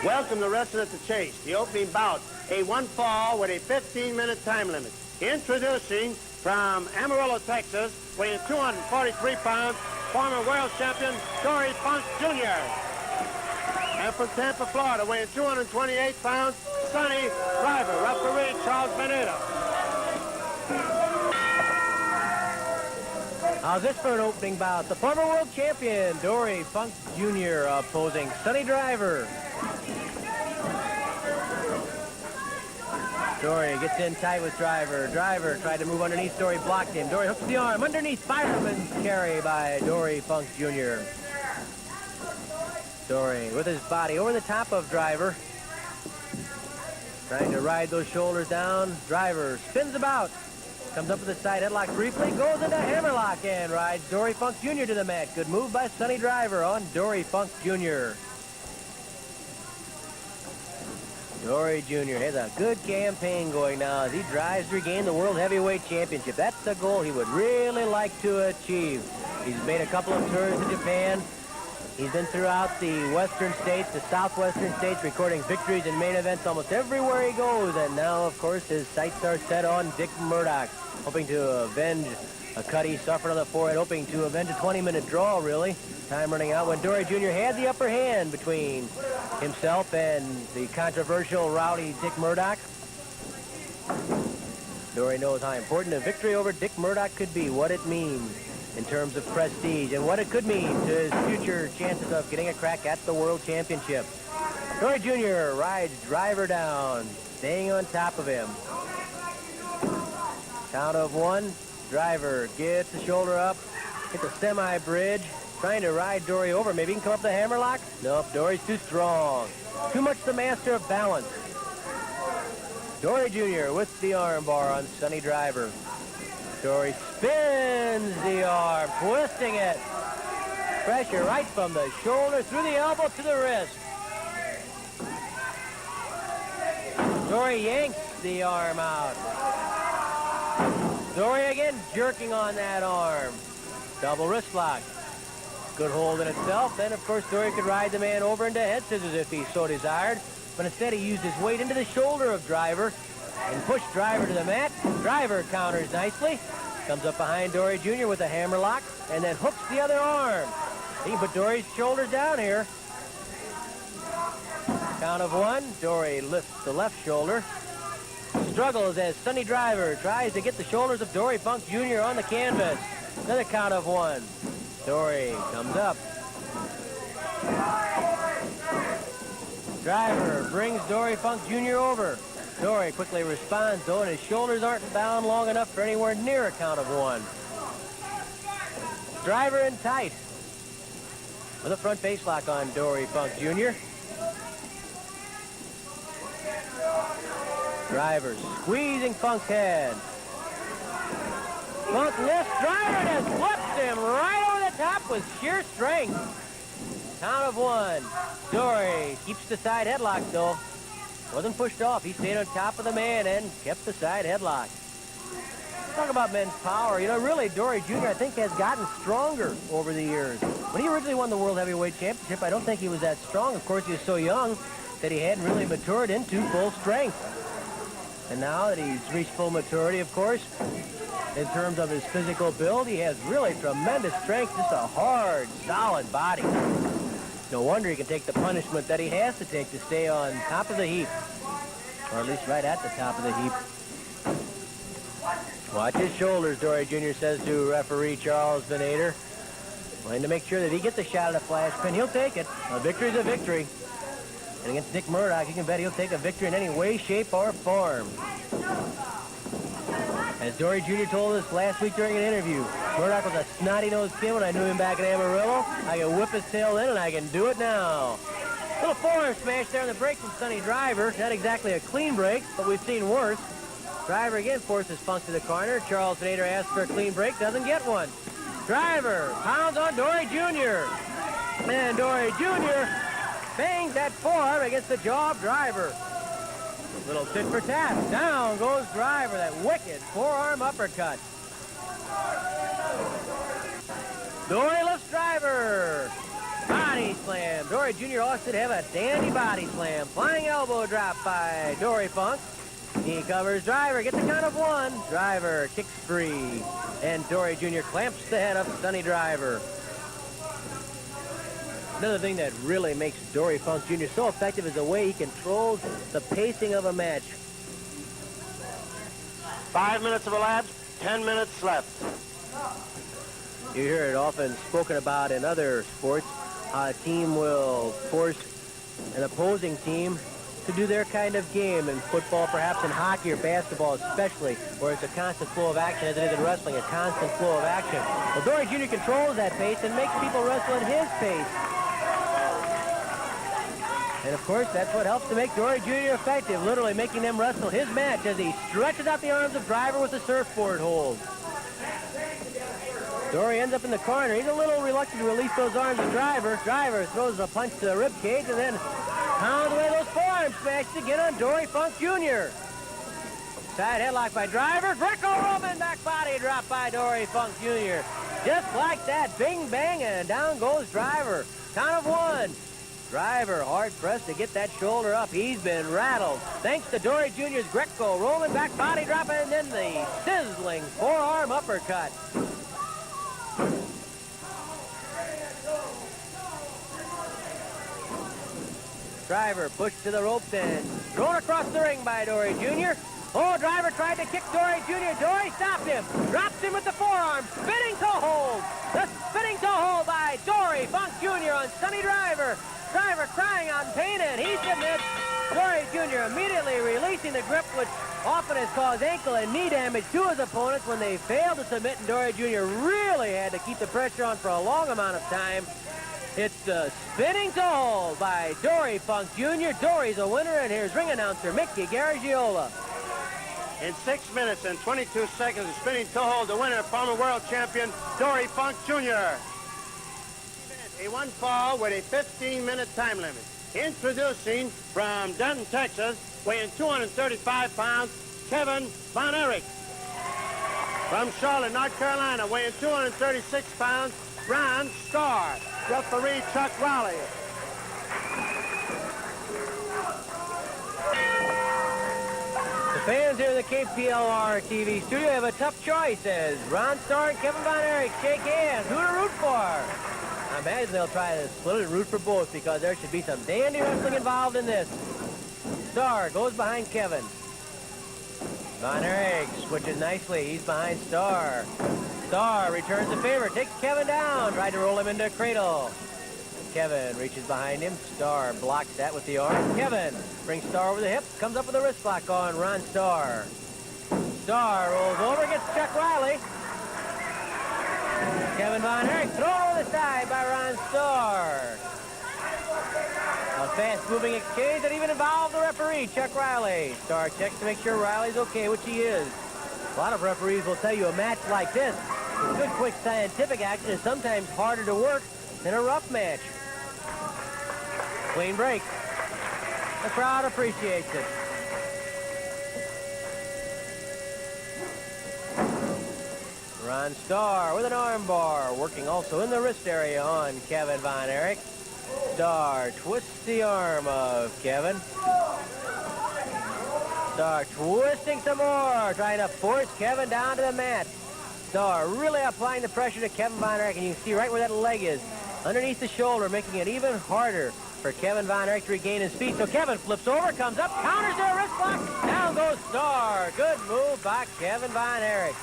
Welcome to Wrestling at the Chase, the opening bout. A one fall with a 15-minute time limit. Introducing from Amarillo, Texas, weighing 243 pounds, former world champion Dory Funk Jr. And from Tampa, Florida, weighing 228 pounds, Sonny Driver, referee Charles Benito. How's this for an opening bout? The former world champion, Dory Funk Jr. opposing Sonny Driver. Dory gets in tight with Driver. Driver tried to move underneath. Dory blocked him. Dory hooks the arm underneath. Fireman's carry by Dory Funk Jr. Dory with his body over the top of Driver. Trying to ride those shoulders down. Driver spins about. Comes up with a side headlock briefly. Goes into hammerlock and rides Dory Funk Jr. to the mat. Good move by Sonny Driver on Dory Funk Jr. Dory Jr. has a good campaign going now as he drives to regain the World Heavyweight Championship. That's the goal he would really like to achieve. He's made a couple of tours to Japan. He's been throughout the western states, the southwestern states, recording victories in main events almost everywhere he goes. And now, of course, his sights are set on Dick Murdoch, hoping to avenge a cut he suffered on the forehead, hoping to avenge a 20-minute draw, really. Time running out when Dory Jr. had the upper hand between himself and the controversial, rowdy Dick Murdoch. Dory knows how important a victory over Dick Murdoch could be, what it means in terms of prestige, and what it could mean to his future chances of getting a crack at the World Championship. Dory Jr. rides Driver down, staying on top of him. Count of one. Driver gets the shoulder up, hits a semi-bridge, trying to ride Dory over. Maybe he can come up the hammerlock? Nope, Dory's too strong. Too much the master of balance. Dory Jr. with the armbar on Sonny Driver. Dory spins the arm, twisting it. Pressure right from the shoulder, through the elbow to the wrist. Dory yanks the arm out. Dory again jerking on that arm. Double wrist lock. Good hold in itself. Then, of course, Dory could ride the man over into head scissors if he so desired. But instead, he used his weight into the shoulder of Driver and pushed Driver to the mat. Driver counters nicely. Comes up behind Dory Jr. with a hammerlock and then hooks the other arm. He can put Dory's shoulders down here. Count of one. Dory lifts the left shoulder. Struggles as Sonny Driver tries to get the shoulders of Dory Funk Jr. on the canvas. Another count of one. Dory comes up. Driver brings Dory Funk Jr. over. Dory quickly responds, though, and his shoulders aren't bound long enough for anywhere near a count of one. Driver in tight with a front face lock on Dory Funk Jr. Driver squeezing Funk's head. Funk lifts Driver and flips him right over the top with sheer strength. Count of one. Dory keeps the side headlock, though. Wasn't pushed off. He stayed on top of the man and kept the side headlock. Talk about men's power. You know, really, Dory Jr., I think, has gotten stronger over the years. When he originally won the World Heavyweight Championship, I don't think he was that strong. Of course, he was so young that he hadn't really matured into full strength. And now that he's reached full maturity, of course, in terms of his physical build, he has really tremendous strength. Just a hard, solid body. No wonder he can take the punishment that he has to take to stay on top of the heap. Or at least right at the top of the heap. Watch his shoulders, Dory Jr. says to referee Charles Venator. Wanting to make sure that he gets a shot at a flash pin. He'll take it. A victory's a victory. And against Dick Murdoch, you can bet he'll take a victory in any way, shape, or form. As Dory Jr. told us last week during an interview, Murdoch was a snotty-nosed kid when I knew him back in Amarillo. I can whip his tail then, and I can do it now. Little forearm smash there on the break from Sonny Driver. Not exactly a clean break, but we've seen worse. Driver again forces Funk to the corner. Charles Nader asks for a clean break, doesn't get one. Driver pounds on Dory Jr. And Dory Jr. bangs that forearm against the jaw of Driver. Little tit for tat. Down goes Driver, that wicked forearm uppercut. Dory lifts Driver. Body slam. Dory Jr. also did have a dandy body slam. Flying elbow drop by Dory Funk. He covers Driver, gets a count of one. Driver kicks free. And Dory Jr. clamps the head of Sonny Driver. Another thing that really makes Dory Funk Jr. so effective is the way he controls the pacing of a match. 5 minutes have elapsed, 10 minutes left. You hear it often spoken about in other sports. A team will force an opposing team to do their kind of game. In football, perhaps in hockey or basketball especially, where it's a constant flow of action, as it is in wrestling, a constant flow of action. Well, Dory Jr. controls that pace and makes people wrestle at his pace. And, of course, that's what helps to make Dory Jr. effective, literally making them wrestle his match as he stretches out the arms of Driver with the surfboard hold. Dory ends up in the corner. He's a little reluctant to release those arms of Driver. Driver throws a punch to the rib cage and then pounds away those forearm smashes again on Dory Funk Jr. Side headlock by Driver. Greco-Roman back body drop by Dory Funk Jr. Just like that, bing, bang, and down goes Driver. Count of one. Driver hard-pressed to get that shoulder up. He's been rattled. Thanks to Dory Jr.'s Greco-Roman back body drop and then the sizzling forearm uppercut. Driver pushed to the ropes and thrown across the ring by Dory Jr. Oh, Driver tried to kick Dory Jr. Dory stopped him. Drops him with the forearm. Spinning toe hold. The spinning toe hold by Dory Funk Jr. on Sonny Driver. Driver crying out in pain, and he submits. Dory Jr. immediately releasing the grip, which often has caused ankle and knee damage to his opponents when they failed to submit, and Dory Jr. really had to keep the pressure on for a long amount of time. It's the spinning toe hold by Dory Funk Jr. Dory's a winner, and here's ring announcer Mickey Garagiola. In 6 minutes and 22 seconds, the spinning toe hold, the winner, former world champion Dory Funk Jr. A one fall with a 15-minute time limit. Introducing from Denton, Texas, weighing 235 pounds, Kevin Von Erich. From Charlotte, North Carolina, weighing 236 pounds, Ron Starr. Referee Chuck Raleigh. The fans here in the KPLR TV studio have a tough choice as Ron Starr and Kevin Von Erich shake hands. Who to root for? I imagine they'll try to split it and root for both because there should be some dandy wrestling involved in this. Starr goes behind Kevin. Von Erich switches nicely. He's behind Starr. Starr returns the favor, takes Kevin down, tried to roll him into a cradle. Kevin reaches behind him. Starr blocks that with the arm. Kevin brings Starr over the hip, comes up with a wrist lock on Ron Starr. Starr rolls over, gets Chuck Riley. Kevin Von Erich thrown over the side by Ron Starr. A fast-moving exchange that even involved the referee, Chuck Riley. Starr checks to make sure Riley's okay, which he is. A lot of referees will tell you a match like this, with good, quick, scientific action, is sometimes harder to work than a rough match. Clean break. The crowd appreciates it. Ron Starr with an arm bar, working also in the wrist area on Kevin Von Erich. Starr twists the arm of Kevin. Starr twisting some more, trying to force Kevin down to the mat. Starr really applying the pressure to Kevin Von Erich, and you can see right where that leg is, underneath the shoulder, making it even harder for Kevin Von Erich to regain his feet. So Kevin flips over, comes up, counters to a wrist lock. Down goes Starr. Good move by Kevin Von Erich.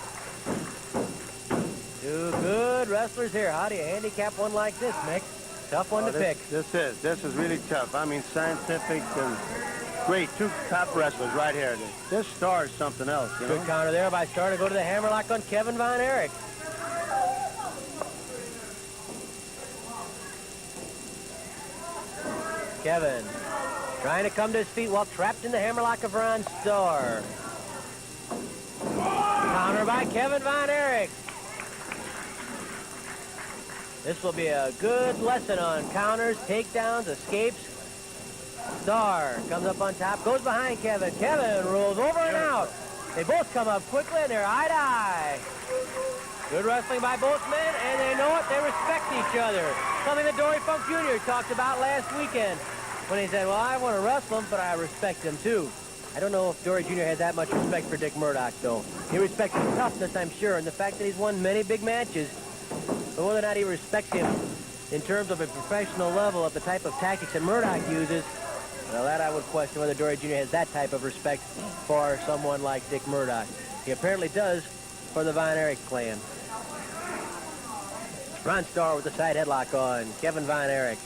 Two good wrestlers here. How do you handicap one like this, Mick? Tough one to pick. This is really tough. I mean, scientific and great. Two top wrestlers right here. This Starr is something else, you know? Good counter there by Starr to go to the hammerlock on Kevin Von Erich. Kevin trying to come to his feet while trapped in the hammerlock of Ron Starr. Counter by Kevin Von Erich. This will be a good lesson on counters, takedowns, escapes. Starr comes up on top, goes behind Kevin. Kevin rolls over and out. They both come up quickly, and they're eye to eye. Good wrestling by both men, and they know it. They respect each other. Something that Dory Funk Jr. talked about last weekend when he said, well, I want to wrestle him, but I respect him too. I don't know if Dory Jr. has that much respect for Dick Murdoch, though. He respects his toughness, I'm sure, and the fact that he's won many big matches. But whether or not he respects him in terms of a professional level of the type of tactics that Murdoch uses, well, that I would question whether Dory Jr. has that type of respect for someone like Dick Murdoch. He apparently does for the Von Erich clan. Ron Starr with the side headlock on Kevin Von Erich.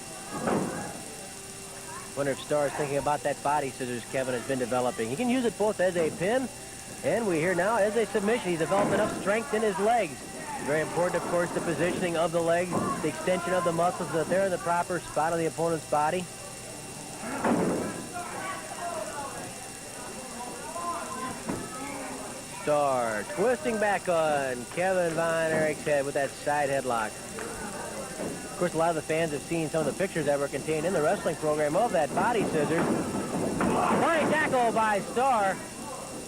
Wonder if Starr is thinking about that body scissors Kevin has been developing. He can use it both as a pin, and we hear now as a submission. He's developed enough strength in his legs. Very important, of course, the positioning of the legs, the extension of the muscles, so that they're in the proper spot of the opponent's body. Starr twisting back on Kevin Von Erich's head with that side headlock. Of course, a lot of the fans have seen some of the pictures that were contained in the wrestling program of that body scissors. Flying tackle by Starr,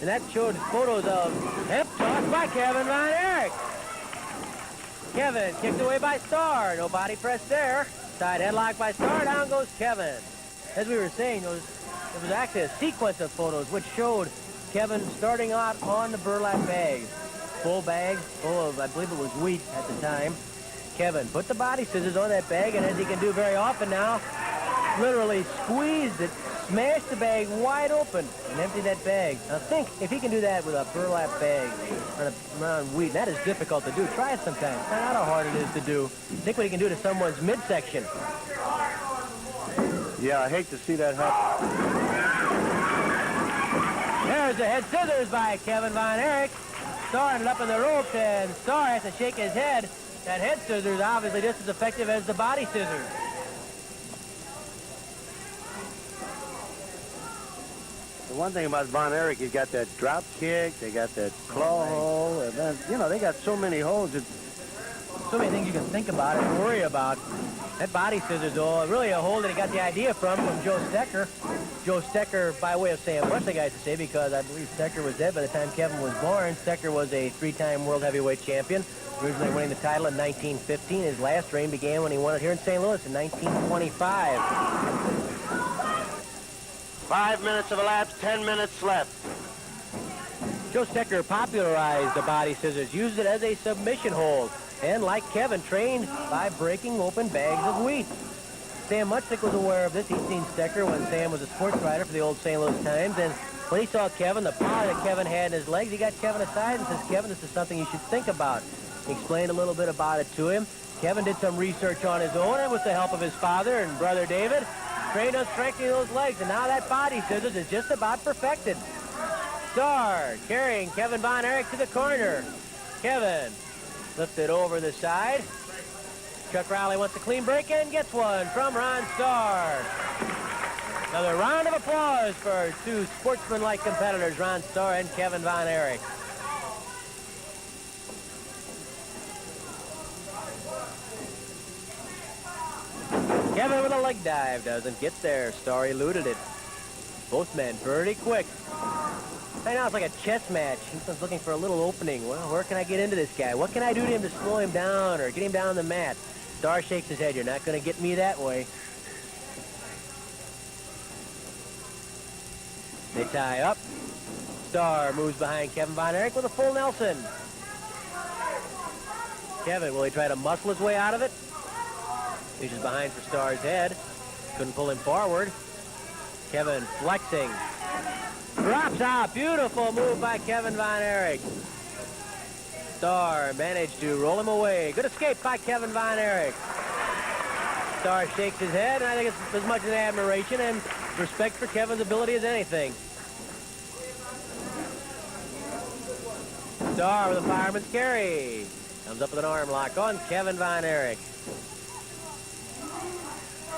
and that showed photos of hip toss by Kevin Von Erich. Kevin kicked away by Starr. No body press there. Side headlock by Starr. Down goes Kevin. As we were saying, there was actually a sequence of photos which showed Kevin starting out on the burlap bag. Full bag, full of, I believe it was wheat at the time. Kevin put the body scissors on that bag, and as he can do very often now, literally squeezed it, smashed the bag wide open, and emptied that bag. Now think, if he can do that with a burlap bag around wheat, that is difficult to do. Try it sometime. Find out how hard it is to do. Think what he can do to someone's midsection. Yeah, I hate to see that happen. There's the head scissors by Kevin Von Erich. Starr ended up in the ropes, and Starr has to shake his head. That head scissors obviously just as effective as the body scissors. The one thing about Von Erich, he's got that drop kick, they got that claw hole, and then, you know, they got so many holes. So many things you can think about and worry about. That body scissors, though, really a hole that he got the idea from Joe Stecker. Joe Stecker, by way of saying what the guys to say, because I believe Stecker was dead by the time Kevin was born. Stecker was a three-time world heavyweight champion, originally winning the title in 1915. His last reign began when he won it here in St. Louis in 1925. 5 minutes have elapsed, 10 minutes left. Joe Stecker popularized the body scissors, used it as a submission hold, and like Kevin, trained by breaking open bags of wheat. Sam Muchnick was aware of this. He'd seen Stecker when Sam was a sports writer for the old St. Louis Times, and when he saw Kevin, the power that Kevin had in his legs, he got Kevin aside and says, Kevin, this is something you should think about. He explained a little bit about it to him. Kevin did some research on his own, and with the help of his father and brother David, trained on strengthening those legs, and now that body scissors is just about perfected. Starr carrying Kevin Von Erich to the corner. Kevin lifted over the side. Chuck Rowley wants a clean break and gets one from Ron Starr. Another round of applause for two sportsman-like competitors, Ron Starr and Kevin Von Erich. Kevin with a leg dive, doesn't get there. Starr eluded it. Both men pretty quick. Right now it's like a chess match. He's looking for a little opening. Well, where can I get into this guy? What can I do to him to slow him down or get him down on the mat? Starr shakes his head. You're not going to get me that way. They tie up. Starr moves behind Kevin Von Erich with a full Nelson. Kevin, will he try to muscle his way out of it? Reaches behind for Starr's head. Couldn't pull him forward. Kevin flexing. Drops out. Beautiful move by Kevin Von Erich. Starr managed to roll him away. Good escape by Kevin Von Erich. Starr shakes his head, and I think it's as much an admiration and respect for Kevin's ability as anything. Starr with a fireman's carry. Comes up with an arm lock on Kevin Von Erich.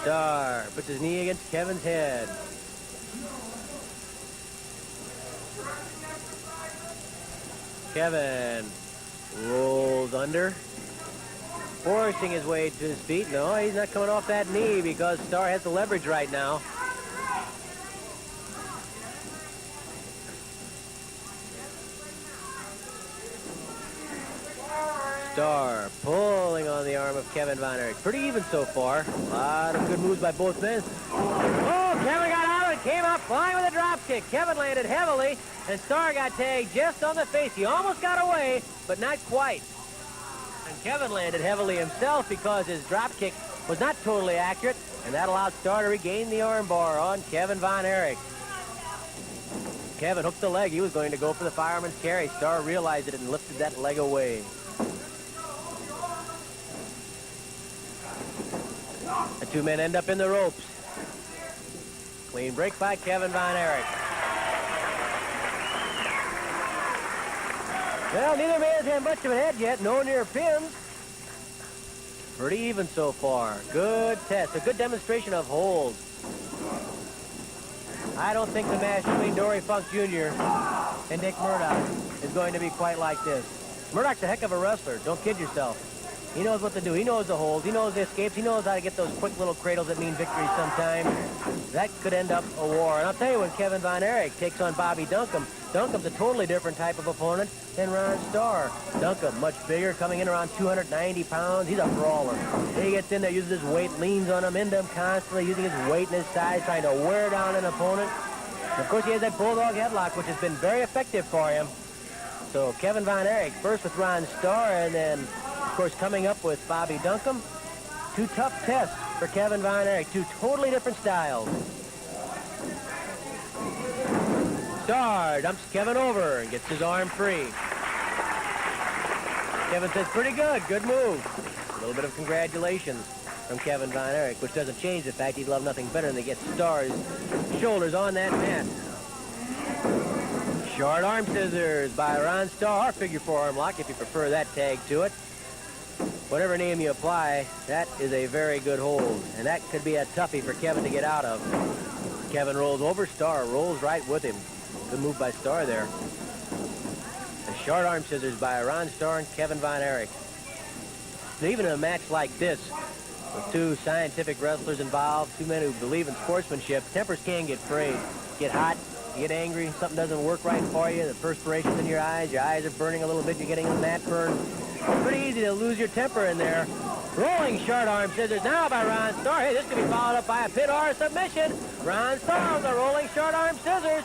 Starr puts his knee against Kevin's head. Kevin rolls under, forcing his way to his feet. No, he's not coming off that knee because Starr has the leverage right now. Starr pulling on the arm of Kevin Von Erich. Pretty even so far. A lot of good moves by both men. Oh, Kevin got out and came out flying with a drop kick. Kevin landed heavily, and Starr got tagged just on the face. He almost got away, but not quite. And Kevin landed heavily himself because his drop kick was not totally accurate, and that allowed Starr to regain the armbar on Kevin Von Erich. Kevin hooked the leg. He was going to go for the fireman's carry. Starr realized it and lifted that leg away. The two men end up in the ropes. Clean break by Kevin Von Erich. Well, neither man's had much of a head yet. No near pins. Pretty even so far. Good test. A good demonstration of hold. I don't think the match between Dory Funk Jr. and Dick Murdoch is going to be quite like this. Murdoch's a heck of a wrestler. Don't kid yourself. He knows what to do. He knows the holds. He knows the escapes. He knows how to get those quick little cradles that mean victory sometimes. That could end up a war. And I'll tell you, when Kevin Von Erich takes on Bobby Duncombe, Duncombe's a totally different type of opponent than Ron Starr. Duncombe, much bigger, coming in around 290 pounds. He's a brawler. He gets in there, uses his weight, leans on him, into him constantly, using his weight and his size, trying to wear down an opponent. And of course, he has that Bulldog headlock, which has been very effective for him. So Kevin Von Erich, first with Ron Starr, and then, of course, coming up with Bobby Duncombe. Two tough tests for Kevin Von Erich. Two totally different styles. Starr dumps Kevin over and gets his arm free. Kevin says, pretty good. Good move. A little bit of congratulations from Kevin Von Erich, which doesn't change the fact he'd love nothing better than to get Starr's shoulders on that mat. Short arm scissors by Ron Starr, or figure four arm lock if you prefer that tag to it. Whatever name you apply, that is a very good hold. And that could be a toughie for Kevin to get out of. Kevin rolls over, Starr rolls right with him. Good move by Starr there. The short arm scissors by Ron Starr and Kevin Von Erich. And even in a match like this, with two scientific wrestlers involved, two men who believe in sportsmanship, tempers can get frayed, get hot, you get angry, something doesn't work right for you, the perspiration's in your eyes are burning a little bit, you're getting a mat burn. It's pretty easy to lose your temper in there. Rolling short arm scissors now by Ron Starr. Hey, this could be followed up by a pin or a submission. Ron Starr with the rolling short arm scissors,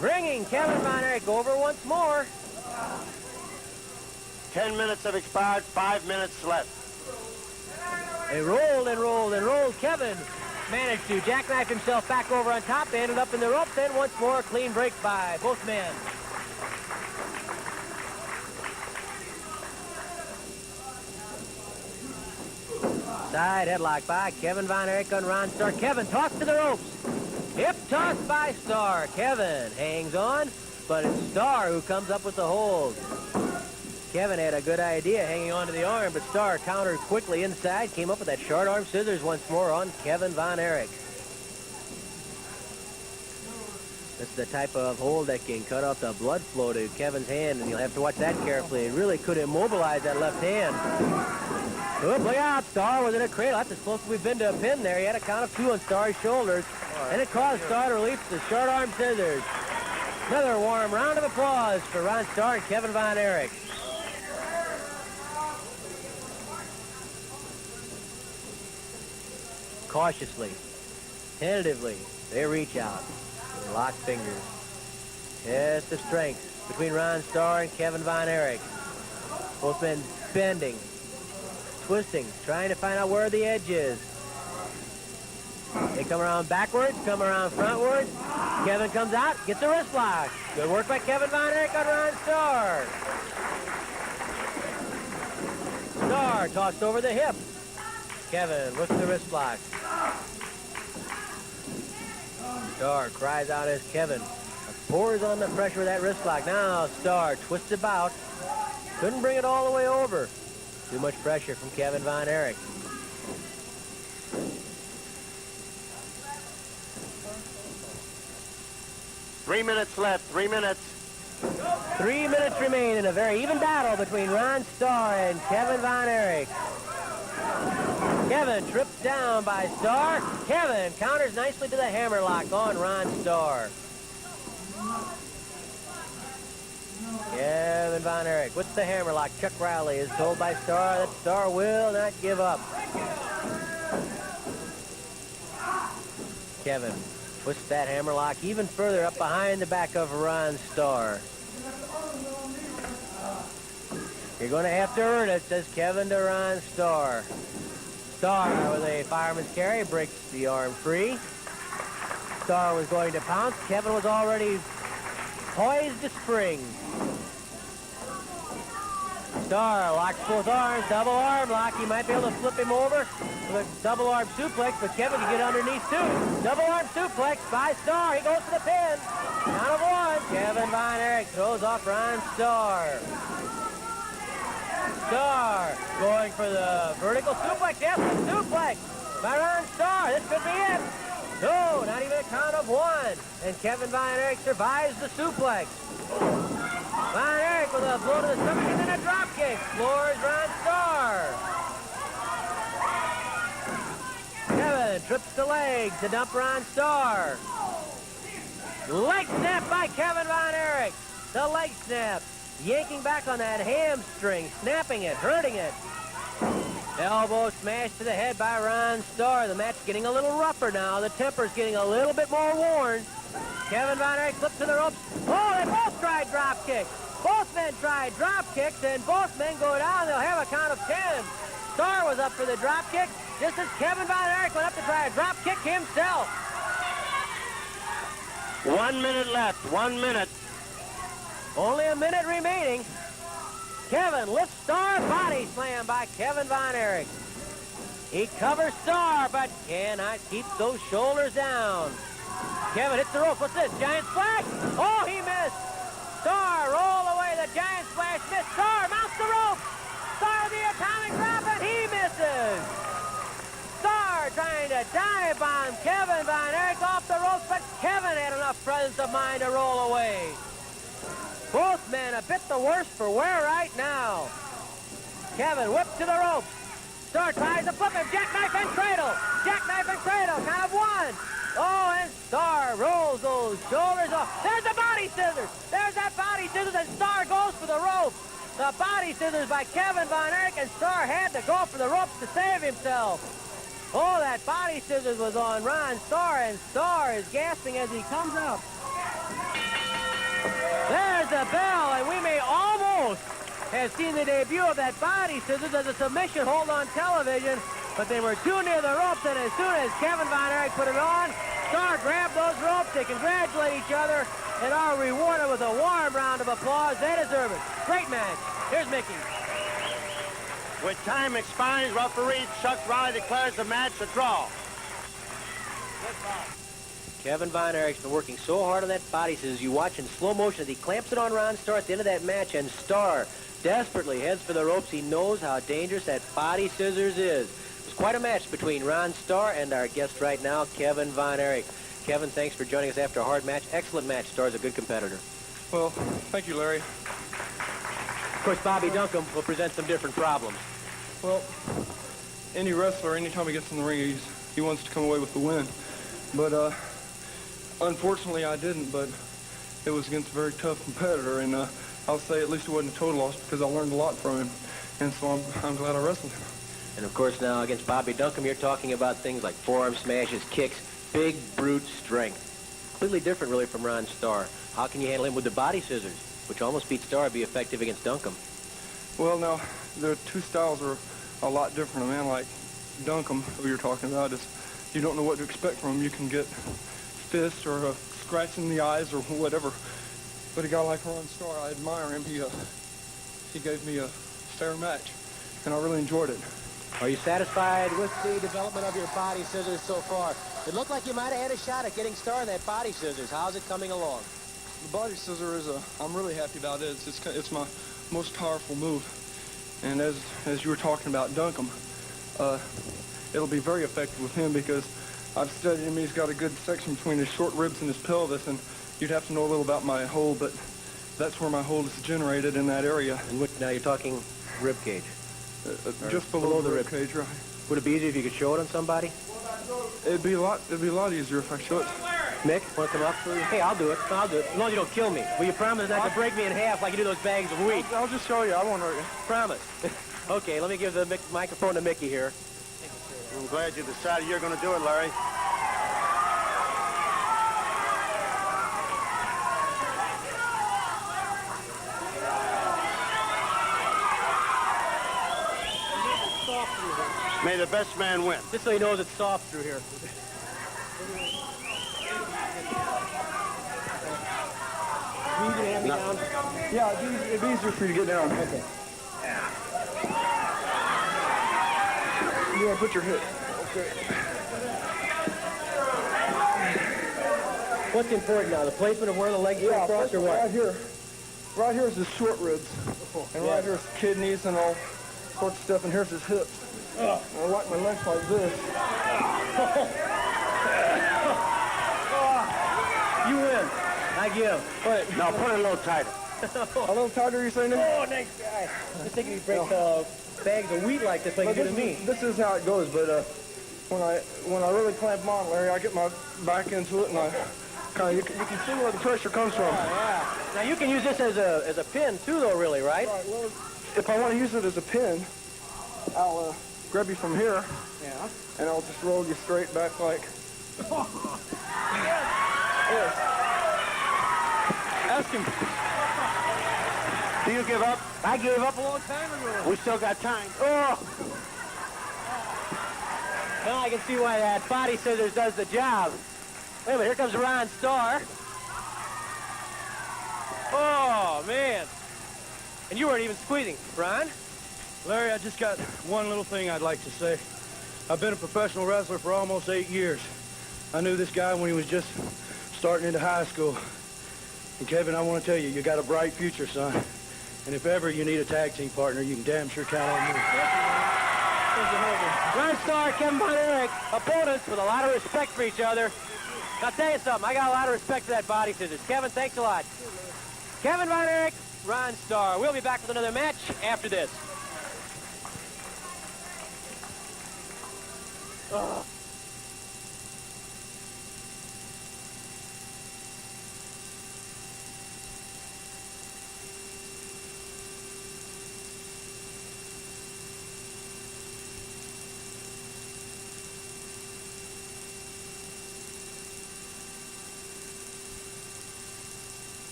bringing Kevin Von Erich over once more. 10 minutes have expired, 5 minutes left. They rolled and rolled and rolled. Kevin managed to jackknife himself back over on top. They ended up in the ropes, and once more a clean break by both men. Side headlock by Kevin Von Erich on Ron Starr. Kevin tossed to the ropes. Hip toss by Starr. Kevin hangs on, but it's Starr who comes up with the hold. Kevin had a good idea hanging on to the arm, but Starr countered quickly inside, came up with that short arm scissors once more on Kevin Von Erich. That's the type of hold that can cut off the blood flow to Kevin's hand, and you'll have to watch that carefully. It really could immobilize that left hand. Oh, look out, Starr was in a cradle. That's as close as we've been to a pin there. He had a count of two on Starr's shoulders, and it caused Starr to release the short arm scissors. Another warm round of applause for Ron Starr and Kevin Von Erich. Cautiously, tentatively, they reach out and lock fingers. Test the strength between Ron Starr and Kevin Von Erich. Both men bending, twisting, trying to find out where the edge is. They come around backwards, come around frontwards. Kevin comes out, gets a wrist lock. Good work by Kevin Von Erich on Ron Starr. Starr tossed over the hip. Kevin with the wrist lock. Starr cries out as Kevin pours on the pressure with that wrist lock. Now Starr twists about. Couldn't bring it all the way over. Too much pressure from Kevin Von Erich. Three minutes left, 3 minutes. 3 minutes remain in a very even battle between Ron Starr and Kevin Von Erich. Kevin trips down by Starr. Kevin counters nicely to the hammerlock on Ron Starr. Kevin Von Erich with the hammerlock. Chuck Riley is told by Starr that Starr will not give up. Kevin puts that hammerlock even further up behind the back of Ron Starr. You're going to have to earn it, says Kevin to Ron Starr. Starr with a fireman's carry breaks the arm free. Starr was going to pounce. Kevin was already poised to spring. Starr locks both arms, double arm lock. He might be able to flip him over with a double arm suplex, but Kevin can get underneath too. Double arm suplex by Starr. He goes for the pin. Count of one. Kevin Von Erich throws off Ron Starr. Starr going for the vertical suplex. Yes, the suplex by Ron Starr. This could be it. No, not even a count of one. And Kevin Von Erich survives the suplex. Von Erich with a blow to the stomach and then a drop kick. Floors Ron Starr. Kevin trips the leg to dump Ron Starr. Leg snap by Kevin Von Erich. The leg snap. Yanking back on that hamstring, snapping it, hurting it. Elbow smash to the head by Ron Starr. The match getting a little rougher now. The temper's getting a little bit more worn. Kevin Von Erich flips to the ropes. Oh, they both tried drop kicks. Both men tried drop kicks, and both men go down. They'll have a count of 10. Starr was up for the drop kick, just as Kevin Von Erich went up to try a drop kick himself. 1 minute left. 1 minute. Only a minute remaining. Kevin lifts Starr, body slam by Kevin Von Erich. He covers Starr, but cannot keep those shoulders down. Kevin hits the rope. What's this? Giant splash? Oh, he missed. Starr roll away the giant splash. Missed. Starr mounts the rope. Starr the atomic drop, and he misses. Starr trying to dive bomb Kevin Von Erich off the ropes, but Kevin had enough presence of mind to roll away. Both men a bit the worse for wear right now. Kevin whipped to the ropes. Starr tries to flip him. Jackknife and cradle. Jackknife and cradle. Count of one. Oh, and Starr rolls those shoulders off. There's the body scissors. There's that body scissors, and Starr goes for the ropes. The body scissors by Kevin Von Erich, and Starr had to go for the ropes to save himself. Oh, that body scissors was on Ron Starr, and Starr is gasping as he comes up. There's the bell, and we may almost have seen the debut of that body scissors as a submission hold on television, but they were too near the ropes, and as soon as Kevin Von Erich put it on, Starr grabbed those ropes. They congratulate each other and are rewarded with a warm round of applause. They deserve it. Great match. Here's Mickey. With time expires, referee Chuck Riley declares the match a draw. Kevin Von Erich's been working so hard on that body scissors. You watch in slow motion as he clamps it on Ron Starr at the end of that match, and Starr desperately heads for the ropes. He knows how dangerous that body scissors is. It was quite a match between Ron Starr and our guest right now, Kevin Von Erich. Kevin, thanks for joining us after a hard match. Excellent match. Starr's a good competitor. Well, thank you, Larry. Of course, Bobby Duncombe will present some different problems. Well, any wrestler, anytime he gets in the ring, he wants to come away with the win. But unfortunately, I didn't, but it was against a very tough competitor, and I'll say at least it wasn't a total loss because I learned a lot from him, and so I'm glad I wrestled him. And, of course, now against Bobby Duncombe, you're talking about things like forearm smashes, kicks, big brute strength. Completely different, really, from Ron Starr. How can you handle him with the body scissors, which almost beat Starr, be effective against Duncombe? Well, now, the two styles are a lot different. A man like Duncombe, who you're talking about, is you don't know what to expect from him. You can get fist or a scratch in the eyes or whatever. But a guy like Ron Starr, I admire him. He gave me a fair match, and I really enjoyed it. Are you satisfied with the development of your body scissors so far? It looked like you might have had a shot at getting Starr in that body scissors. How's it coming along? The body scissor is I'm really happy about it. It's my most powerful move. And as you were talking about Duncombe, it'll be very effective with him because I've studied him. He's got a good section between his short ribs and his pelvis, and you'd have to know a little about my hold, but that's where my hold is generated in that area. And now you're talking rib cage. Just below the rib cage, right? Would it be easier if you could show it on somebody? It'd be a lot easier if I show it. Mick, want to come up? Hey, I'll do it. I'll do it. As long as you don't kill me. Will you promise not to break me in half like you do those bags of wheat? I'll just show you. I won't hurt you. Promise. Okay, let me give the microphone to Mickey here. I'm glad you decided you're going to do it, Larry. May the best man win. Just so he knows it's soft through here. You can hand me down? Yeah, it'd be easier for you to get down. Okay. You want to put your hip. Okay. What's important now? The placement of where the legs go across or what? Right here. Right here is his short ribs. And right here's kidneys and all sorts of stuff. And here's his hips. I like my legs like this. You win. I give. Wait. Now put it a little tighter. A little tighter, you saying? Oh, nice guy. Just thinking he'd break bags of wheat like this like you do to me. This is how it goes, but when I really clamp on, Larry, I get my back into it, and I kind of you can see where the pressure comes from. Yeah. Now you can use this as a pin too, though, really, right? Right. Well, if I want to use it as a pin, I'll grab you from here. Yeah. And I'll just roll you straight back like. Yes. Ask him. Do you give up? I gave up a long time ago. We still got time. Oh! Well, I can see why that body scissors does the job. Wait a minute, here comes Ron Starr. Oh, man. And you weren't even squeezing. Ron? Larry, I just got one little thing I'd like to say. I've been a professional wrestler for almost 8 years. I knew this guy when he was just starting into high school. And Kevin, I want to tell you, you got a bright future, son. And if ever you need a tag team partner, you can damn sure count on me. Ron Starr, Kevin Von Erich, opponents with a lot of respect for each other. I'll tell you something, I got a lot of respect for that body scissors. Kevin, thanks a lot. Kevin Von Erich, Ron Starr. We'll be back with another match after this.